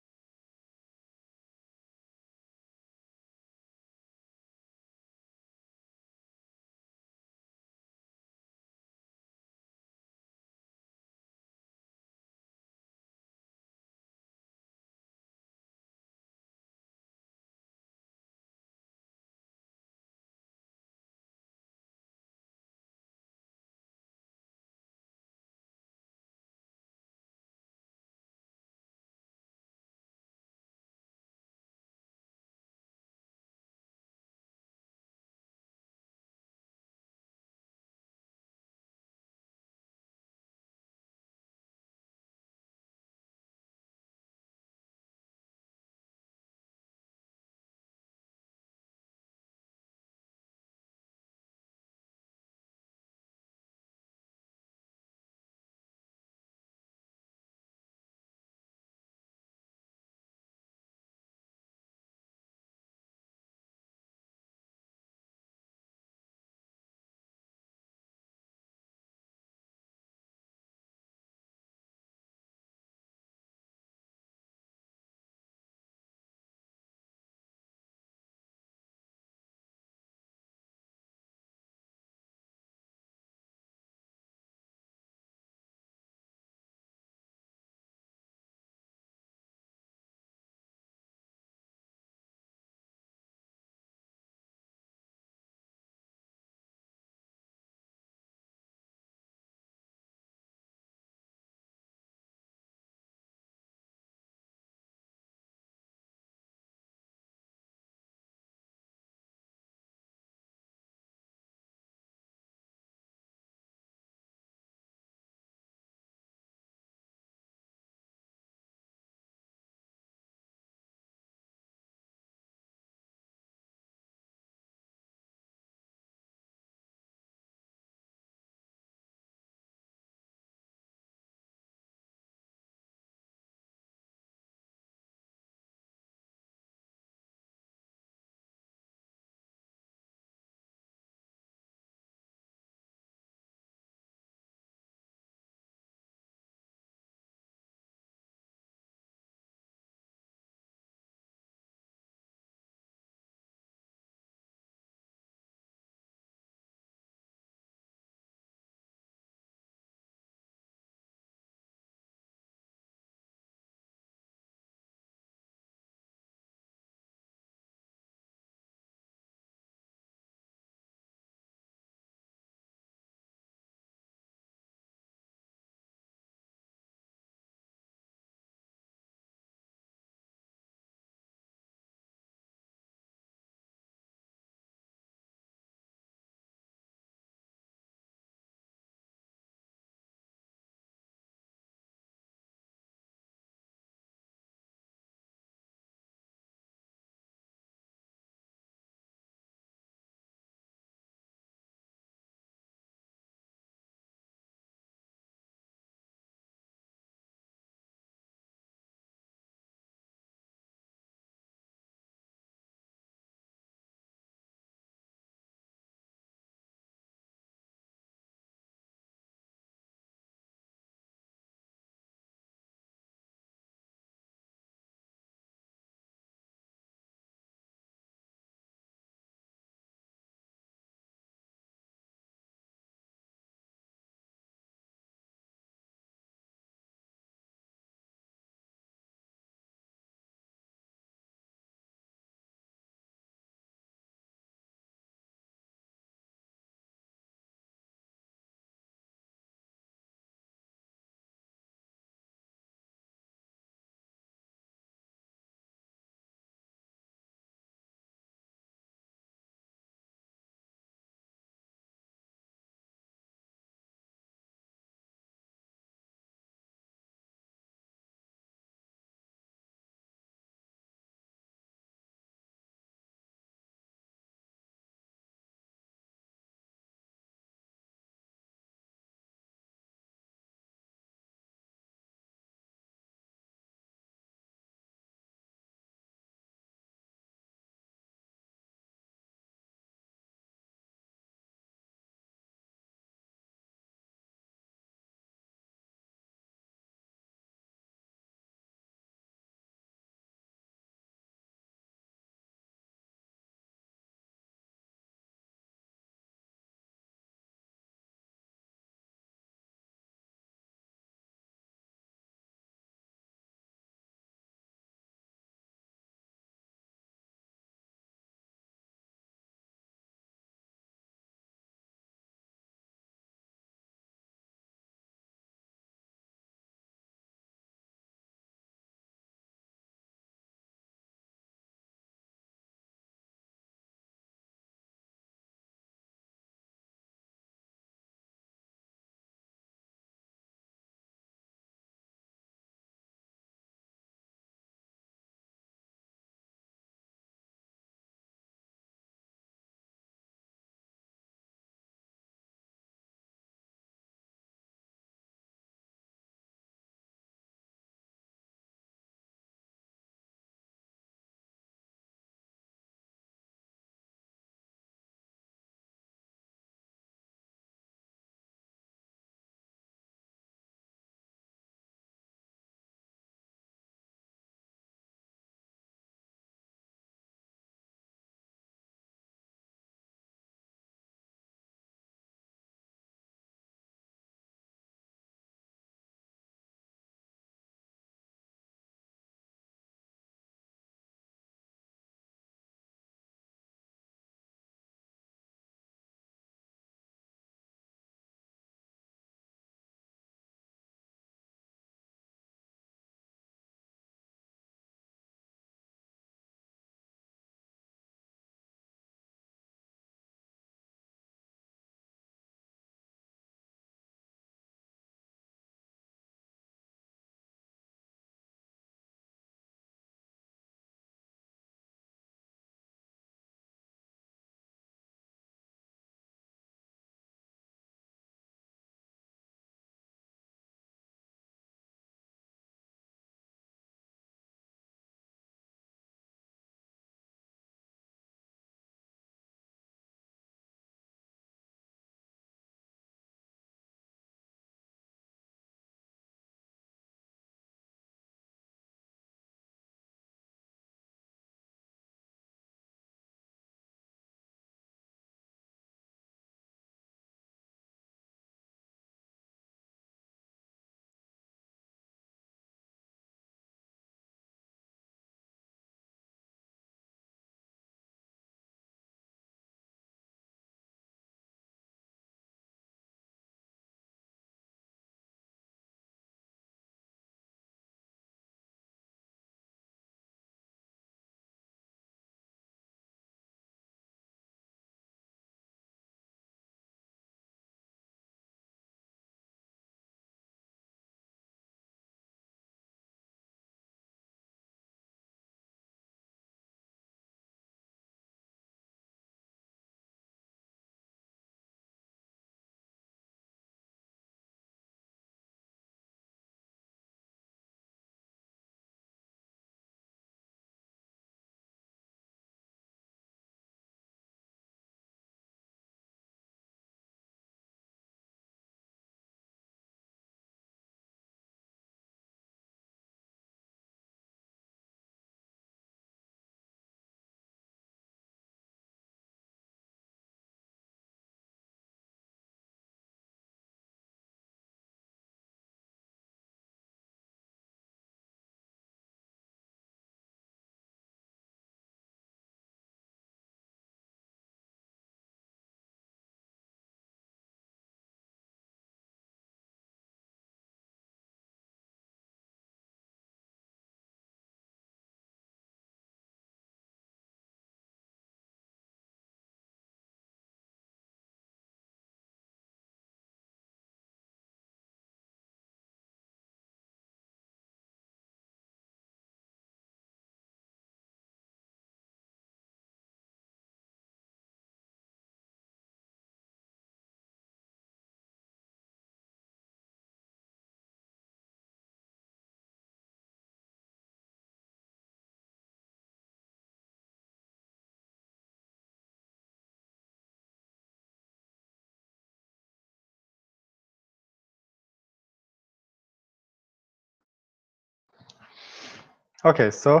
Okay, so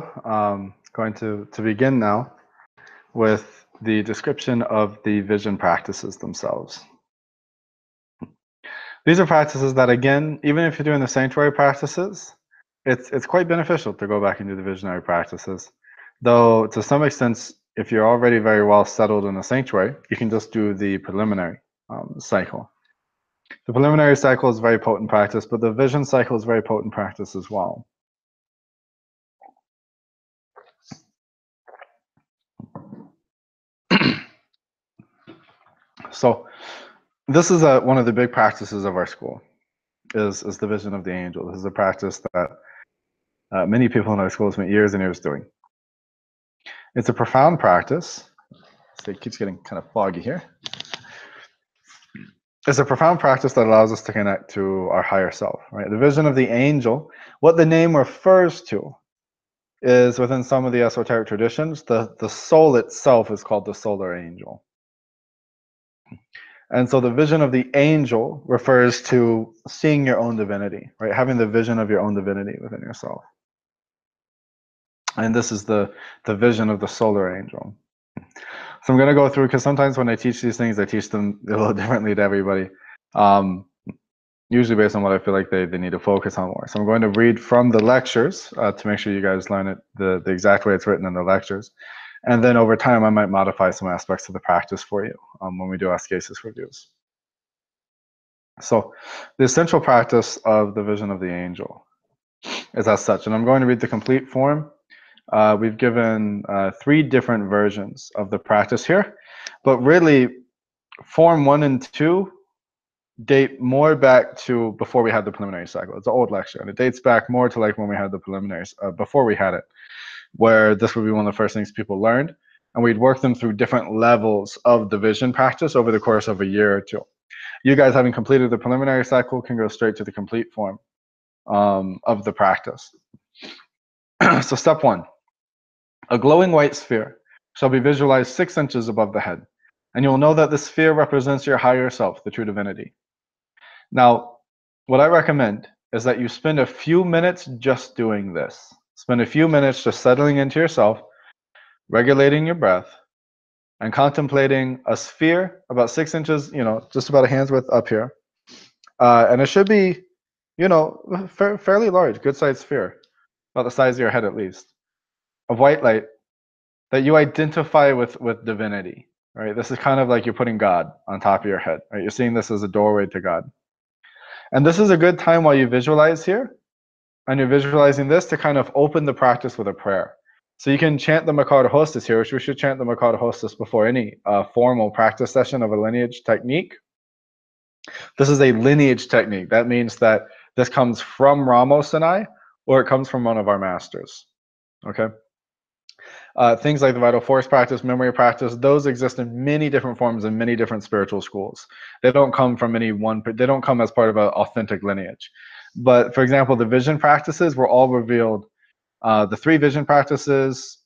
going to begin now with the description of the vision practices themselves. These are practices that, again, even if you're doing the sanctuary practices, it's quite beneficial to go back and do the visionary practices. Though, to some extent, if you're already very well settled in a sanctuary, you can just do the preliminary cycle. The preliminary cycle is very potent practice, but the vision cycle is very potent practice as well. So this is one of the big practices of our school, is the vision of the angel. This is a practice that many people in our school spent years and years doing. It's a profound practice. So it keeps getting kind of foggy here. It's a profound practice that allows us to connect to our higher self, right? The vision of the angel, what the name refers to is, within some of the esoteric traditions, the soul itself is called the solar angel. And so the vision of the angel refers to seeing your own divinity, right? Having the vision of your own divinity within yourself. And this is the vision of the solar angel. So I'm going to go through, because sometimes when I teach these things, I teach them a little differently to everybody. Usually based on what I feel like they need to focus on more. So I'm going to read from the lectures to make sure you guys learn it the exact way it's written in the lectures. And then over time, I might modify some aspects of the practice for you when we do ascesis reviews. So the essential practice of the vision of the angel is as such. And I'm going to read the complete form. We've given 3 different versions of the practice here. But really, form 1 and 2 date more back to before we had the preliminary cycle. It's an old lecture, and it dates back more to like when we had the preliminaries, before we had it, where this would be one of the first things people learned, and we'd work them through different levels of the vision practice over the course of a year or 2. You guys, having completed the preliminary cycle, can go straight to the complete form of the practice. So step 1, a glowing white sphere shall be visualized 6 inches above the head, and you'll know that the sphere represents your higher self, the true divinity. Now, what I recommend is that you spend a few minutes just doing this. Spend a few minutes just settling into yourself, regulating your breath, and contemplating a sphere about 6 inches, just about a hand's width up here. And it should be, fairly large, good sized sphere, about the size of your head at least, of white light that you identify with divinity, right? This is kind of like you're putting God on top of your head, right? You're seeing this as a doorway to God. And this is a good time while you visualize here, and you're visualizing this, to kind of open the practice with a prayer. So you can chant the Makar Hostis here, which we should chant the Makar Hostis before any formal practice session of a lineage technique. This is a lineage technique. That means that this comes from Ramos and I, or it comes from one of our masters, okay? Things like the vital force practice, memory practice, those exist in many different forms in many different spiritual schools. They don't come from any one, they don't come as part of an authentic lineage. But for example, the vision practices were all revealed. The 3 vision practices,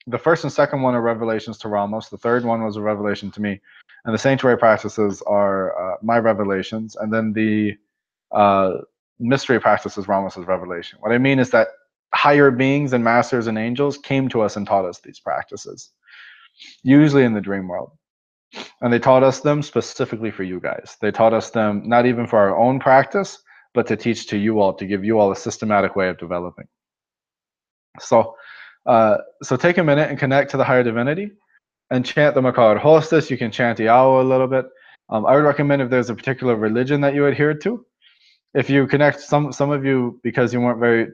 the first and second one are revelations to Ramos. The third one was a revelation to me. And the sanctuary practices are my revelations. And then the mystery practices, Ramos's revelation. What I mean is that higher beings and masters and angels came to us and taught us these practices, usually in the dream world. And they taught us them specifically for you guys. They taught us them not even for our own practice, but to teach to you all, to give you all a systematic way of developing. So take a minute and connect to the higher divinity and chant the Makar Hostis. You can chant Iao a little bit. I would recommend, if there's a particular religion that you adhere to, if you connect, some of you, because you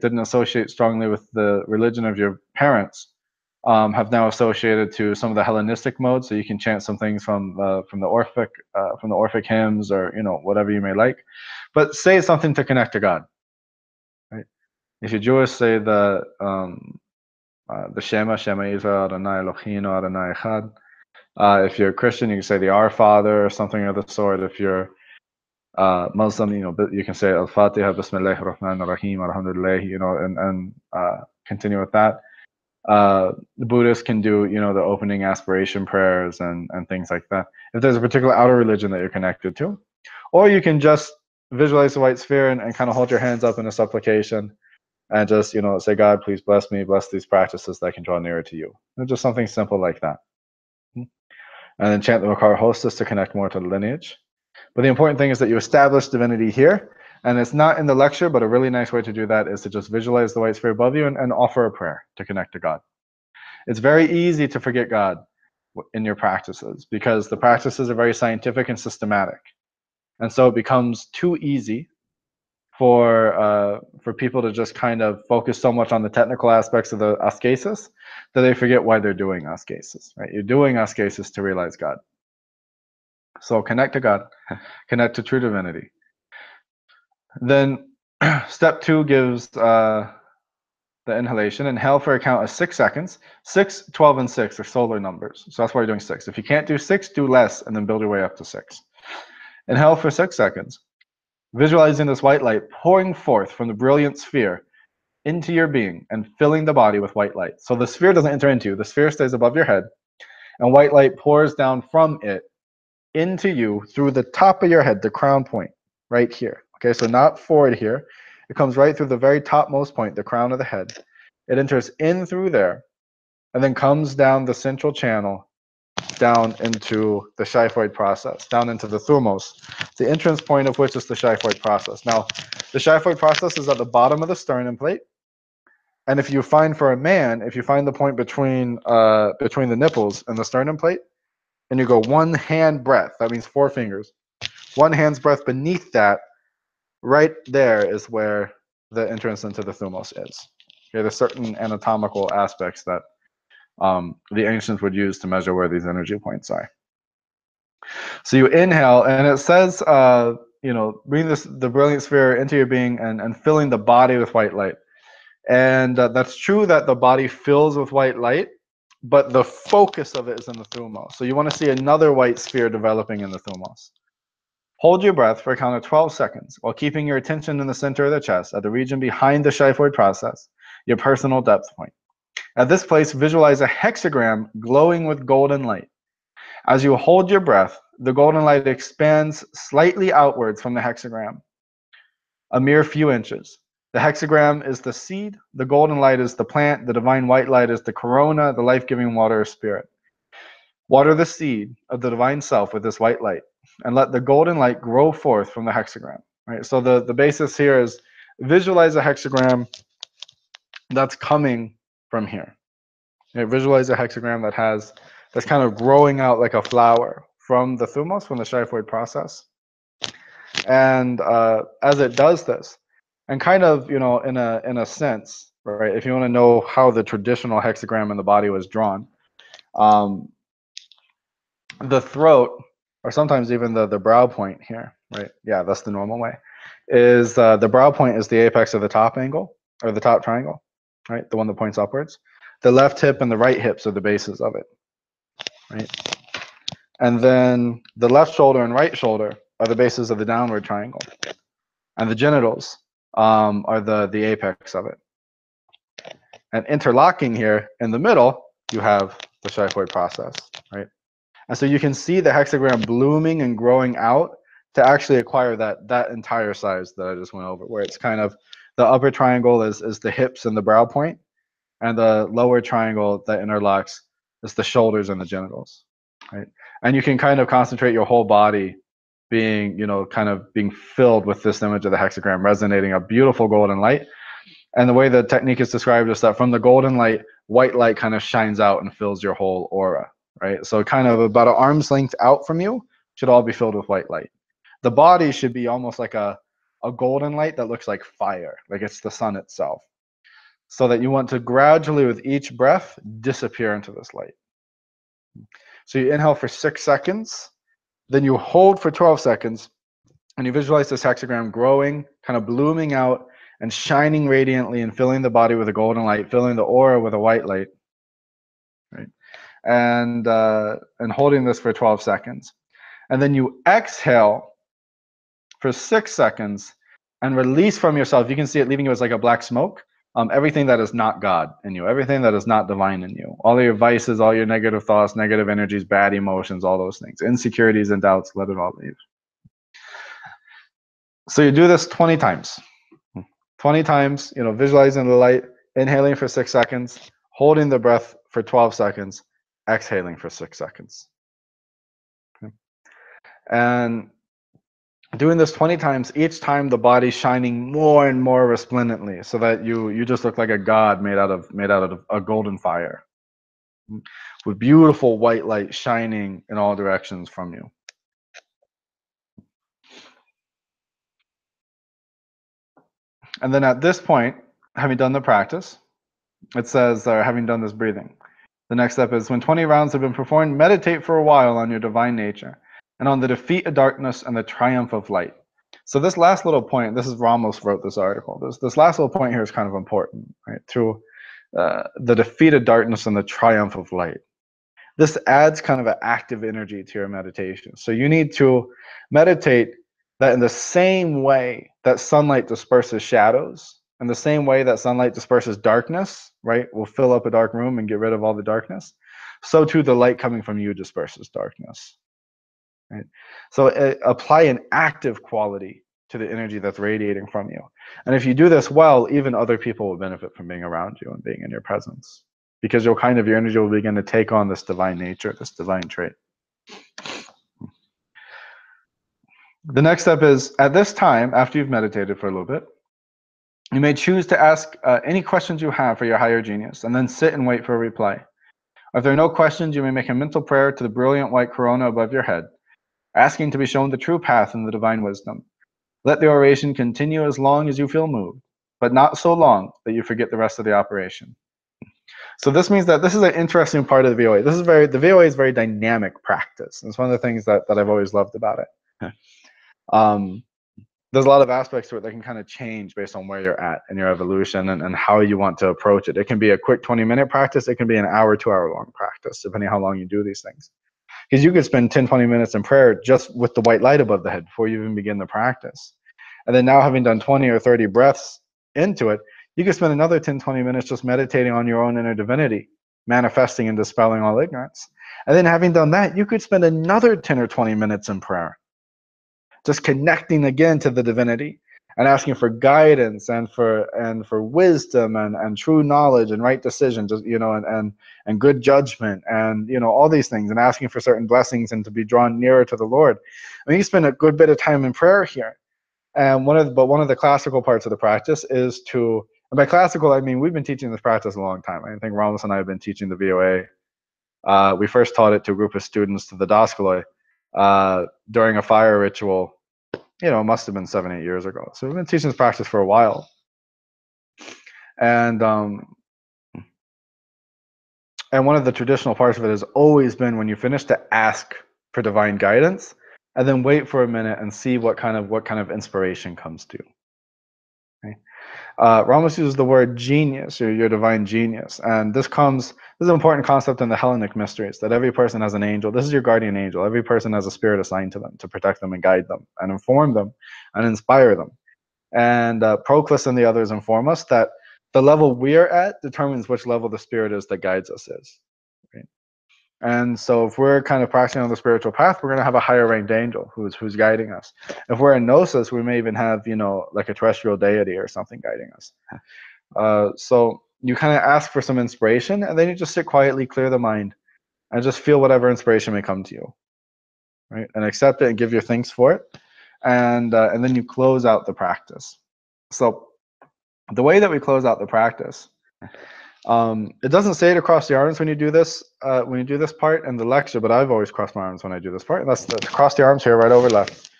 didn't associate strongly with the religion of your parents, have now associated to some of the Hellenistic modes. So you can chant some things from the Orphic hymns, or whatever you may like, but say something to connect to God. Right? If you're Jewish, say the Shema Israel Adonai Eloheinu Adonai Echad. If you're a Christian, you can say the Our Father or something of the sort. If you're Muslim, you can say Al-Fatiha, Bismillah ar-Rahman ar-Rahim, Alhamdulillah, and continue with that. The Buddhists can do, the opening aspiration prayers and things like that. If there's a particular outer religion that you're connected to, or you can just visualize the white sphere and kind of hold your hands up in a supplication, and just, say, God, please bless me, bless these practices that I can draw nearer to you. And just something simple like that. And then chant the Makar hostess to connect more to the lineage. But the important thing is that you establish divinity here, and it's not in the lecture, but a really nice way to do that is to just visualize the white sphere above you and offer a prayer to connect to God. It's very easy to forget God in your practices because the practices are very scientific and systematic. And so it becomes too easy for people to just kind of focus so much on the technical aspects of the ascesis that they forget why they're doing ascesis, right? You're doing ascesis to realize God. So connect to God, connect to true divinity. Then step 2 gives the inhalation. Inhale for a count of 6 seconds. 6, 12, and 6 are solar numbers. So that's why you're doing 6. If you can't do 6, do less and then build your way up to 6. Inhale for 6 seconds. Visualizing this white light pouring forth from the brilliant sphere into your being and filling the body with white light. So the sphere doesn't enter into you. The sphere stays above your head. And white light pours down from it into you through the top of your head, the crown point, right here. Okay, so not forward here. It comes right through the very topmost point, the crown of the head. It enters in through there and then comes down the central channel down into the xiphoid process, down into the thumos, the entrance point of which is the xiphoid process. Now, the xiphoid process is at the bottom of the sternum plate. And if you find for a man, if you find the point between the nipples and the sternum plate, and you go 1 hand breadth, that means 4 fingers, 1 hand's breadth beneath that, right there is where the entrance into the thumos is. Okay, there's certain anatomical aspects that the ancients would use to measure where these energy points are. So you inhale, and it says, bring the brilliant sphere into your being and filling the body with white light. And that's true that the body fills with white light, but the focus of it is in the thumos. So you want to see another white sphere developing in the thumos. Hold your breath for a count of 12 seconds while keeping your attention in the center of the chest at the region behind the xiphoid process, your personal depth point. At this place, visualize a hexagram glowing with golden light. As you hold your breath, the golden light expands slightly outwards from the hexagram, a mere few inches. The hexagram is the seed, the golden light is the plant, the divine white light is the corona, the life-giving water of spirit. Water the seed of the divine self with this white light, and let the golden light grow forth from the hexagram. Right. So the basis here is visualize a hexagram that's coming from here. Visualize a hexagram that's kind of growing out like a flower from the thumos, from the xiphoid process. And as it does this, and kind of, in a sense, right, if you want to know how the traditional hexagram in the body was drawn, the throat, or sometimes even the brow point here, right? Yeah, that's the normal way. Is the brow point is the apex of the top angle, or the top triangle, right? The one that points upwards. The left hip and the right hips are the bases of it, right? And then the left shoulder and right shoulder are the bases of the downward triangle. And the genitals are the apex of it. And interlocking here in the middle, you have the xiphoid process, right? And so you can see the hexagram blooming and growing out to actually acquire that entire size that I just went over, where it's kind of the upper triangle is the hips and the brow point, and the lower triangle that interlocks is the shoulders and the genitals, right? And you can kind of concentrate your whole body being, kind of being filled with this image of the hexagram, resonating a beautiful golden light. And the way the technique is described is that from the golden light, white light kind of shines out and fills your whole aura, right? So kind of about an arm's length out from you should all be filled with white light. The body should be almost like a golden light that looks like fire, like it's the sun itself. So that you want to gradually, with each breath, disappear into this light. So you inhale for 6 seconds, then you hold for 12 seconds, and you visualize this hexagram growing, kind of blooming out, and shining radiantly and filling the body with a golden light, filling the aura with a white light, right? And holding this for 12 seconds. And then you exhale for 6 seconds and release from yourself. You can see it leaving you as like a black smoke. Everything that is not God in you, everything that is not divine in you, all of your vices, all your negative thoughts, negative energies, bad emotions, all those things, insecurities and doubts, let it all leave. So you do this 20 times. 20 times, visualizing the light, inhaling for 6 seconds, holding the breath for 12 seconds, exhaling for 6 seconds. Okay. And doing this 20 times, each time the body's shining more and more resplendently, so that you just look like a god made out of a golden fire, with beautiful white light shining in all directions from you. And then at this point, having done the practice, it says, having done this breathing, the next step is, when 20 rounds have been performed, meditate for a while on your divine nature and on the defeat of darkness and the triumph of light. So this last little point, this is Ramos wrote this article. This last little point here is kind of important, right? Through the defeat of darkness and the triumph of light. This adds kind of an active energy to your meditation. So you need to meditate that in the same way that sunlight disperses shadows, in the same way that sunlight disperses darkness, right? Will fill up a dark room and get rid of all the darkness. So too, the light coming from you disperses darkness. Right? So apply an active quality to the energy that's radiating from you. And if you do this well, even other people will benefit from being around you and being in your presence, because your energy will begin to take on this divine nature, this divine trait. The next step is, at this time, after you've meditated for a little bit, you may choose to ask any questions you have for your higher genius, and then sit and wait for a reply. If there are no questions, you may make a mental prayer to the brilliant white corona above your head, asking to be shown the true path and the divine wisdom. Let the oration continue as long as you feel moved, but not so long that you forget the rest of the operation. So this means that this is an interesting part of the VOA. The VOA is very dynamic practice. It's one of the things that I've always loved about it. There's a lot of aspects to it that can kind of change based on where you're at in your evolution and how you want to approach it. It can be a quick 20-minute practice. It can be an hour, 2-hour long practice, depending on how long you do these things. Because you could spend 10, 20 minutes in prayer just with the white light above the head before you even begin the practice. And then now, having done 20 or 30 breaths into it, you could spend another 10, 20 minutes just meditating on your own inner divinity, manifesting and dispelling all ignorance. And then, having done that, you could spend another 10 or 20 minutes in prayer, just connecting again to the divinity and asking for guidance and for wisdom and true knowledge and right decisions, and good judgment, and all these things, and asking for certain blessings and to be drawn nearer to the Lord. I mean, you spend a good bit of time in prayer here. And one of the classical parts of the practice is to, and by classical I mean we've been teaching this practice a long time. I think Ramos and I have been teaching the VOA. We first taught it to a group of students to the Daskaloi during a fire ritual. It must have been 7-8 years ago. So we've been teaching this practice for a while. And one of the traditional parts of it has always been, when you finish, to ask for divine guidance, and then wait for a minute and see what kind of inspiration comes to you. Okay? Ramos uses the word genius, or your divine genius, and this is an important concept in the Hellenic mysteries, that every person has an angel. This is your guardian angel. Every person has a spirit assigned to them to protect them and guide them and inform them and inspire them. And Proclus and the others inform us that the level we are at determines which level the spirit is that guides us is. Right? And so if we're kind of practicing on the spiritual path, we're going to have a higher ranked angel who's guiding us. If we're in Gnosis, we may even have, like a terrestrial deity or something guiding us. So you kind of ask for some inspiration, and then you just sit quietly, clear the mind, and just feel whatever inspiration may come to you, right? And accept it and give your thanks for it, and then you close out the practice. So the way that we close out the practice, it doesn't say to cross the arms when you do this part in the lecture, but I've always crossed my arms when I do this part. And that's to cross the arms here, right over left,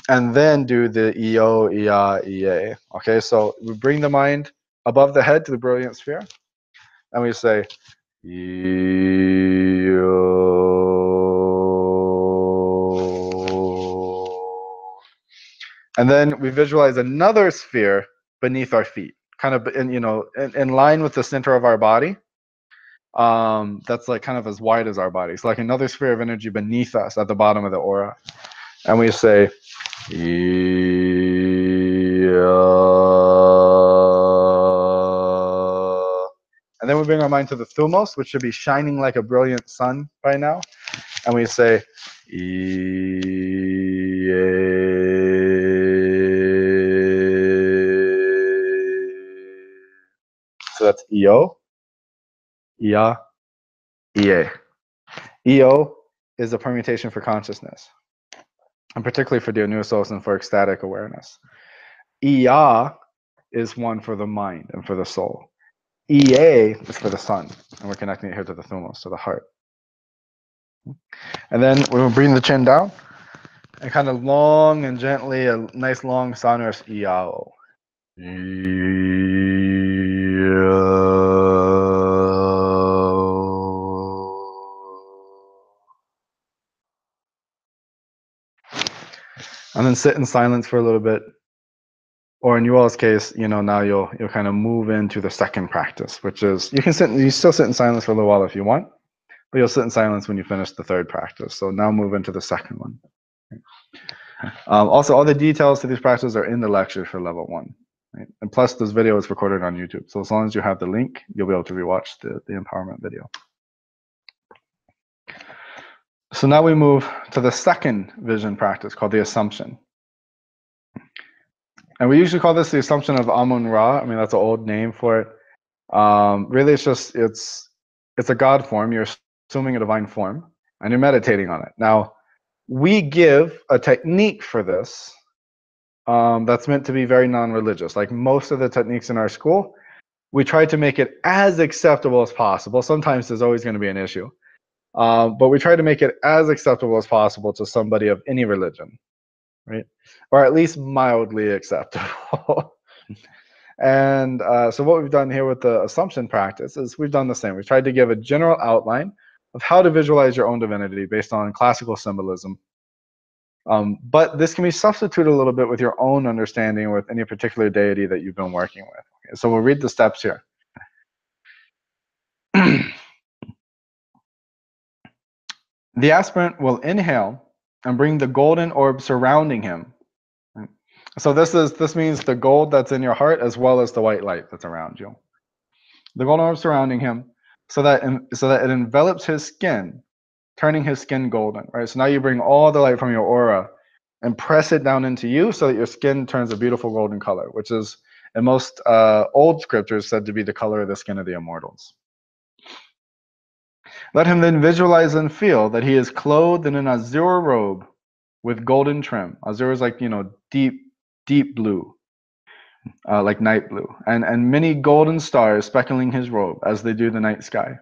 and then do the EO, EA, EA. Okay, so we bring the mind above the head to the brilliant sphere, and we say EO, and then we visualize another sphere beneath our feet, kind of in line with the center of our body. That's like kind of as wide as our body. It's like another sphere of energy beneath us at the bottom of the aura. And we say, and then we bring our mind to the thumos, which should be shining like a brilliant sun by now. And we say, So that's EO, EA, EA. EO is a permutation for consciousness, and particularly for Dionysos and for ecstatic awareness. EA is one for the mind and for the soul. EA is for the sun, and we're connecting it here to the thumos, to the heart. And then we'll bring the chin down, and kind of long and gently, a nice long sonorous EAO. And then sit in silence for a little bit. Or in you all's case, now you'll kind of move into the second practice, which is you still sit in silence for a little while if you want, but you'll sit in silence when you finish the third practice. So now move into the second one. Also, all the details to these practices are in the lecture for level 1. Right? And plus, this video is recorded on YouTube. So as long as you have the link, you'll be able to rewatch the empowerment video. So now we move to the second vision practice called the Assumption. And we usually call this the Assumption of Amun-Ra. I mean, that's an old name for it. Really, it's a God form. You're assuming a divine form, and you're meditating on it. Now, we give a technique for this that's meant to be very non-religious. Like most of the techniques in our school, we try to make it as acceptable as possible. Sometimes there's always going to be an issue. But we try to make it as acceptable as possible to somebody of any religion, right? Or at least mildly acceptable. And so what we've done here with the Assumption practice is we've done the same. We've tried to give a general outline of how to visualize your own divinity based on classical symbolism. But this can be substituted a little bit with your own understanding with any particular deity that you've been working with. Okay, so we'll read the steps here. The aspirant will inhale and bring the golden orb surrounding him. So this means the gold that's in your heart as well as the white light that's around you. The golden orb surrounding him so that it envelops his skin, turning his skin golden, right? So now you bring all the light from your aura and press it down into you so that your skin turns a beautiful golden color, which is in most old scriptures said to be the color of the skin of the immortals. Let him then visualize and feel that he is clothed in an azure robe with golden trim. Azure is like, deep blue, like night blue, and many golden stars speckling his robe as they do the night sky.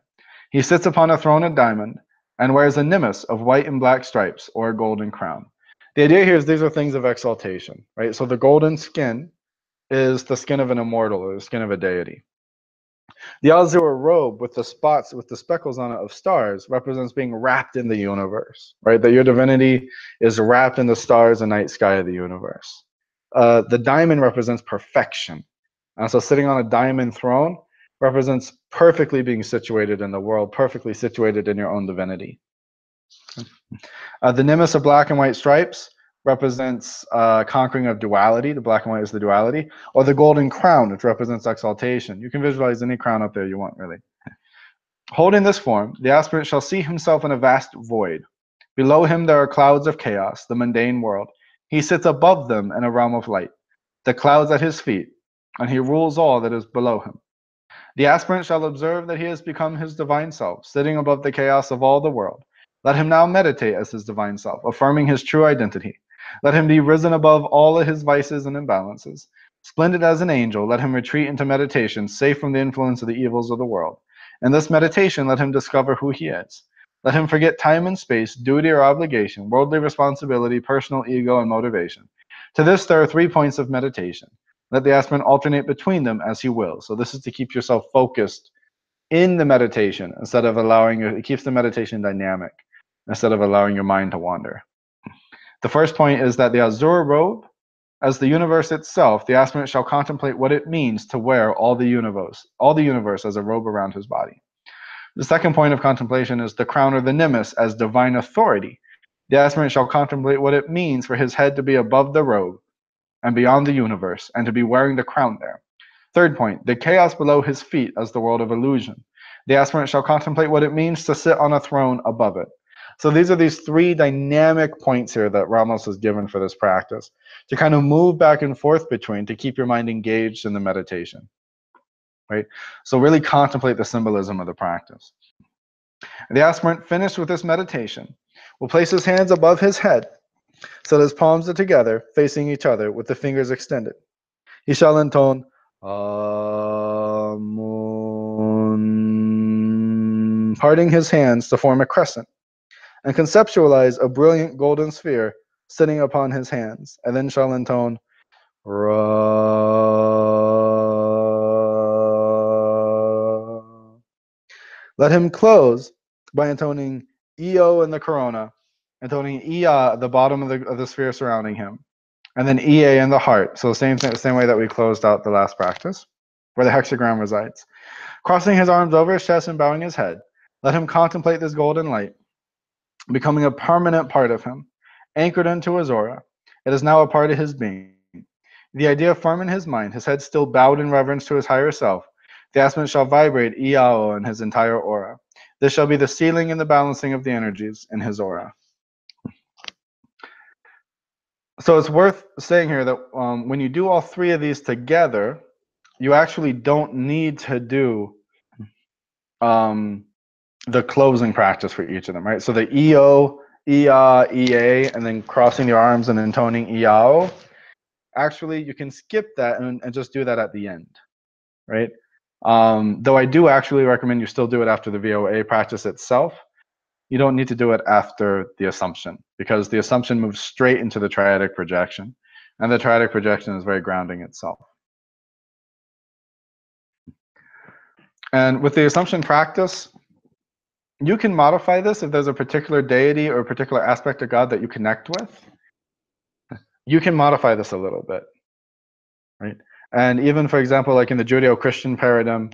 He sits upon a throne of diamond and wears a nimbus of white and black stripes or a golden crown. The idea here is these are things of exaltation, right? So the golden skin is the skin of an immortal or the skin of a deity. The azure robe with the spots, with the speckles on it of stars represents being wrapped in the universe, right? That your divinity is wrapped in the stars and night sky of the universe. The diamond represents perfection. And so sitting on a diamond throne represents perfectly being situated in the world, perfectly situated in your own divinity. The nimbus of black and white stripes represents conquering of duality. The black and white is the duality. Or the golden crown, which represents exaltation. You can visualize any crown up there you want, really. Holding this form, the aspirant shall see himself in a vast void. Below him there are clouds of chaos, the mundane world. He sits above them in a realm of light. The clouds at his feet, and he rules all that is below him. The aspirant shall observe that he has become his divine self, sitting above the chaos of all the world. Let him now meditate as his divine self, affirming his true identity. Let him be risen above all of his vices and imbalances. Splendid as an angel, let him retreat into meditation, safe from the influence of the evils of the world. In this meditation, let him discover who he is. Let him forget time and space, duty or obligation, worldly responsibility, personal ego, and motivation. To this, there are 3 points of meditation. Let the aspirant alternate between them as he will. So this is to keep yourself focused in the meditation instead of it keeps the meditation dynamic instead of allowing your mind to wander. The first point is that the azure robe, as the universe itself, the aspirant shall contemplate what it means to wear all the universe as a robe around his body. The second point of contemplation is the crown or the nimbus as divine authority. The aspirant shall contemplate what it means for his head to be above the robe and beyond the universe, and to be wearing the crown there. Third point, the chaos below his feet as the world of illusion. The aspirant shall contemplate what it means to sit on a throne above it. So these are these 3 dynamic points here that Ramos has given for this practice to kind of move back and forth between to keep your mind engaged in the meditation. right? So really contemplate the symbolism of the practice. The aspirant, finished with this meditation, will place his hands above his head so that his palms are together, facing each other, with the fingers extended. He shall intone Amun, parting his hands to form a crescent, and conceptualize a brilliant golden sphere sitting upon his hands, and then shall intone Ra. Let him close by intoning Eo in the corona, intoning Ia at the bottom of the sphere surrounding him, and then Ea in the heart. So same way that we closed out the last practice, where the hexagram resides. Crossing his arms over his chest and bowing his head, let him contemplate this golden light, becoming a permanent part of him, anchored into his aura. It is now a part of his being. The idea firm in his mind, his head still bowed in reverence to his higher self, the aspirant shall vibrate Iao in his entire aura. This shall be the sealing and the balancing of the energies in his aura. So it's worth saying here that when you do all three of these together, you actually don't need to do the closing practice for each of them, right? So the EO, EA, EA, and then crossing your arms and intoning EAO, actually you can skip that and just do that at the end, right? Though I do actually recommend you still do it after the VOA practice itself. You don't need to do it after the assumption, because the assumption moves straight into the triadic projection, and the triadic projection is very grounding itself. And with the assumption practice, you can modify this if there's a particular deity or a particular aspect of God that you connect with. You can modify this a little bit, right? And even, for example, like in the Judeo-Christian paradigm,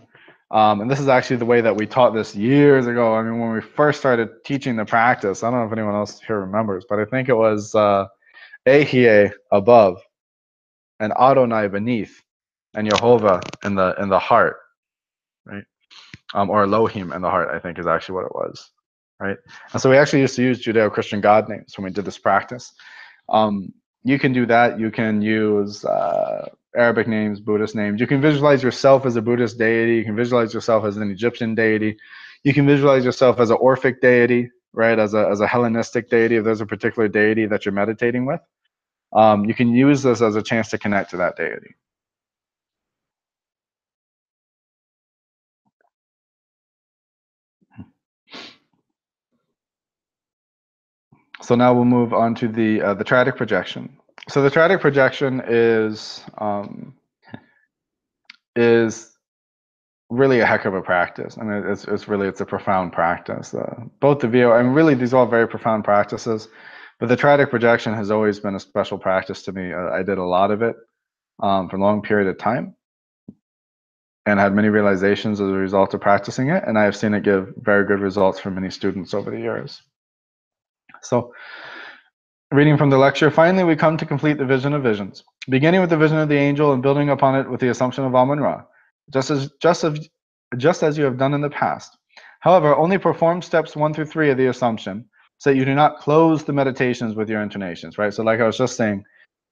and this is actually the way that we taught this years ago. I mean, when we first started teaching the practice, I don't know if anyone else here remembers, but I think it was Ahie above, and Adonai beneath, and Jehovah in the heart, right? Or Elohim in the heart, I think is actually what it was, right? And so we actually used to use Judeo-Christian God names when we did this practice. You can do that. You can use Arabic names, Buddhist names. You can visualize yourself as a Buddhist deity. You can visualize yourself as an Egyptian deity. You can visualize yourself as an Orphic deity, right? As a Hellenistic deity, if there's a particular deity that you're meditating with. You can use this as a chance to connect to that deity. So now we'll move on to the triadic projection. So the triadic projection is really a heck of a practice. I mean, it's a profound practice. Both the VO, and really these are all very profound practices, but the triadic projection has always been a special practice to me. I did a lot of it for a long period of time, and had many realizations as a result of practicing it, and I have seen it give very good results for many students over the years. So, reading from the lecture, finally we come to complete the vision of visions, beginning with the vision of the angel and building upon it with the assumption of Amun-Ra, just as you have done in the past. However, only perform steps 1 through 3 of the assumption, so that you do not close the meditations with your intonations, right? So like I was just saying,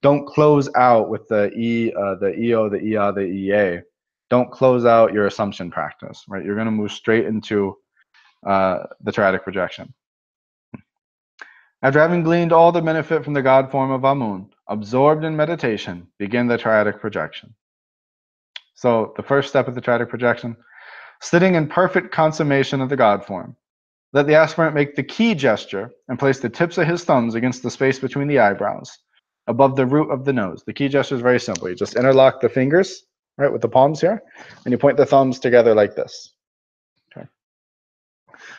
don't close out with the E, the EO, the EA, the EA. Don't close out your assumption practice, right? You're going to move straight into the triadic projection. After having gleaned all the benefit from the God form of Amun, absorbed in meditation, begin the triadic projection. So the first step of the triadic projection, sitting in perfect consummation of the God form. Let the aspirant make the key gesture and place the tips of his thumbs against the space between the eyebrows, above the root of the nose. The key gesture is very simple. You just interlock the fingers, right, with the palms here, and you point the thumbs together like this. Okay.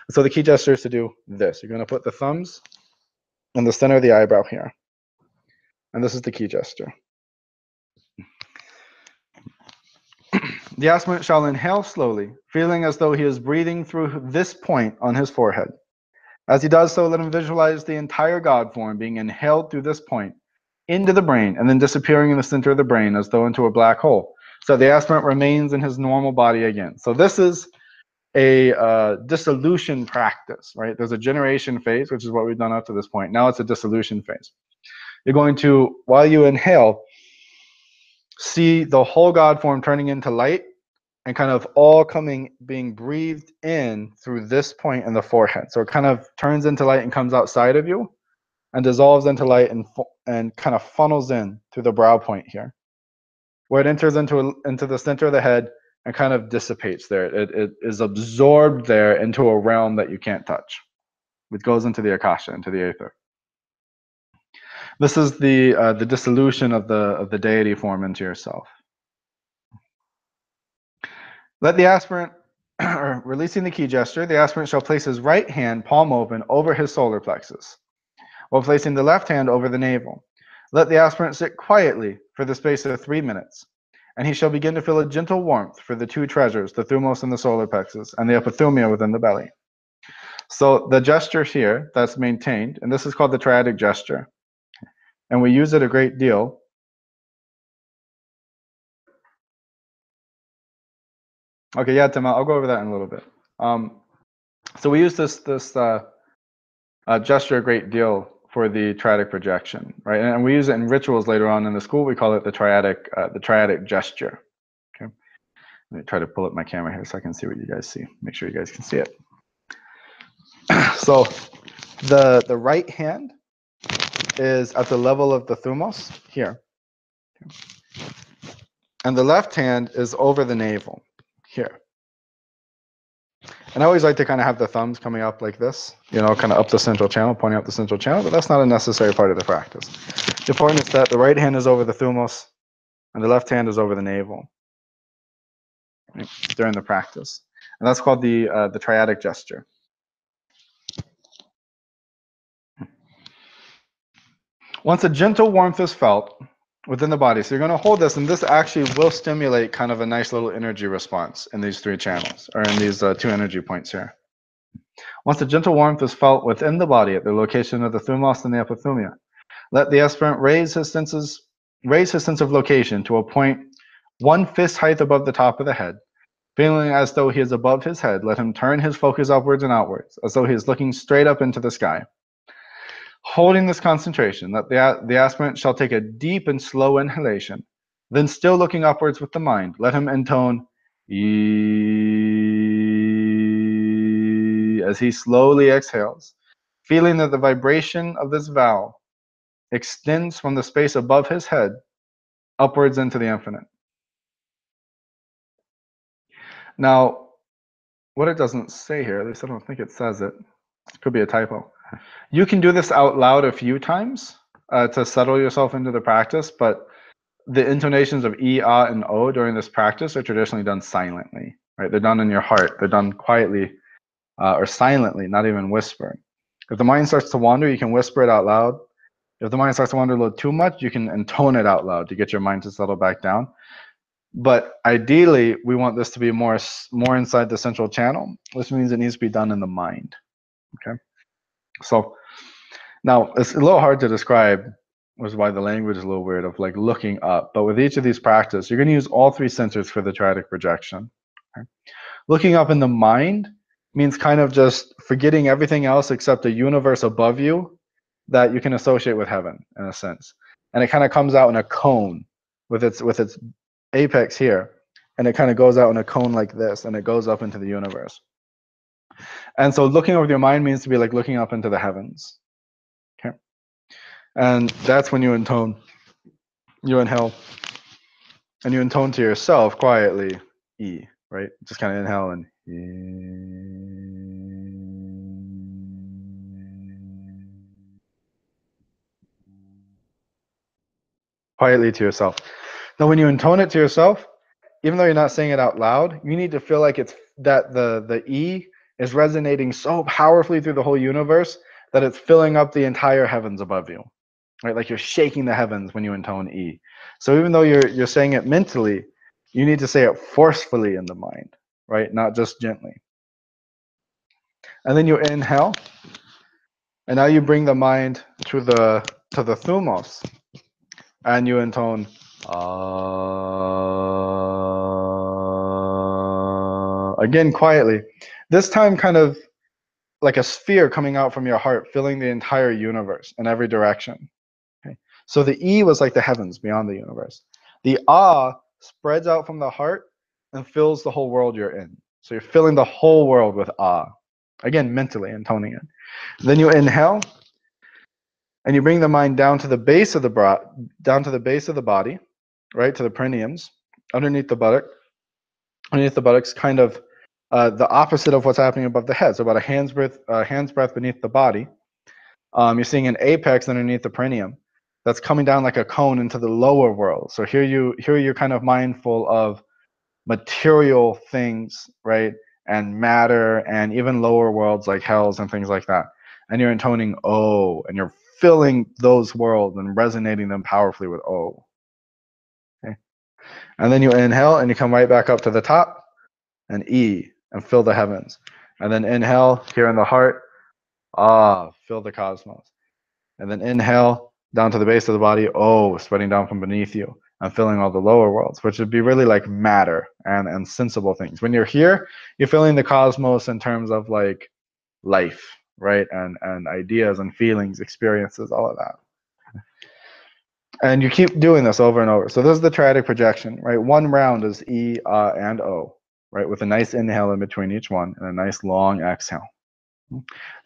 So the key gesture is to do this. You're going to put the thumbs in the center of the eyebrow here. And this is the key gesture. The aspirant shall inhale slowly, feeling as though he is breathing through this point on his forehead. As he does so, let him visualize the entire God form being inhaled through this point into the brain and then disappearing in the center of the brain as though into a black hole. So the aspirant remains in his normal body again. So this is a dissolution practice, right? There's a generation phase, which is what we've done up to this point. Now it's a dissolution phase. You're going to, while you inhale, see the whole God form turning into light and kind of all being breathed in through this point in the forehead. So it kind of turns into light and comes outside of you and dissolves into light and kind of funnels in through the brow point here, where it enters into the center of the head and kind of dissipates there. It is absorbed there into a realm that you can't touch. It goes into the akasha, into the aether. This is the dissolution of the deity form into yourself. Let the aspirant, or releasing the key gesture, the aspirant shall place his right hand, palm open, over his solar plexus, while placing the left hand over the navel. Let the aspirant sit quietly for the space of 3 minutes, and he shall begin to feel a gentle warmth for the two treasures, the thumos and the solar plexus, and the epithumia within the belly. So the gesture here that's maintained, and this is called the triadic gesture, and we use it a great deal. Okay, yeah, Tim, I'll go over that in a little bit. So we use this gesture a great deal for the triadic projection, right? And we use it in rituals later on in the school. We call it the triadic gesture. Okay, let me try to pull up my camera here so I can see what you guys see. Make sure you guys can see it. So the right hand is at the level of the thumos here, and the left hand is over the navel here. And I always like to kind of have the thumbs coming up like this, you know, kind of up the central channel, pointing up the central channel, but that's not a necessary part of the practice. The important is that the right hand is over the thumos and the left hand is over the navel, right, during the practice. And that's called the triadic gesture. Once a gentle warmth is felt within the body, so you're going to hold this, and this actually will stimulate kind of a nice little energy response in these three channels, or in these two energy points here. Once a gentle warmth is felt within the body at the location of the thumos and the epithumia, let the aspirant raise his sense of location to a point 1 fist height above the top of the head. Feeling as though he is above his head, let him turn his focus upwards and outwards, as though he is looking straight up into the sky. Holding this concentration, that the aspirant shall take a deep and slow inhalation, then still looking upwards with the mind, let him intone E as he slowly exhales, feeling that the vibration of this vowel extends from the space above his head upwards into the infinite. Now, what it doesn't say here, at least I don't think it says it, could be a typo. You can do this out loud a few times to settle yourself into the practice, but the intonations of E, Ah, and O during this practice are traditionally done silently, right? They're done in your heart. They're done quietly or silently, not even whispered. If the mind starts to wander, you can whisper it out loud. If the mind starts to wander a little too much, you can intone it out loud to get your mind to settle back down. But ideally, we want this to be more inside the central channel, which means it needs to be done in the mind. Okay. So now it's a little hard to describe, which is why the language is a little weird of like looking up. But with each of these practices, you're going to use all three sensors for the triadic projection. Okay. Looking up in the mind means kind of just forgetting everything else except a universe above you that you can associate with heaven in a sense. And it kind of comes out in a cone with its apex here. And it kind of goes out in a cone like this, and it goes up into the universe. And so looking over your mind means to be like looking up into the heavens. Okay. And that's when you intone, you inhale, and you intone to yourself quietly, E, right? Just kind of inhale and quietly to yourself. Now, when you intone it to yourself, even though you're not saying it out loud, you need to feel like it's that the E is resonating so powerfully through the whole universe that it's filling up the entire heavens above you, right? Like you're shaking the heavens when you intone E. So even though you're saying it mentally, you need to say it forcefully in the mind, right? Not just gently. And then you inhale, and now you bring the mind to the thumos, and you intone again quietly. This time kind of like a sphere coming out from your heart, filling the entire universe in every direction. Okay. So the E was like the heavens beyond the universe. The Ah spreads out from the heart and fills the whole world you're in. So you're filling the whole world with awe. Again, mentally intoning it. Then you inhale, and you bring the mind down to the base of the body, right, to the perineums, underneath the buttock. Underneath the buttocks, kind of the opposite of what's happening above the head. So about a hand's breadth beneath the body. You're seeing an apex underneath the perineum that's coming down like a cone into the lower world. So here you're kind of mindful of material things, right, and matter, and even lower worlds like hells and things like that. And you're intoning O, and you're filling those worlds and resonating them powerfully with O. Okay, and then you inhale and you come right back up to the top, and E, and fill the heavens. And then inhale here in the heart, fill the cosmos. And then inhale down to the base of the body, O, spreading down from beneath you and filling all the lower worlds, which would be really like matter and sensible things. When you're here, you're filling the cosmos in terms of like life, right? And ideas and feelings, experiences, all of that. And you keep doing this over and over. So this is the triadic projection, right? One round is E, and O, right? With a nice inhale in between each one and a nice long exhale.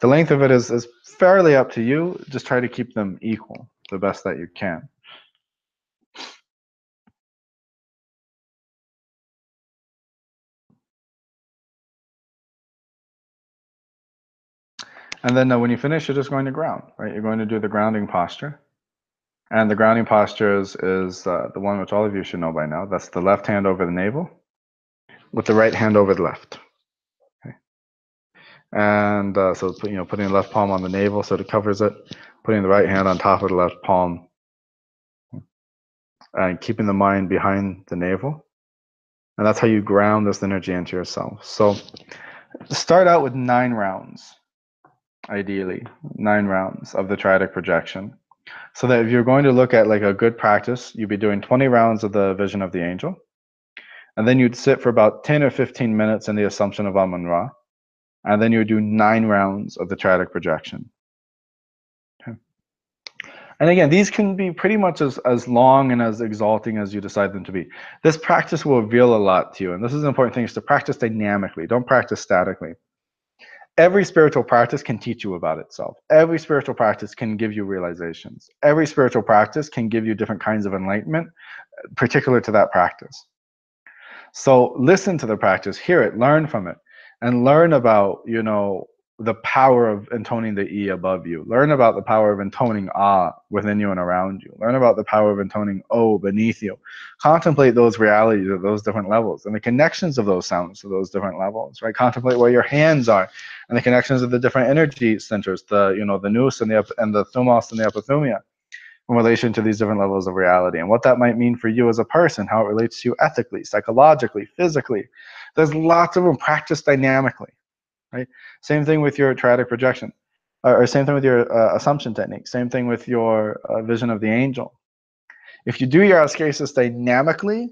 The length of it is fairly up to you. Just try to keep them equal the best that you can. And then when you finish, you're just going to ground, right? You're going to do the grounding posture. And the grounding posture is the one which all of you should know by now. That's the left hand over the navel with the right hand over the left. Okay. And so putting the left palm on the navel so it covers it, putting the right hand on top of the left palm, and keeping the mind behind the navel. And that's how you ground this energy into yourself. So start out with 9 rounds, ideally, 9 rounds of the triadic projection. So that if you're going to look at like a good practice, you'd be doing 20 rounds of the vision of the angel. And then you'd sit for about 10 or 15 minutes in the assumption of Amun-Ra. And then you would do 9 rounds of the triadic projection. Okay. And again, these can be pretty much as long and as exalting as you decide them to be. This practice will reveal a lot to you. And this is an important thing, is to practice dynamically. Don't practice statically. Every spiritual practice can teach you about itself. Every spiritual practice can give you realizations. Every spiritual practice can give you different kinds of enlightenment, particular to that practice. So listen to the practice, hear it, learn from it, and learn about, the power of intoning the E above you. Learn about the power of intoning Ah within you and around you. Learn about the power of intoning O beneath you. Contemplate those realities at those different levels and the connections of those sounds to those different levels, right? Contemplate where your hands are and the connections of the different energy centers, the nous and the thumos and the epithumia, in relation to these different levels of reality, and what that might mean for you as a person, how it relates to you ethically, psychologically, physically. There's lots of them. Practice dynamically, right? Same thing with your triadic projection, or same thing with your assumption technique, same thing with your vision of the angel. If you do your ascesis dynamically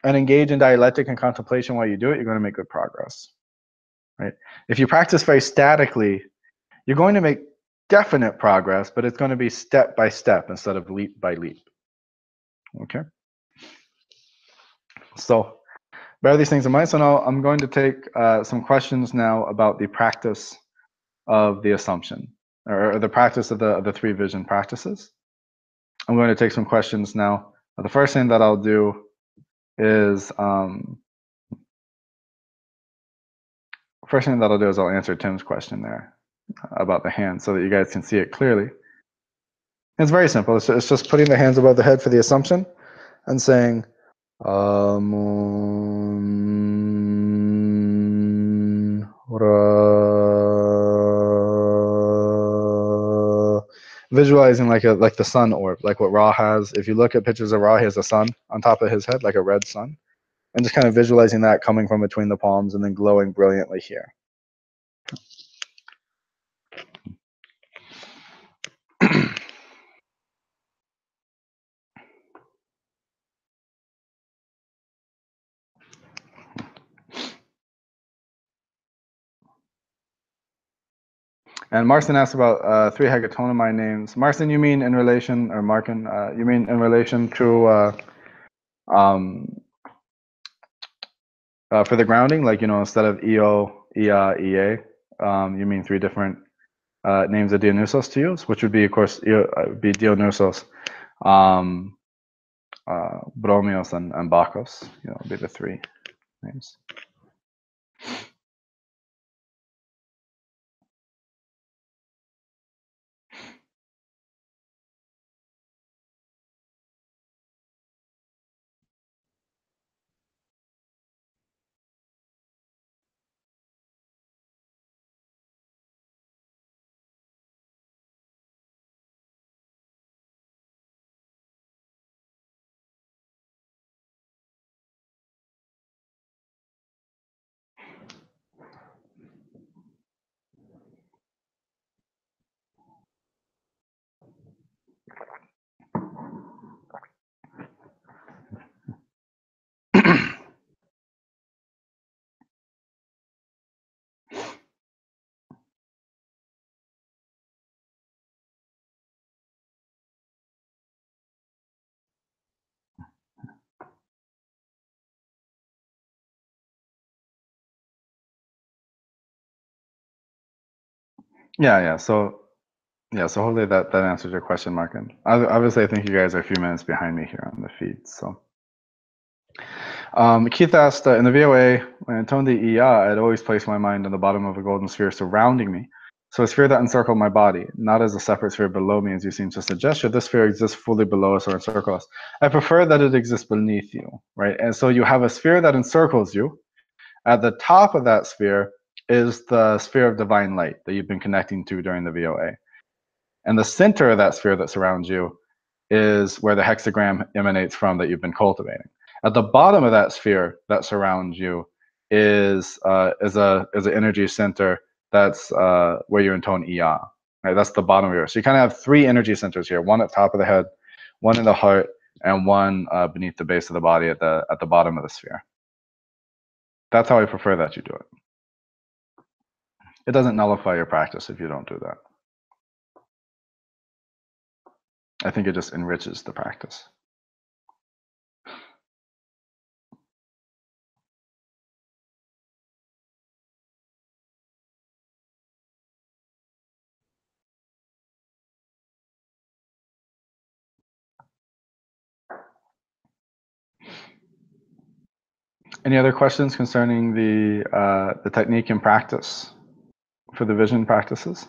and engage in dialectic and contemplation while you do it, you're going to make good progress, right? If you practice very statically, you're going to make definite progress, but it's going to be step by step instead of leap by leap. Okay. So bear these things in mind. So now I'm going to take some questions now about the practice of the assumption, or the practice of the 3 vision practices. I'm going to take some questions now. The first thing that I'll do is I'll answer Tim's question there about the hand so that you guys can see it clearly. It's very simple. It's just putting the hands above the head for the assumption and saying Amun-Ra, visualizing like the sun orb, like what Ra has. If you look at pictures of Ra, he has a sun on top of his head, like a red sun, and just kind of visualizing that coming from between the palms and then glowing brilliantly here. And Marcin asked about 3 Hegetonamine names. Marcin, you mean in relation, or Markin, you mean in relation to For the grounding, like, instead of Io, Ia, Ea, you mean 3 different names of Dionysos to use, which would be, of course, be Dionysos, Bromios, and Bacchus. Would be the 3 names. Yeah. So hopefully that answers your question, Markin. Obviously, I think you guys are a few minutes behind me here on the feed. So Keith asked, in the VOA, when I toned the Iya, I'd always place my mind on the bottom of a golden sphere surrounding me. So a sphere that encircled my body, not as a separate sphere below me, as you seem to suggest. Should this sphere exist fully below us or encircle us? I prefer that it exists beneath you, right? And so you have a sphere that encircles you. At the top of that sphere is the sphere of divine light that you've been connecting to during the VOA. And the center of that sphere that surrounds you is where the hexagram emanates from that you've been cultivating. At the bottom of that sphere that surrounds you is an energy center that's where you intone Iya. Right, that's the bottom of yours. So you kind of have 3 energy centers here: one at the top of the head, one in the heart, and one beneath the base of the body at the bottom of the sphere. That's how I prefer that you do it. It doesn't nullify your practice if you don't do that. I think it just enriches the practice. Any other questions concerning the technique and practice for the vision practices?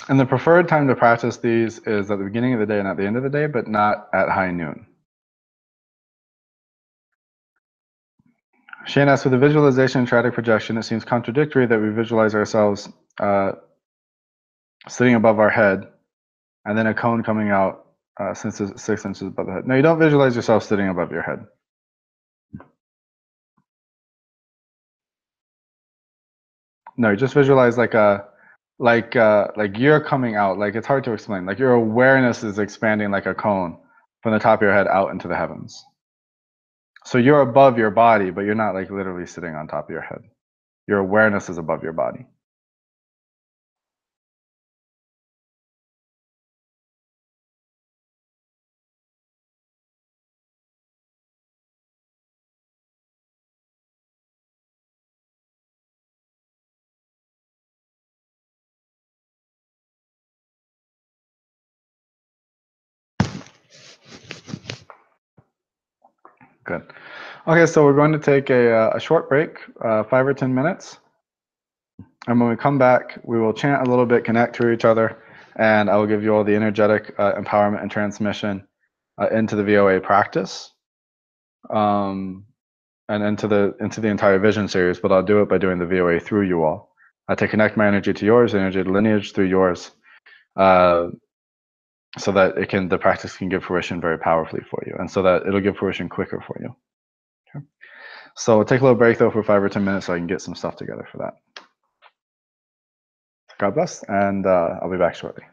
And the preferred time to practice these is at the beginning of the day and at the end of the day, but not at high noon. Shane asks, with the visualization and triadic projection, it seems contradictory that we visualize ourselves sitting above our head and then a cone coming out since it's 6 inches above the head. No, you don't visualize yourself sitting above your head. No, you just visualize like you're coming out. Like, it's hard to explain. Like, your awareness is expanding like a cone from the top of your head out into the heavens. So you're above your body, but you're not like literally sitting on top of your head. Your awareness is above your body. Good. Okay, so we're going to take a short break, 5 or 10 minutes. And when we come back, we will chant a little bit, connect to each other, and I will give you all the energetic empowerment and transmission into the VOA practice, and into the entire vision series. But I'll do it by doing the VOA through you all. to connect my energy to yours, energy to lineage through yours, so that the practice can give fruition very powerfully for you, and so that it'll give fruition quicker for you. Okay. So take a little break though for 5 or 10 minutes so I can get some stuff together for that. God bless, and I'll be back shortly.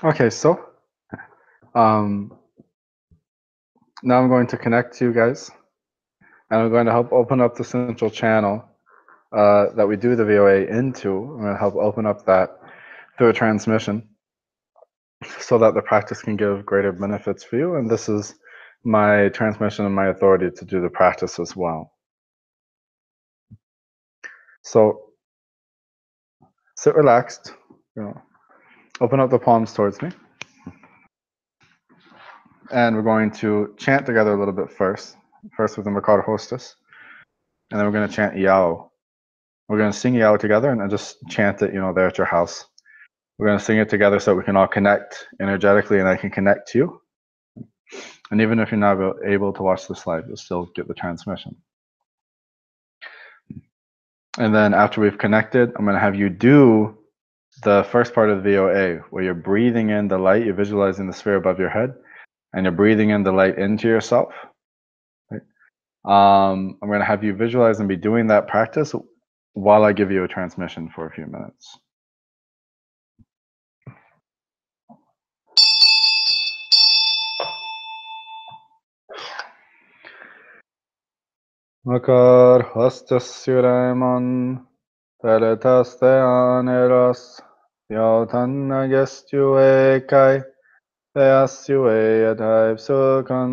Okay, so um, now I'm going to connect you guys, and I'm going to help open up the central channel that we do the VOA into. I'm going to help open up that through a transmission so that the practice can give greater benefits for you. And this is my transmission and my authority to do the practice as well. So sit relaxed, open up the palms towards me. And we're going to chant together a little bit first with the Makar hostess. And then we're going to chant Yao. We're going to sing Yao together and then just chant it, there at your house. We're going to sing it together so we can all connect energetically and I can connect to you. And even if you're not able to watch this live, you'll still get the transmission. And then after we've connected, I'm going to have you do the first part of the VOA where you're breathing in the light, you're visualizing the sphere above your head, and you're breathing in the light into yourself. Right? I'm going to have you visualize and be doing that practice while I give you a transmission for a few minutes. Makar hastasuraman teletasteaneras yautanna gestuekai theasue adhype sukan.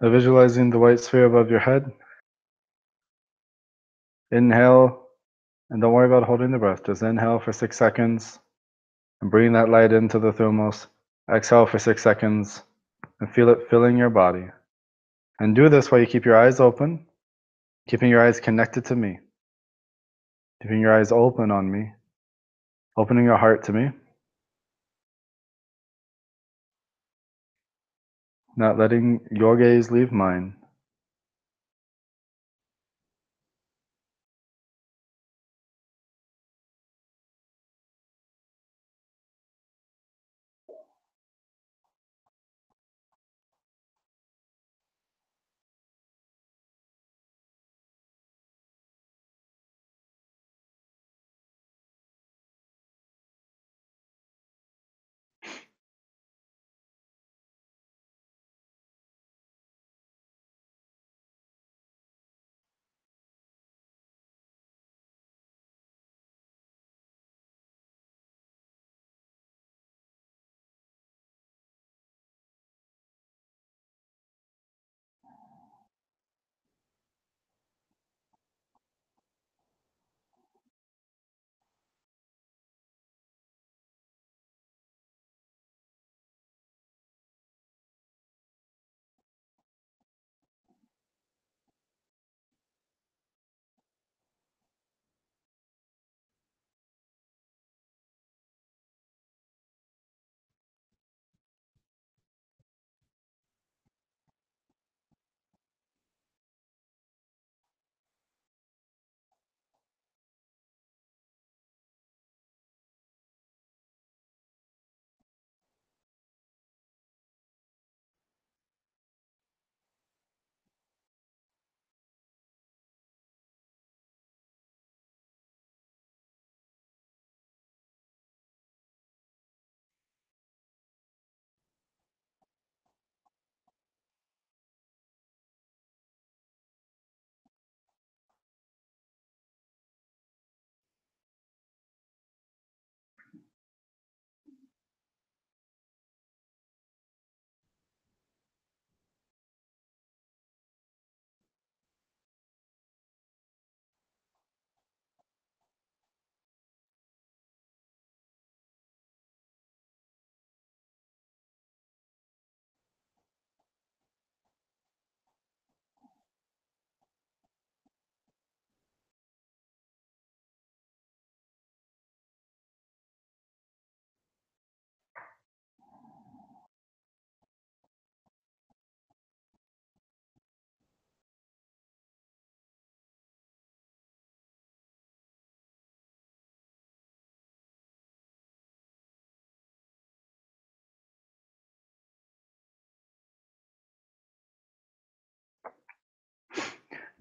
Visualizing the white sphere above your head. Inhale, and don't worry about holding the breath. Just inhale for 6 seconds and bring that light into the thumos. Exhale for 6 seconds and feel it filling your body. And do this while you keep your eyes open, keeping your eyes connected to me, keeping your eyes open on me, opening your heart to me, not letting your gaze leave mine.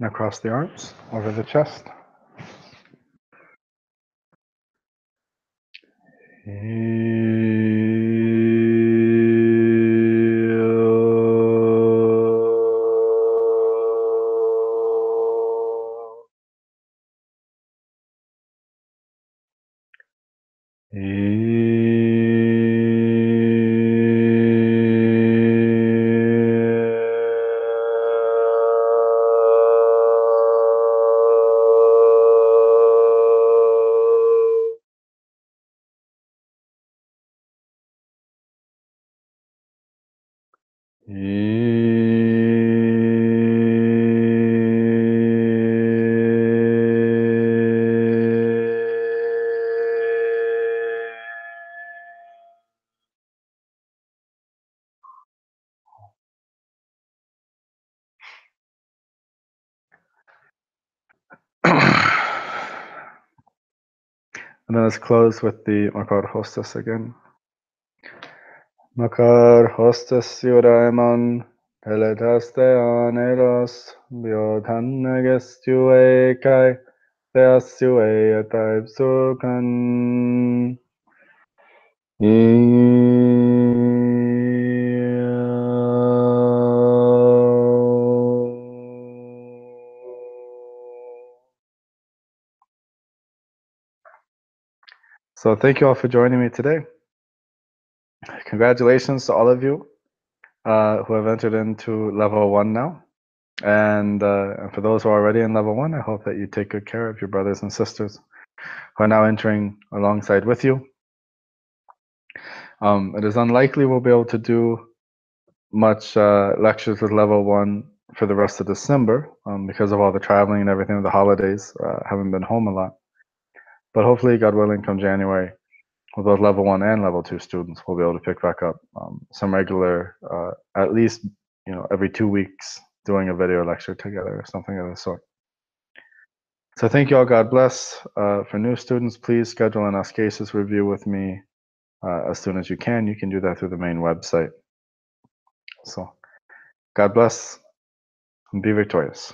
Now cross the arms over the chest. And then let's close with the Makar Hostess again. Makar Hostess Yuraimon Teletaste Aneros Biotanagestuei Kai Theasuei Ataib Sukan. So thank you all for joining me today. Congratulations to all of you who have entered into level 1 now. And for those who are already in level 1, I hope that you take good care of your brothers and sisters who are now entering alongside with you. It is unlikely we'll be able to do much lectures with level 1 for the rest of December because of all the traveling and everything with the holidays. Haven't been home a lot. But hopefully, God willing, come January, with both level 1 and level 2 students, we'll be able to pick back up some regular, at least every 2 weeks, doing a video lecture together or something of the sort. So thank you all. God bless. For new students, please schedule an Ask Cases review with me as soon as you can. You can do that through the main website. So God bless and be victorious.